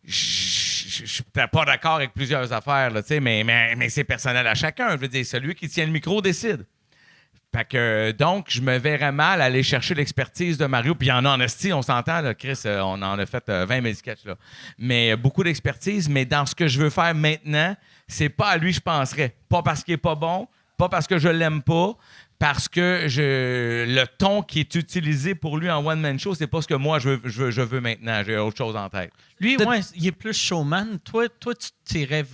je suis pas d'accord avec plusieurs affaires, là, mais c'est personnel à chacun. Je veux dire, celui qui tient le micro décide. Fait que, donc, je me verrais mal aller chercher l'expertise de Mario. Puis il y en a en esti, on s'entend, là, Chris, on en a fait 20 000 sketchs, là. Mais beaucoup d'expertise. Mais dans ce que je veux faire maintenant, c'est pas à lui je penserais. Pas parce qu'il est pas bon, pas parce que je l'aime pas, parce que le ton qui est utilisé pour lui en one-man show, c'est pas ce que moi je veux maintenant. J'ai autre chose en tête. Lui, ouais, il est plus showman. Toi, tu tirais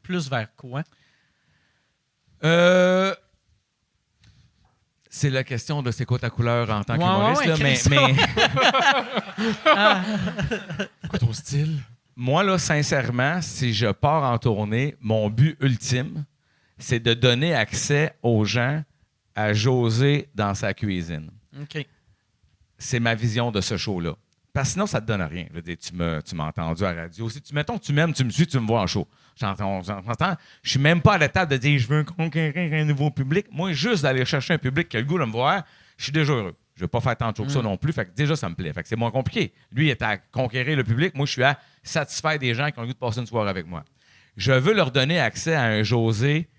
plus vers quoi? C'est la question de c'est quoi ta couleur en tant Ouais, qu'humoriste, ouais, là, C'est quoi ton style? Moi, là, sincèrement, si je pars en tournée, mon but ultime, c'est de donner accès aux gens à José dans sa cuisine. OK. C'est ma vision de ce show-là. Parce que sinon, ça te donne rien. Je veux dire, tu m'as entendu à la radio. Si mettons que tu m'aimes, tu me suis, tu me vois en show. J'entends. Je suis même pas à la table de dire je veux conquérir un nouveau public. Moi, juste d'aller chercher un public qui a le goût de me voir, je suis déjà heureux. Je vais pas faire tant de show que ça non plus. Fait que déjà, ça me plaît. Fait que c'est moins compliqué. Lui, il est à conquérir le public. Moi, je suis à satisfaire des gens qui ont le goût de passer une soirée avec moi. Je veux leur donner accès à un José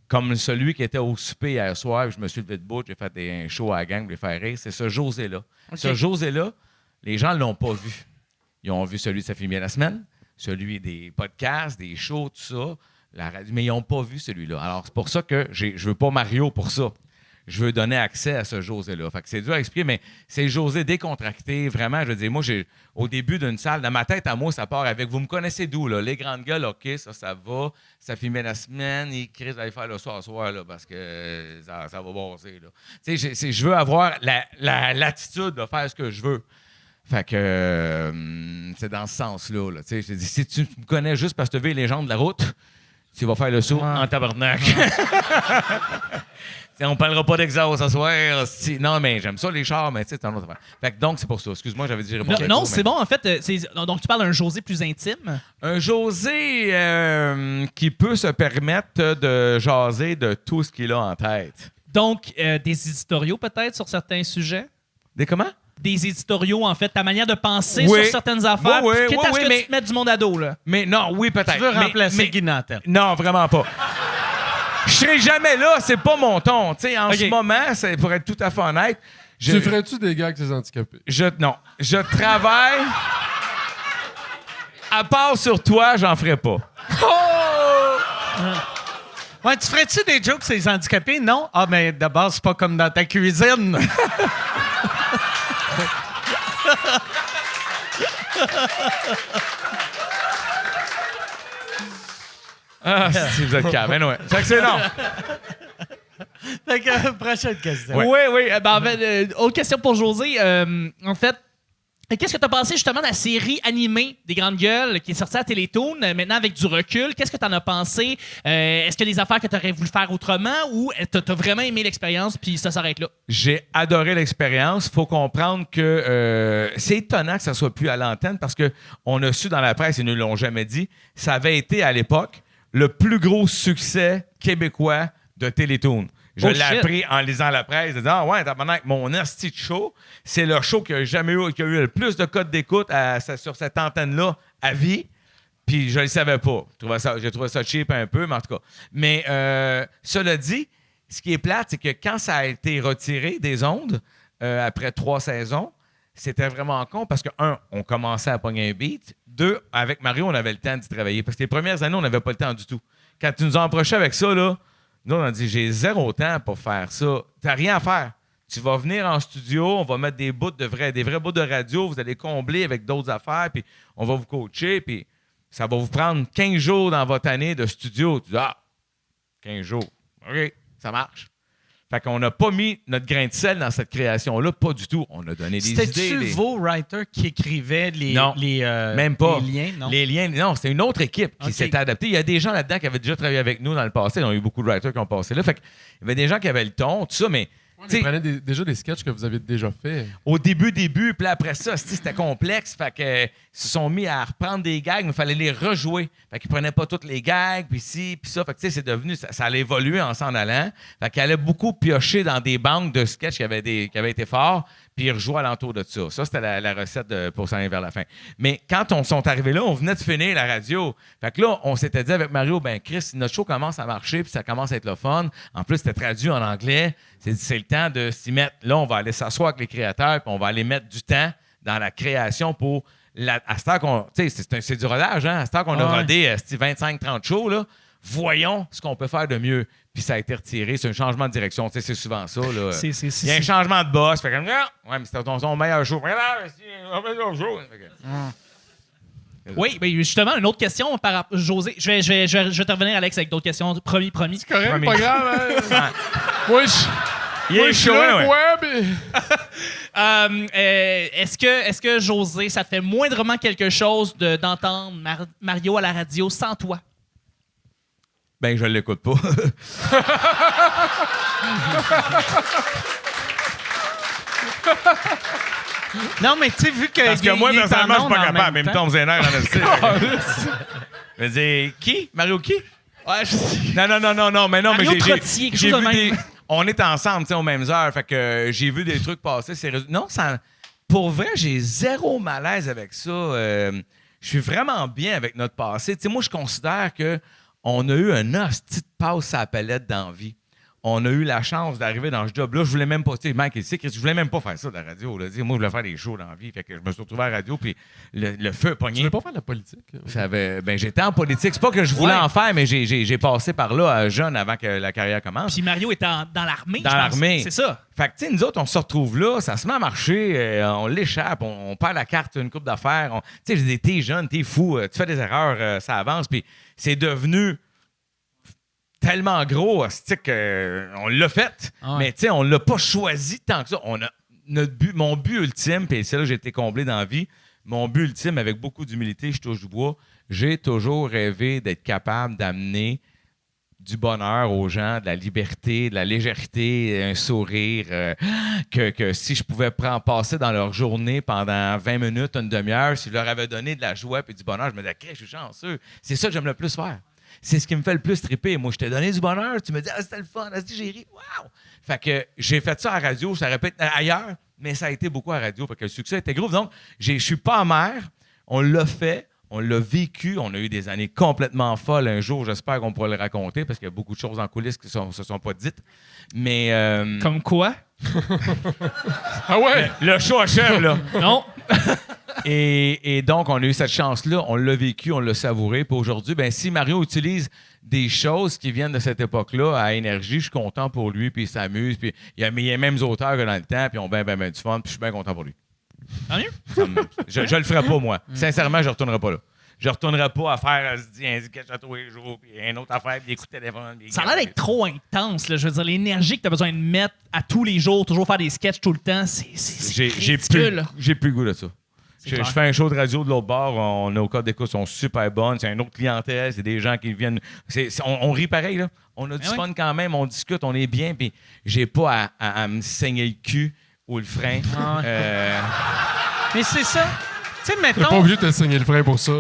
comme celui qui était au souper hier soir. Je me suis levé de bout, j'ai fait un show à la gang pour les faire rire. C'est ce José-là. OK. Ce José-là, les gens ne l'ont pas vu. Ils ont vu celui de Ça fait bien la semaine, celui des podcasts, des shows, tout ça, la radio, mais ils n'ont pas vu celui-là. Alors, c'est pour ça que je ne veux pas Mario pour ça. Je veux donner accès à ce José-là. Fait que c'est dur à expliquer, mais c'est José décontracté. Vraiment, je veux dire, moi, au début d'une salle, dans ma tête, à moi, ça part avec, vous me connaissez d'où, là? Les grandes gueules, OK, ça va. Ça fait bien la semaine. Et Chris va aller faire le soir, là, parce que ça va bosser, là. Tu sais, je veux avoir la latitude de faire ce que je veux. Fait que c'est dans ce sens-là. Là. Tu sais, si tu me connais juste parce que tu as vu les gens de la route, tu vas faire le saut en tabarnak. On parlera pas d'exhaust ce soir. Non, mais j'aime ça, les chars, mais tu sais, c'est un autre affaire. Fait que donc, c'est pour ça. Excuse-moi, j'avais dit répondre. Non, c'est bon. En fait, donc tu parles d'un José plus intime. Un José qui peut se permettre de jaser de tout ce qu'il a en tête. Donc, des éditoriaux peut-être sur certains sujets? Des comment? Des éditoriaux, en fait, ta manière de penser Oui. sur certaines affaires. Oui, oui, Quitte à ce oui, que mais- tu te mettes du monde à dos, là. Mais non, oui, peut-être. Tu veux remplacer mais- Guy Nantel. Non, vraiment pas. Je serai jamais là, c'est pas mon ton. Tu sais, en Ok. ce moment, pour être tout à fait honnête, Tu ferais-tu des gars avec ces handicapés? non. Je travaille. À part sur toi, j'en ferai pas. Ouais, tu ferais-tu des jokes sur les handicapés? Non? Ah, mais d'abord, c'est pas comme dans ta cuisine. Ah, si vous êtes calme. Mais ouais. Fait que c'est non. Fait que, prochaine question. Oui, oui. Ben, en fait, autre question pour José. En fait, qu'est-ce que tu as pensé justement de la série animée des Grandes Gueules qui est sortie à Télétoon, maintenant avec du recul? Qu'est-ce que tu en as pensé? Est-ce qu'il y a des affaires que tu aurais voulu faire autrement ou tu as vraiment aimé l'expérience puis ça s'arrête là? J'ai adoré l'expérience. Il faut comprendre que c'est étonnant que ça soit plus à l'antenne parce qu'on a su dans la presse, ils ne l'ont jamais dit, ça avait été à l'époque le plus gros succès québécois de Télétoon. Je Oh, l'ai shit. appris en lisant la presse, en disant « Ah ouais, tabarnak, mon asti de show, c'est le show qui a eu le plus de codes d'écoute sur cette antenne-là à vie. » Puis je ne le savais pas. J'ai trouvé ça cheap un peu, mais en tout cas. Mais cela dit, ce qui est plate, c'est que quand ça a été retiré des ondes, après 3 saisons, c'était vraiment con parce que, 1, on commençait à pogner un beat. 2, avec Mario, on avait le temps d'y travailler. Parce que les premières années, on n'avait pas le temps du tout. Quand tu nous as approchés avec ça, là, nous, on a dit, j'ai 0 temps pour faire ça. T'as rien à faire. Tu vas venir en studio, on va mettre des vrais bouts de radio, vous allez combler avec d'autres affaires, puis on va vous coacher, puis ça va vous prendre 15 jours dans votre année de studio. Tu dis, 15 jours. OK, ça marche. Fait qu'on n'a pas mis notre grain de sel dans cette création-là, pas du tout. On a donné des idées. C'était-tu vos writers qui écrivaient Non, les même pas. les liens? Non? Les liens, non, c'était une autre équipe qui OK. s'était adaptée. Il y a des gens là-dedans qui avaient déjà travaillé avec nous dans le passé. On a eu beaucoup de writers qui ont passé là. Fait qu'il y avait des gens qui avaient le ton, tout ça, mais tu Vous sais, prenez déjà des sketchs que vous avez déjà fait. au début, puis là, après ça, c'était complexe. Fait que ils se sont mis à reprendre des gags, mais il fallait les rejouer. Fait qu'ils prenaient pas toutes les gags, puis ci, puis ça. Fait que tu sais, c'est devenu, ça allait évoluer en s'en allant. Fait qu'ils allaient beaucoup piocher dans des banques de sketchs qui avaient été forts, puis ils rejouaient alentour de ça. Ça, c'était la recette pour s'en aller vers la fin. Mais quand on sont arrivés là, on venait de finir la radio. Fait que là, on s'était dit avec Mario, ben Chris, notre show commence à marcher, puis ça commence à être le fun. En plus, c'était traduit en anglais. C'est le temps de s'y mettre. Là, on va aller s'asseoir avec les créateurs, puis on va aller mettre du temps dans la création pour... à cette heure qu'on... Tu sais, c'est du rodage, hein? À cette heure qu'on a rodé 25-30 shows, là, voyons ce qu'on peut faire de mieux. Puis ça a été retiré. C'est un changement de direction. Tu sais, c'est souvent ça, là. Il y a un changement de boss. Fait comme... Ouais, mais c'était ton meilleur show. Oui, ben justement, une autre question par rapport José. Je vais te revenir, Alex, avec d'autres questions. Promis. Correct, Promis. pas grave. Hein? Moi, Il est chaud, ouais. Est-ce que José, ça te fait moindrement quelque chose d'entendre Mario à la radio sans toi? Ben, je l'écoute pas. Non, mais tu sais, vu que. Parce que moi, il est personnellement, je en suis pas onde en capable. même Mais il me temps. tombe ses nerfs dans le style. Je veux dire, qui? Mario qui? Ouais, Non, mais non, Mario mais Trottier, quelque j'ai chose de vu même. On est ensemble, tu sais, aux mêmes heures. Fait que j'ai vu des trucs passer. Non, pour vrai, j'ai 0 malaise avec ça. Je suis vraiment bien avec notre passé. Tu sais, moi, je considère que on a eu un hostie de passe à la palette dans la vie. On a eu la chance d'arriver dans ce job-là. Je voulais même pas, tu sais, Mike, je voulais même pas faire ça de la radio. Là. Moi, je voulais faire des shows dans la vie. Fait que je me suis retrouvé à la radio, puis le feu a Tu pogné. veux pas faire de la politique? J'étais en politique. C'est pas que je voulais Ouais. en faire, mais j'ai passé par là jeune avant que la carrière commence. Puis Mario est dans l'armée. Dans je pense. l'armée. C'est ça. Fait que, tu sais, nous autres, on se retrouve là, ça se met à marcher, on l'échappe, on perd la carte une coupe d'affaires. Tu sais, je dis, t'es jeune, t'es fou, tu fais des erreurs, ça avance. Puis c'est devenu tellement gros, on l'a fait, Ah ouais. mais tu sais, on l'a pas choisi tant que ça. On a mon but ultime, puis c'est là que j'ai été comblé dans la vie, mon but ultime, avec beaucoup d'humilité, je touche du bois, j'ai toujours rêvé d'être capable d'amener du bonheur aux gens, de la liberté, de la légèreté, un sourire, que si je pouvais passer dans leur journée pendant 20 minutes, une demi-heure, si je leur avais donné de la joie et du bonheur, je me disais, je suis chanceux. C'est ça que j'aime le plus faire. C'est ce qui me fait le plus triper. Moi, je t'ai donné du bonheur. Tu me dis, ah, c'était le fun. J'ai ri. Wow! Fait que j'ai fait ça à la radio. Ça répète ailleurs, mais ça a été beaucoup à la radio. Fait que le succès était gros. Donc, je suis pas amer. On l'a fait. On l'a vécu. On a eu des années complètement folles. Un jour, j'espère qu'on pourra le raconter parce qu'il y a beaucoup de choses en coulisses qui ne se sont pas dites. Mais. Comme quoi? Ah ouais? Le show achève, là. Non. Et donc, on a eu cette chance-là. On l'a vécu, on l'a savouré. Puis aujourd'hui, ben, si Mario utilise des choses qui viennent de cette époque-là à Énergie, je suis content pour lui. Puis il s'amuse. Puis il y a les mêmes auteurs que dans le temps. Puis ils ont bien du fun. Puis je suis bien content pour lui. Tant mieux. Je le ferai pas, moi. Sincèrement, je retournerai pas là. Je retournerai pas à faire un sketch à tous les jours, puis une autre affaire, puis des coups de téléphone. Ça a l'air d'être trop intense. Là. Je veux dire, l'énergie que tu as besoin de mettre à tous les jours, toujours faire des sketchs tout le temps, c'est ridicule. J'ai plus le goût de ça. Je clair. fais un show de radio de l'autre bord, on a au cas d'écoute, sont super bonnes, c'est une autre clientèle, c'est des gens qui viennent. On rit pareil, là. On a du fun quand même, on discute, on est bien, puis j'ai pas à me saigner le cul ou le frein. Mais c'est ça. Tu sais, T'es pas mettons, obligé de te saigner le frein pour ça.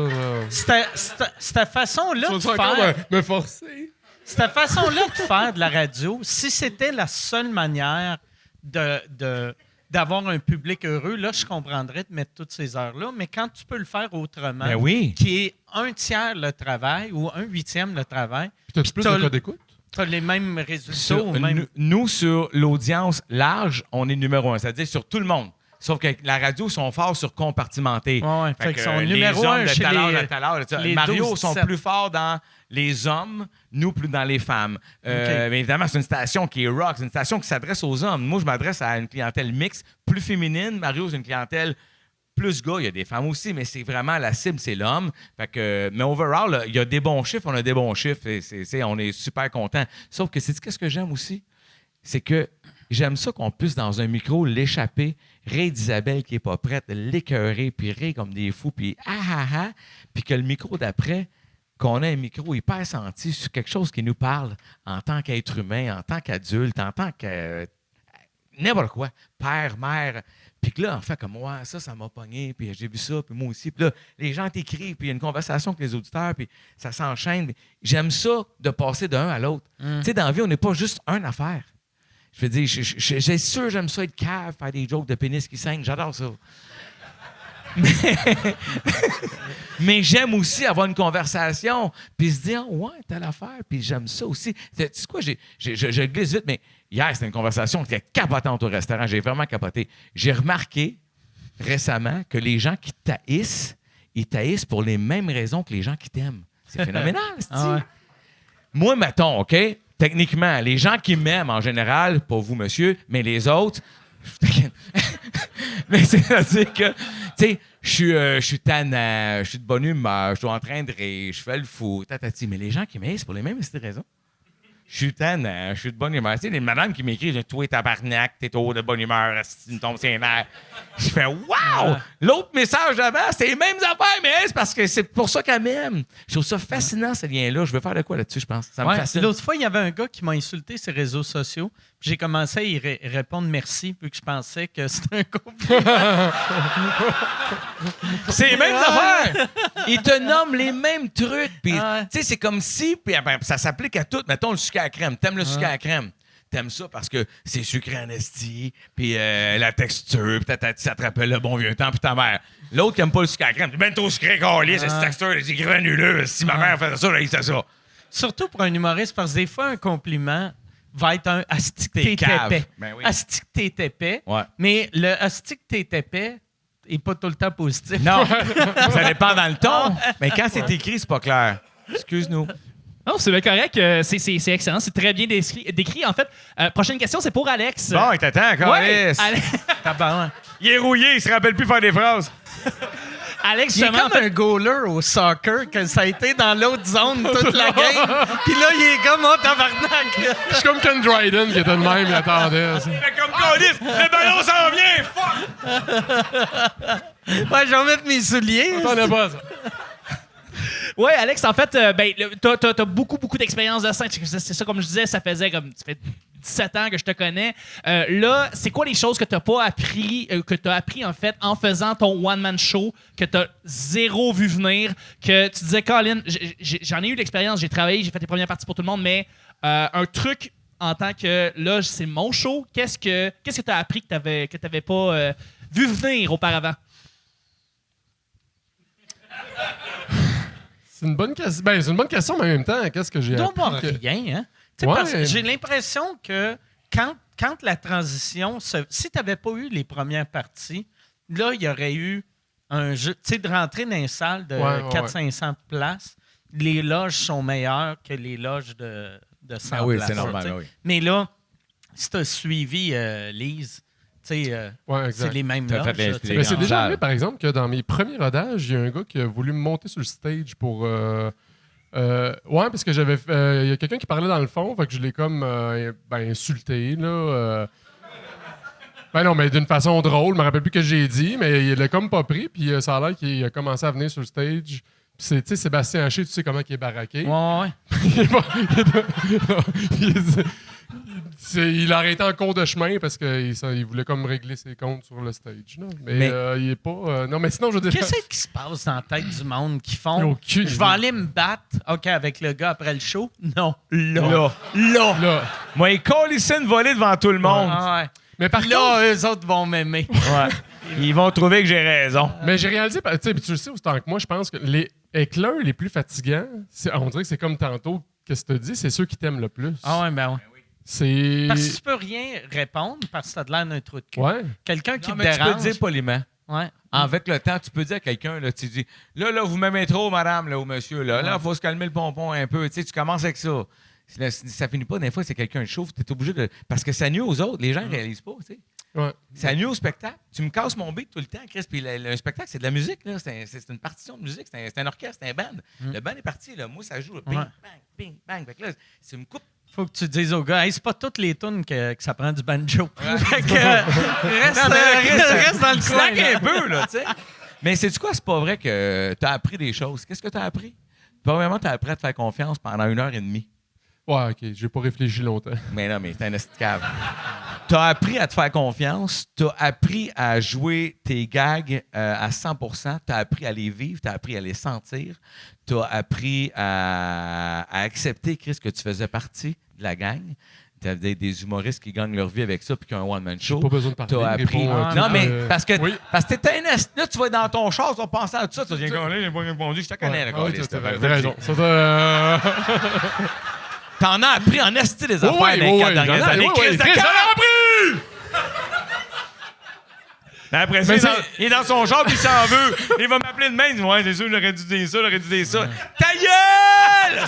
cette façon-là Tu de vas encore faire... me forcer? Cette façon-là de faire de la radio, si c'était la seule manière d'avoir un public heureux, là, je comprendrais de mettre toutes ces heures-là. Mais quand tu peux le faire autrement, Ben oui. qui est 1/3 le travail ou 1/8 le travail, Puis t'as-tu plus t'as de cas d'écoute? tu as les mêmes résultats. Sur- même... Nous, sur l'audience large, on est numéro 1, c'est-à-dire sur tout le monde. Sauf que la radio sont forts sur compartimenter. Ouais. Fait qu'ils sont les numéro hommes un de chez tout à l'heure, les- de tout à l'heure, de- les Mario 12, sont 17. plus forts dans les hommes, nous plus dans les femmes. Mais évidemment, c'est une station qui est rock, c'est une station qui s'adresse aux hommes. Moi, je m'adresse à une clientèle mixte, plus féminine. Mario, c'est une clientèle plus gars. Il y a des femmes aussi, mais c'est vraiment la cible, c'est l'homme. Fait que, mais overall, là, il y a des bons chiffres, on a des bons chiffres. On est super contents. Sauf que c'est qu'est-ce que j'aime aussi? C'est que j'aime ça qu'on puisse, dans un micro, l'échapper, rire d'Isabelle qui n'est pas prête, l'écœurer, puis rire comme des fous, puis puis que le micro d'après, qu'on a un micro hyper senti sur quelque chose qui nous parle en tant qu'être humain, en tant qu'adulte, en tant que n'importe quoi, père, mère. Puis que là, en fait, comme moi, ça m'a pogné, puis j'ai vu ça, puis moi aussi. Puis là, les gens t'écrivent, puis il y a une conversation avec les auditeurs, puis ça s'enchaîne. J'aime ça de passer d'un à l'autre. Tu sais, dans la vie, on n'est pas juste une affaire. Je veux dire, j'ai sûr, j'aime ça être cave, faire des jokes de pénis qui saignent. J'adore ça. Mais j'aime aussi avoir une conversation, puis se dire, ouais, telle affaire, puis j'aime ça aussi. Tu sais quoi, je glisse vite, mais hier, c'était une conversation qui était capotante au restaurant. J'ai vraiment capoté. J'ai remarqué récemment que les gens qui t'haïssent, ils t'haïssent pour les mêmes raisons que les gens qui t'aiment. C'est phénoménal, c'est-tu? Ah ouais. Moi, mettons, OK? Techniquement, les gens qui m'aiment en général, pas vous, monsieur, mais les autres, mais c'est-à-dire que, tu sais, je suis tannant, je suis de bonne humeur, je suis en train de rire, je fais le fou, tatati. Mais les gens qui m'aiment, c'est pour les mêmes raisons. Je suis tannant, je suis de bonne humeur. Tu sais, les madames qui m'écrivent « Toi, tabarnak, t'es trop de bonne humeur, tu me tombes sur les nerfs. » Je fais « Wow! » L'autre message d'avant, c'est les mêmes affaires, mais c'est parce que c'est pour ça qu'elle m'aime. Je trouve ça fascinant, ce lien-là. Je veux faire de quoi là-dessus, je pense. Ça me Ouais, fascine. l'autre fois, il y avait un gars qui m'a insulté sur les réseaux sociaux. Puis j'ai commencé à y répondre merci, vu que je pensais que c'était un compliment. C'est les mêmes affaires. Ils te nomment les mêmes trucs. Puis, Ouais. tu sais, c'est comme si, puis ben, ça s'applique à tout. Mettons le sucre à la crème. T'aimes le sucre à la crème. T'aimes ça parce que c'est sucré en esti, puis la texture, puis ça te rappelle le bon vieux temps, puis ta mère. L'autre qui aime pas le sucre à la crème, c'est ben trop sucré, calé, c'est cette texture, c'est granuleux. Si ma mère faisait ça, là, il faisait ça. Surtout pour un humoriste, parce que des fois, un compliment va être un asti que T'es t'es cave. épais. Ben oui. Asti que t'es épais. Ouais. Mais le asti que t'es épais est pas tout le temps positif. Non, ça dépend dans le ton. Mais quand c'est écrit, c'est pas clair. Excuse-nous. Non, c'est bien correct. C'est excellent. C'est très bien décrit. En fait, prochaine question, c'est pour Alex. Bon, t'attends, Ouais, Carlis. Tabarnak. Il est rouillé, il se rappelle plus faire des phrases. Alex, Il est justement, comme un goaler au soccer, que ça a été dans l'autre zone toute la game. Puis là, il est comme, oh, tabarnak. Je suis comme Ken Dryden qui était de même, il attendait. ça. Fait comme Carlis, le ballon s'en vient, fuck! Ouais, je vais mettre mes souliers. Attendez pas ça. ouais, Alex, en fait, t'as beaucoup d'expérience de scène. C'est ça, comme je disais, ça faisait comme. Ça fait 17 ans que je te connais. Là, c'est quoi les choses que tu n'as pas appris, que tu as appris en fait en faisant ton one-man show, que tu as zéro vu venir, que tu disais, Colin, j'en ai eu l'expérience, j'ai travaillé, j'ai fait les premières parties pour tout le monde, mais un truc en tant que, là, c'est mon show, qu'est-ce que tu as appris que tu n'avais pas vu venir auparavant? C'est une bonne question. Ben, c'est une bonne question, mais en même temps, qu'est-ce que j'ai doit appris? avoir que- rien, hein? Ouais. Parce que j'ai l'impression que quand la transition, si tu n'avais pas eu les premières parties, là, il y aurait eu un jeu, tu sais, de rentrer dans une salle de 400-500 places, les loges sont meilleures que les loges de 100 Ah oui, places. c'est normal, tu sais. oui. Mais là, si tu as suivi Lise, tu sais, Ouais, exact. c'est les mêmes T'as loges. fait là, tu sais. Mais c'est en déjà salle. arrivé, par exemple, que dans mes premiers rodages, il y a un gars qui a voulu me monter sur le stage pour. Ouais, parce que j'avais. Il y a quelqu'un qui parlait dans le fond, fait que je l'ai comme insulté, là. Ben non, mais d'une façon drôle, je me rappelle plus que j'ai dit, mais il l'a comme pas pris, puis ça a l'air qu'il a commencé à venir sur le stage. Puis c'est, tu sais, Sébastien Haché, tu sais comment il est baraqué. Ouais. Il a arrêté en cours de chemin parce qu'il voulait comme régler ses comptes sur le stage. Là. Mais il est pas. Non, mais sinon, je veux dire. Qu'est-ce qui se passe dans la tête du monde qui font Aucune je idée. vais aller me battre avec le gars après le show? Non, là. Là. Moi, il colle ici une volée devant tout le monde. Ah ouais. Mais par contre. Là, eux autres vont m'aimer. Ouais. Ils vont trouver que j'ai raison. Mais j'ai réalisé, tu sais, puis tu le sais autant que moi, je pense que les éclairs les plus fatigants, on dirait que c'est comme tantôt, qu'est-ce que tu dis, c'est ceux qui t'aiment le plus. Ah ouais, ben ouais. C'est. Parce que tu peux rien répondre parce que t'as de l'air d'un trou de cul. Ouais. Quelqu'un qui Non, te mais tu peux dérange. le dire poliment. Ouais. Avec le temps, tu peux dire à quelqu'un, là, tu dis, là, vous m'aimez trop, madame, là, ou monsieur, là, il faut se calmer le pompon un peu. Tu sais, tu commences avec ça. Ça finit pas, des fois, c'est quelqu'un de chauffe, tu es obligé de. Parce que ça nuit aux autres, les gens ne réalisent pas, tu sais. Ouais. Ça nuit au spectacle. Tu me casses mon beat tout le temps, Chris. Puis le spectacle, c'est de la musique, là. C'est une partition de musique, c'est un orchestre, c'est un band. Le band est parti, là. Moi, ça joue, là, ping, Ouais. bang, ping, bang. Fait que là, tu me coupes. Faut que tu dises au gars, hey, c'est pas toutes les tunes que ça prend du banjo. Fait que, reste dans le coin. Slack là. un peu, là, tu sais. Mais c'est-tu quoi? C'est pas vrai que tu as appris des choses. Qu'est-ce que tu as appris? Premièrement, tu as appris à te faire confiance pendant 1h30. Ouais, OK, j'ai pas réfléchi longtemps. Mais non, mais t'es un esticable. Tu as appris à te faire confiance. Tu as appris à jouer tes gags à 100%. Tu as appris à les vivre. Tu as appris à les sentir. Tu as appris à accepter, Chris, que tu faisais partie de la gang. Tu as des humoristes qui gagnent leur vie avec ça puis qui ont un one-man show. Pas besoin de parler. T'as appris. réponds, Non, tout, mais parce que oui. t'es un là, tu vas dans ton char, tu vas penser à tout ça. Tu vas dire, j'ai pas répondu, je te connais, le Ah oui, gars. t'as raison. T'en as appris en esti des affaires Oui, dans les oui, 4 oui, dernières j'en ai- années. oui, Chris oui, de Chris, cœur! j'en ai appris! Après ça, Mais il est dans son char puis il s'en veut. Il va m'appeler demain. Il dit, ouais, c'est sûr, j'aurais dû dire ça, j'aurais dû dire ça. Ta gueule!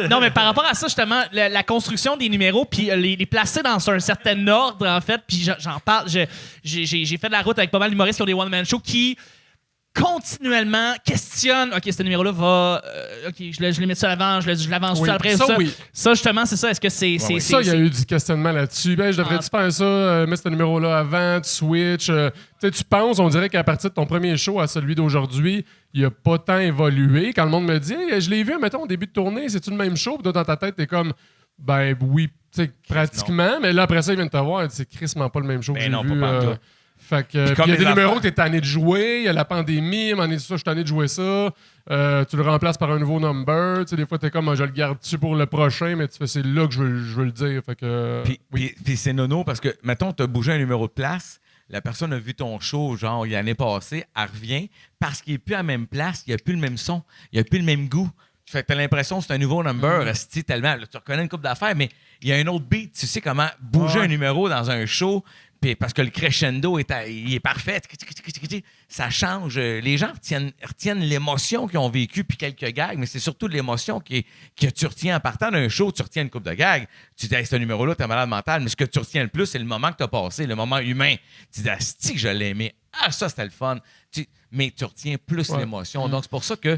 Non, mais par rapport à ça, justement, la construction des numéros, puis les placer dans un certain ordre, en fait, puis j'en parle. J'ai fait de la route avec pas mal d'humoristes qui ont des one-man shows qui continuellement questionnent. OK, ce numéro-là va. OK, je le mets ça à l'avant, je l'avance Oui, ça après. ça, oui. Ça, justement, c'est ça. Est-ce que c'est. Ça, il y a eu du questionnement là-dessus. Ben, je devrais-tu faire ça, mettre ce numéro-là avant, tu switch. Tu sais, tu penses, on dirait qu'à partir de ton premier show à celui d'aujourd'hui, il n'a pas tant évolué. Quand le monde me dit, hey, je l'ai vu, mettons, au début de tournée, c'est-tu le même show? Puis toi, dans ta tête, t'es comme, ben oui, tu sais, pratiquement. Mais là, après ça, il vient de te voir, c'est crissement pas le même show que Ben j'ai non, vu. pas pantoute. Fait que, puis comme il y a des les numéros affaires- que t'es tanné de jouer, il y a la pandémie, à un moment donné, ça, je suis tanné de jouer ça. Tu le remplaces par un nouveau number. Tu sais, des fois, t'es comme, je le garde-tu pour le prochain, mais tu fais, c'est là que je veux le dire. Fait que, Puis c'est nono parce que, mettons, tu as bougé un numéro de place, la personne a vu ton show, genre, l'année passée, elle revient, parce qu'il n'est plus à la même place, il n'y a plus le même son, il n'y a plus le même goût. Fait que t'as l'impression que c'est un nouveau number, esti, tellement. Là, tu reconnais une couple d'affaires, mais il y a un autre beat. Tu sais comment bouger un numéro dans un show, puis parce que le crescendo il est parfait. Ça change. Les gens retiennent l'émotion qu'ils ont vécue puis quelques gags, mais c'est surtout l'émotion que tu retiens en partant d'un show. Tu retiens une couple de gags. Tu dis, hey, ce numéro-là, t'es malade mental, mais ce que tu retiens le plus, c'est le moment que t'as passé, le moment humain. Tu dis, asti que je l'ai aimé. Ah, ça, c'était le fun. Mais tu retiens plus l'émotion. Donc, c'est pour ça que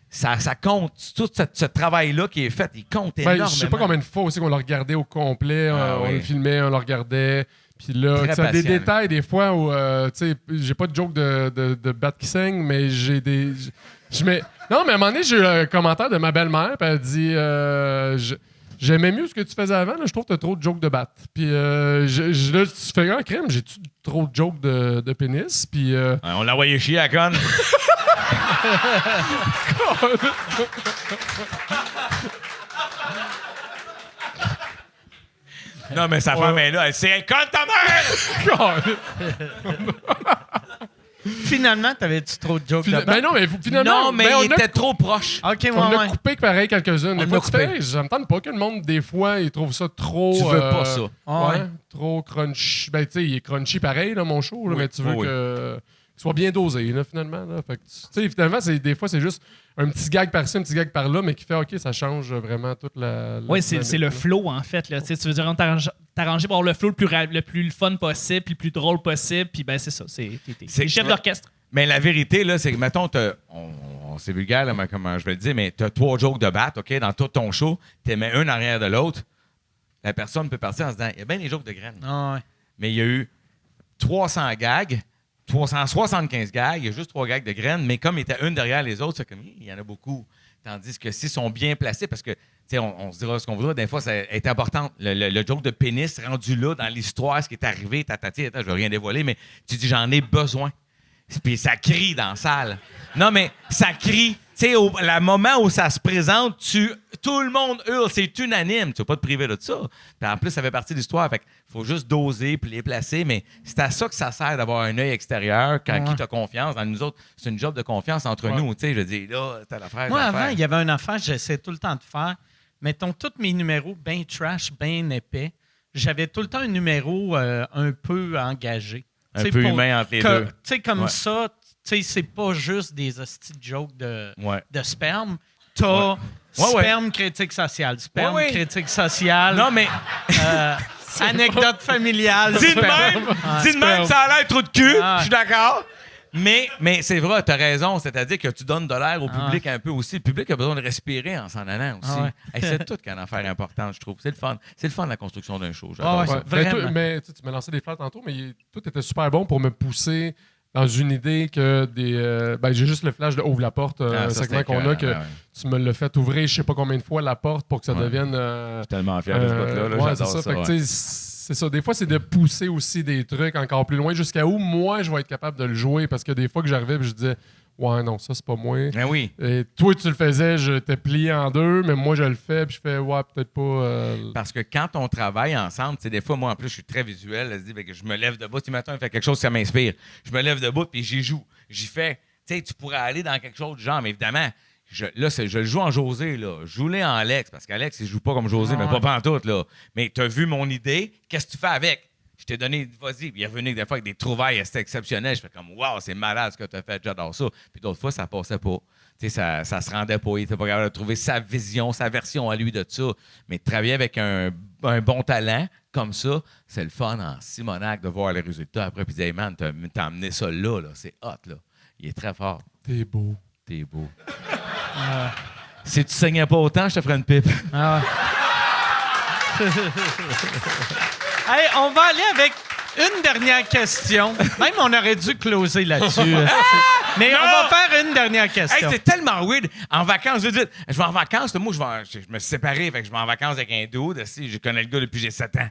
ça compte. Tout ce travail-là qui est fait, il compte énormément. je sais pas combien de fois aussi qu'on l'a regardé au complet. On oui. le filmait, on le regardait. Puis là, Très tu as des patient, détails des fois où, tu sais, j'ai pas de joke de bat qui saigne, mais j'ai des. Non, mais à un moment donné, j'ai eu un commentaire de ma belle-mère, puis elle dit. j'aimais mieux ce que tu faisais avant. Là, je trouve que t'as trop de jokes de batte. Puis là, tu fais un crème, j'ai-tu trop de jokes de pénis? Puis. On l'a envoyé chier à conne. Non, mais sa femme est là. Elle c'est conne ta mère! Finalement, t'avais-tu trop de jokes de Ben non, mais finalement. Non, mais ben, il était trop proche. OK, On a ouais. coupé pareil quelques-unes. Des On fois, a tu coupé. fais, j'entends pas que le monde, des fois, il trouve ça trop. Tu veux pas ça. Ouais, trop crunchy. Ben, tu sais, il est crunchy pareil, là, mon show, là, Oui, mais tu veux oui. qu'il soit bien dosé, là, finalement. Là. Fait que, tu sais, finalement, des fois, c'est juste un petit gag par-ci, un petit gag par-là, mais qui fait, OK, ça change vraiment toute la. Oui, c'est dynamique, le là. flow, en fait. Là. Tu sais, tu veux dire, on t'arranger pour avoir le flow le plus fun possible, puis le plus drôle possible, puis ben c'est ça. T'es chef ouais. d'orchestre. Mais la vérité, là, c'est que, mettons, c'est vulgaire, là, mais comment je vais le dire, mais t'as 3 jokes de batte, OK, dans tout ton show, t'es mets un arrière de l'autre, la personne peut partir en se disant, il y a bien des jokes de graines. Ah ouais. Mais il y a eu 300 gags, 375 gags, il y a juste 3 gags de graines, mais comme il était une derrière les autres, c'est comme, il y en a beaucoup. Tandis que s'ils sont bien placés, parce que, tu sais, on se dira ce qu'on voudra, des fois, ça est important. Le joke de pénis rendu là, dans l'histoire, ce qui est arrivé, attends, je veux rien dévoiler, mais tu dis, j'en ai besoin. Puis ça crie dans la salle. Non, mais ça crie. Tu sais, le moment où ça se présente, tout le monde hurle, c'est unanime. Tu ne vas pas te priver de ça. Puis en plus, ça fait partie de l'histoire. Fait qu'il faut juste doser puis les placer. Mais c'est à ça que ça sert d'avoir un œil extérieur quand qui t'a confiance. Dans nous autres, c'est une job de confiance entre nous. Tu sais, je dis, là, t'as l'affaire. Moi, avant, il y avait une affaire, j'essaie tout le temps de faire. Mettons, tous mes numéros bien trash, bien épais, j'avais tout le temps un numéro un peu engagé. Un T'sais, peu humain entre les deux. Tu sais, comme Ouais. ça, tu sais, c'est pas juste des hosties de jokes de Ouais. sperme. T'as Ouais. Ouais, sperme critique sociale, sperme Ouais, ouais. critique sociale, Non, mais anecdote familiale. dis de sperme. même, Ouais. dis de même, ça a l'air trop de cul. Ah. Je suis d'accord. Mais c'est vrai, tu as raison. C'est-à-dire que tu donnes de l'air au Ah. public un peu aussi. Le public a besoin de respirer en s'en allant aussi. Ah ouais. Hey, c'est tout qu'une affaire importante, je trouve. C'est le fun. C'est le fun, la construction d'un show. Ah J'adore ouais. ça. Ouais. Vraiment. Mais tu m'as lancé des fleurs tantôt, mais tout était super bon pour me pousser dans une idée que j'ai juste le flash de Ouvre la porte, Ah, un ça, segment c'était qu'on a, que écœurant, ouais. tu me l'as fait ouvrir je sais pas combien de fois la porte pour que ça Ouais. devienne. Je suis tellement fier de ce bout-là. Là, ouais, j'adore c'est ça. Fait que, ouais. tu sais, c'est ça. Des fois, c'est de pousser aussi des trucs encore plus loin jusqu'à où moi, je vais être capable de le jouer parce que des fois que j'arrivais et je disais, ouais, non, ça, c'est pas moi. Ben oui. Et toi, tu le faisais, je t'ai plié en deux, mais moi, je le fais, puis je fais, ouais, peut-être pas. Parce que quand on travaille ensemble, tu sais, des fois, moi, en plus, je suis très visuel. Elle se dit, fait que je me lève debout. Tu matin, il fait quelque chose, ça m'inspire. Je me lève debout, puis j'y joue. J'y fais. Tu sais, tu pourrais aller dans quelque chose du genre, mais évidemment, je le joue en José, là. Joue-le en Alex, parce qu'Alex, il joue pas comme José, mais pas pantoute, là. Mais tu as vu mon idée, qu'est-ce que tu fais avec? Je t'ai donné, vas-y. Puis il est revenu des fois avec des trouvailles, c'était exceptionnel. Je fais comme, waouh, c'est malade ce que tu as fait, j'adore ça. Puis d'autres fois, ça passait pas. Tu sais, ça se rendait pas. Il était pas capable de trouver sa vision, sa version à lui de ça. Mais de travailler avec un bon talent comme ça, c'est le fun en Simonac de voir les résultats après. Puis de dire, hey man, t'as amené ça là, c'est hot, là. Il est très fort. T'es beau. T'es beau. Si tu saignais pas autant, je te ferais une pipe. Ah ouais. Hey, on va aller avec une dernière question. Même on aurait dû closer là-dessus. Mais on va faire une dernière Hey, question. c'est tellement weird. En vacances, je vais en vacances. Moi, je me suis séparé. Fait que je vais en vacances avec un dude. Je connais le gars depuis que j'ai 7 ans.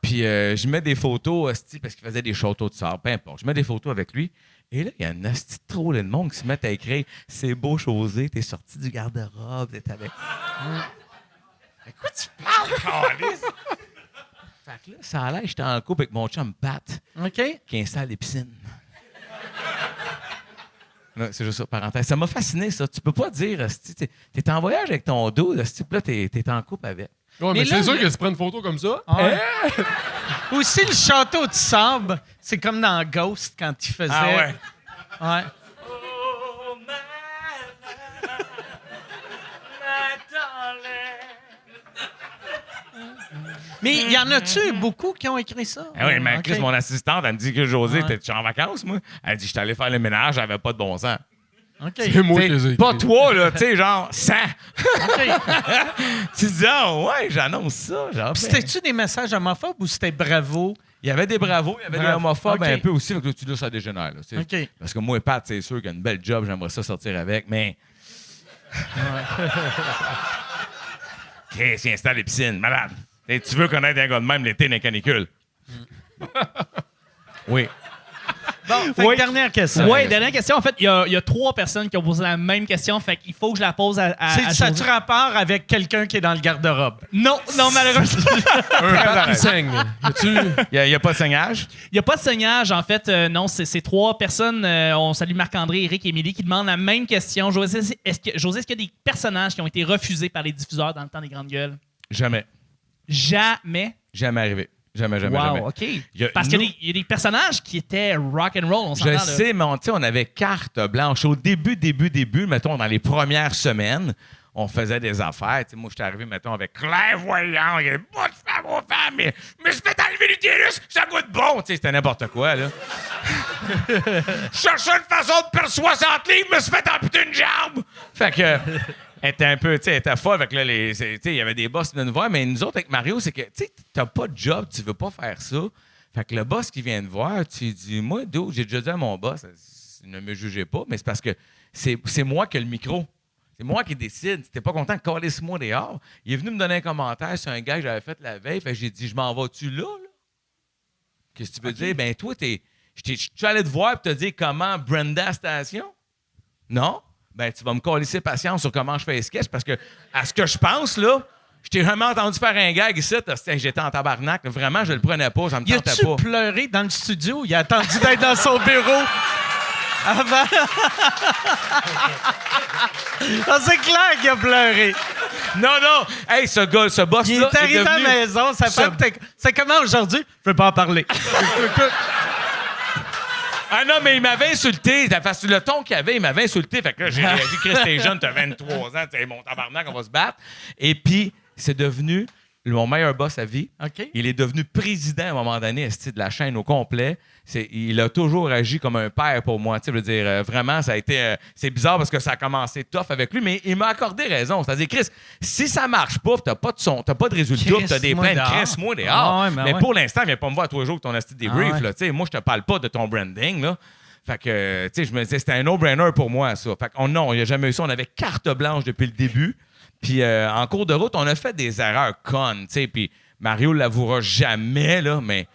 Puis je mets des photos, parce qu'il faisait des châteaux de sable. Peu importe. Je mets des photos avec lui. Et là, il y a un asti de trop de monde qui se met à écrire « C'est beau, José, t'es sorti du garde-robe, t'es avec... » De quoi tu parles, câlisse? Fait que là, ça a l'air, j'étais en couple avec mon chum Pat, OK? qui installe des piscines. Là, c'est juste ça, parenthèse. Ça m'a fasciné, ça. Tu peux pas dire, asti, t'es en voyage avec ton dos, asti, puis là, t'es en couple avec. Ouais, Mais mais là, c'est sûr le- que tu prends une photo comme ça. Ouais. Aussi, le château de sable, c'est comme dans Ghost quand il faisait. Ah ouais? Ouais. Mais il y en a-tu beaucoup qui ont écrit ça? Ah oui, mais OK. Chris, mon assistante, elle me dit que José, Ouais. t'es en vacances, moi? Elle dit, je suis allé faire le ménage, j'avais pas de bon sens. OK. C'est moi T'sais, qui les ai pas écrits. toi, là, tu sais, genre 100. OK. Tu dis, ah ouais, j'annonce ça. Genre, Puis c'était-tu des messages homophobes ou c'était bravo? il y avait des bravos, il y avait des Bravo. homophobes OK. un peu aussi, donc tu dis, ça dégénère. Là, tu sais. OK. Parce que moi et Pat, c'est sûr qu'il y a une belle job, j'aimerais ça sortir avec, mais. Chris, il installe les piscines. Malade. Et tu veux connaître un gars de même l'été dans les canicules? Oui. Bon, fait que dernière question. Oui, dernière question. En fait, il y a 3 personnes qui ont posé la même question. Fait qu'il faut que je la pose à Ça José. a-tu rapport avec quelqu'un qui est dans le garde-robe? Non, malheureusement. Qui saigne. Il n'y a pas de saignage? Il n'y a pas de saignage, en fait. Non, c'est 3 personnes. On salue Marc-André, Eric et Émilie qui demandent la même question. José, est-ce qu'il y a des personnages qui ont été refusés par les diffuseurs dans le temps des grandes gueules? Jamais. Jamais. Jamais arrivé. Jamais. Wow, OK. Parce qu'il y a des personnages qui étaient rock and roll, on s'entend. Je là. sais, mais on avait carte blanche. Au début, mettons, dans les premières semaines, on faisait des affaires. T'sais, moi, j'étais arrivé, mettons, avec clairvoyant. Il y a des bouts de femme aux femmes, mais je me suis fait enlever l'utérus, ça goûte bon. T'sais, c'était n'importe quoi, là. Je cherchais une façon de perdre 60 livres, je me suis fait amputer une jambe. Fait que... Elle était un peu, tu sais, elle était folle. Fait que là, il y avait des boss qui venaient nous voir, mais nous autres, avec Mario, c'est que, tu sais, t'as pas de job, tu veux pas faire ça. Fait que le boss qui vient te voir, tu dis, moi, j'ai déjà dit à mon boss, ne me jugez pas, mais c'est parce que c'est moi qui ai le micro. C'est moi qui décide. Si t'es pas content, calisse-moi dehors. Il est venu me donner un commentaire sur un gars que j'avais fait la veille. Fait que j'ai dit, je m'en vas-tu là? Qu'est-ce que tu veux dire? Ben, toi, je suis allé te voir et te dire comment Brenda Station? Non? Ben, tu vas me calisser patience sur comment je fais les sketchs parce que, à ce que je pense, là, je t'ai jamais entendu faire un gag ici. J'étais en tabarnak. Vraiment, je le prenais pas. Ça me Y tentait a-tu pas. pleuré dans le studio? Il a attendu d'être dans son bureau avant. Ah, c'est clair qu'il a pleuré. Non. Hey, ce boss-là. Il est arrivé à la devenu... maison. C'est comment aujourd'hui? Je veux pas en parler. Ah non, mais il m'avait insulté. Le ton qu'il avait, il m'avait insulté. Fait que là, j'ai réagi, Chris, t'es jeune, t'as 23 ans, t'es mon tabarnak, on va se battre. Et puis, c'est devenu mon meilleur boss à vie. OK. Il est devenu président à un moment donné, de la chaîne au complet. Il a toujours agi comme un père pour moi. Tu sais, je veux dire, vraiment, ça a été. C'est bizarre parce que ça a commencé tough avec lui, mais il m'a accordé raison. C'est-à-dire, Chris, si ça marche pas, t'as pas de son, t'as pas de résultat, t'as des plaintes, crisse-moi dehors. Ah ouais, mais ouais. pour l'instant, viens pas me voir tous les jours que ton asti débrief. Ah ouais. Là, tu sais, moi, je te parle pas de ton branding. Là. Fait que, tu sais, je me disais, c'était un no-brainer pour moi, ça. Fait que, non, il n'y a jamais eu ça. On avait carte blanche depuis le début. Puis, en cours de route, on a fait des erreurs connes, tu sais. Puis, Mario l'avouera jamais, là, mais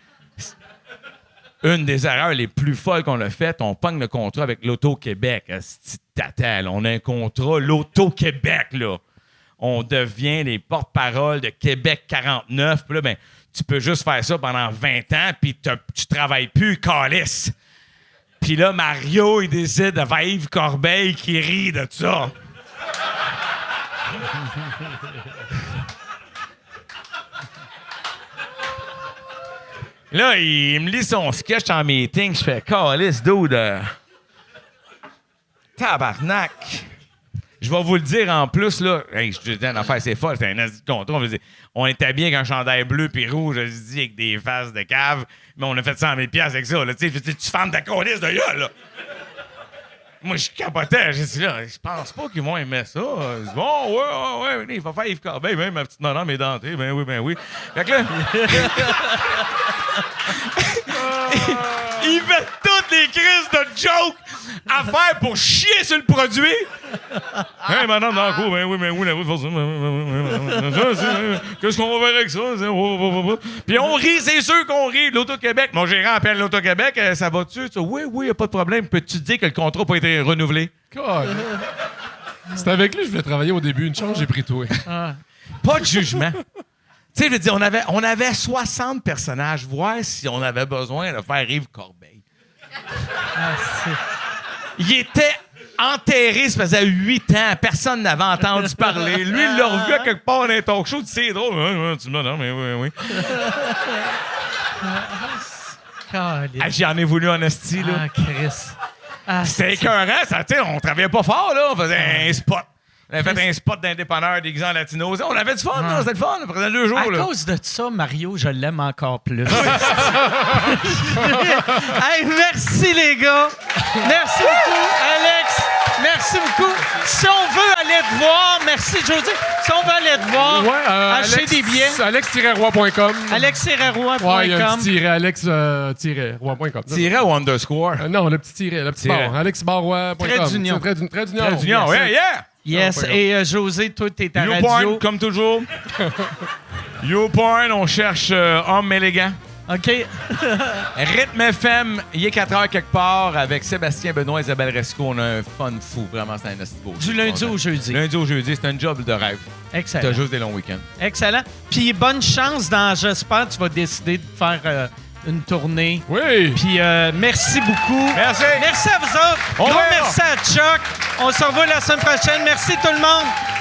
une des erreurs les plus folles qu'on a faites, on pogne le contrat avec l'Auto-Québec. On a un contrat, l'Auto-Québec, là. On devient les porte-parole de Québec 49. Puis là, ben, tu peux juste faire ça pendant 20 ans, puis tu travailles plus, calice. Puis là, Mario, il décide de faire Yves Corbeil qui rit de ça. Là, il me lit son sketch en meeting. Je fais « Calice, dude! Tabarnak! » Je vais vous le dire en plus, là. Hey, je te dis, une affaire, c'est folle. C'est un asile de contrat. On est habillé avec un chandail bleu puis rouge, je dis, avec des faces de cave. Mais on a fait 100 000 $ avec ça. Là. Tu fermes ta calice de gueule, là. Moi, je capotais. J'ai dit, là, je pense pas qu'ils vont aimer ça. Je dis, bon, ouais. Il va faire Yves Corbeil. Ben, ma petite madame est dentée. Ben oui. Fait que là... il fait toutes les crises de jokes à faire pour chier sur le produit. Hey, madame dans le cours, ben oui, qu'est-ce qu'on va faire avec ça? Puis on rit, c'est sûr qu'on rit de l'Auto-Québec. Mon gérant appelle l'Auto-Québec, ça va-tu? Oui, y a pas de problème. Peux-tu dire que le contrat n'a pas été renouvelé? C'était avec lui que je voulais travailler au début. Une chance, j'ai pris toi. Pas de jugement. Tu sais, je veux dire, on avait 60 personnages, voir si on avait besoin de faire Yves Corbeil. Il était enterré, ça faisait 8 ans. Personne n'avait entendu parler. Lui, il l'a revu à quelque part dans un talk show. C'est drôle. Tu me non, mais oui. J'en ai voulu en esti, là. Ah, Chris. C'était écœurant. Ça, on travaillait pas fort, là. On faisait un spot. On avait fait un spot d'un dépanneur déguisé en latino. On avait du fun, là. C'était le fun. Après 2 jours, À là. cause de ça, Mario, je l'aime encore plus. Hey, merci, les gars. Merci beaucoup, Alex. Merci beaucoup. Si on veut aller te voir, merci, José. Si on veut aller te voir, acheter des billets. Alex-roi.com. Alex-roi.com. Ouais, il y a un petit tiret, alex-roi.com. Tiret ou underscore? Non, le petit tiret, le petit Tiret. bar. Alexbarrois.com. Trait d'union. Trait d'union. Trait d'union, yeah! Yes. pas grave. Et José, toi, t'es à radio. YouPorn, comme toujours. YouPorn, on cherche homme élégant. OK. Rythme FM, il est 4 heures quelque part avec Sébastien Benoît et Isabelle Resco. On a un fun fou. Vraiment, c'est un esti beau. Du lundi au jeudi. Lundi au jeudi, c'est un job de rêve. Excellent. T'as juste des longs week-ends. Excellent. Puis bonne chance dans J'espère tu vas décider de faire une tournée. Oui! Puis merci beaucoup. Merci. Merci à vous autres. On Gros verra. merci à Chuck. On se revoit la semaine prochaine. Merci tout le monde.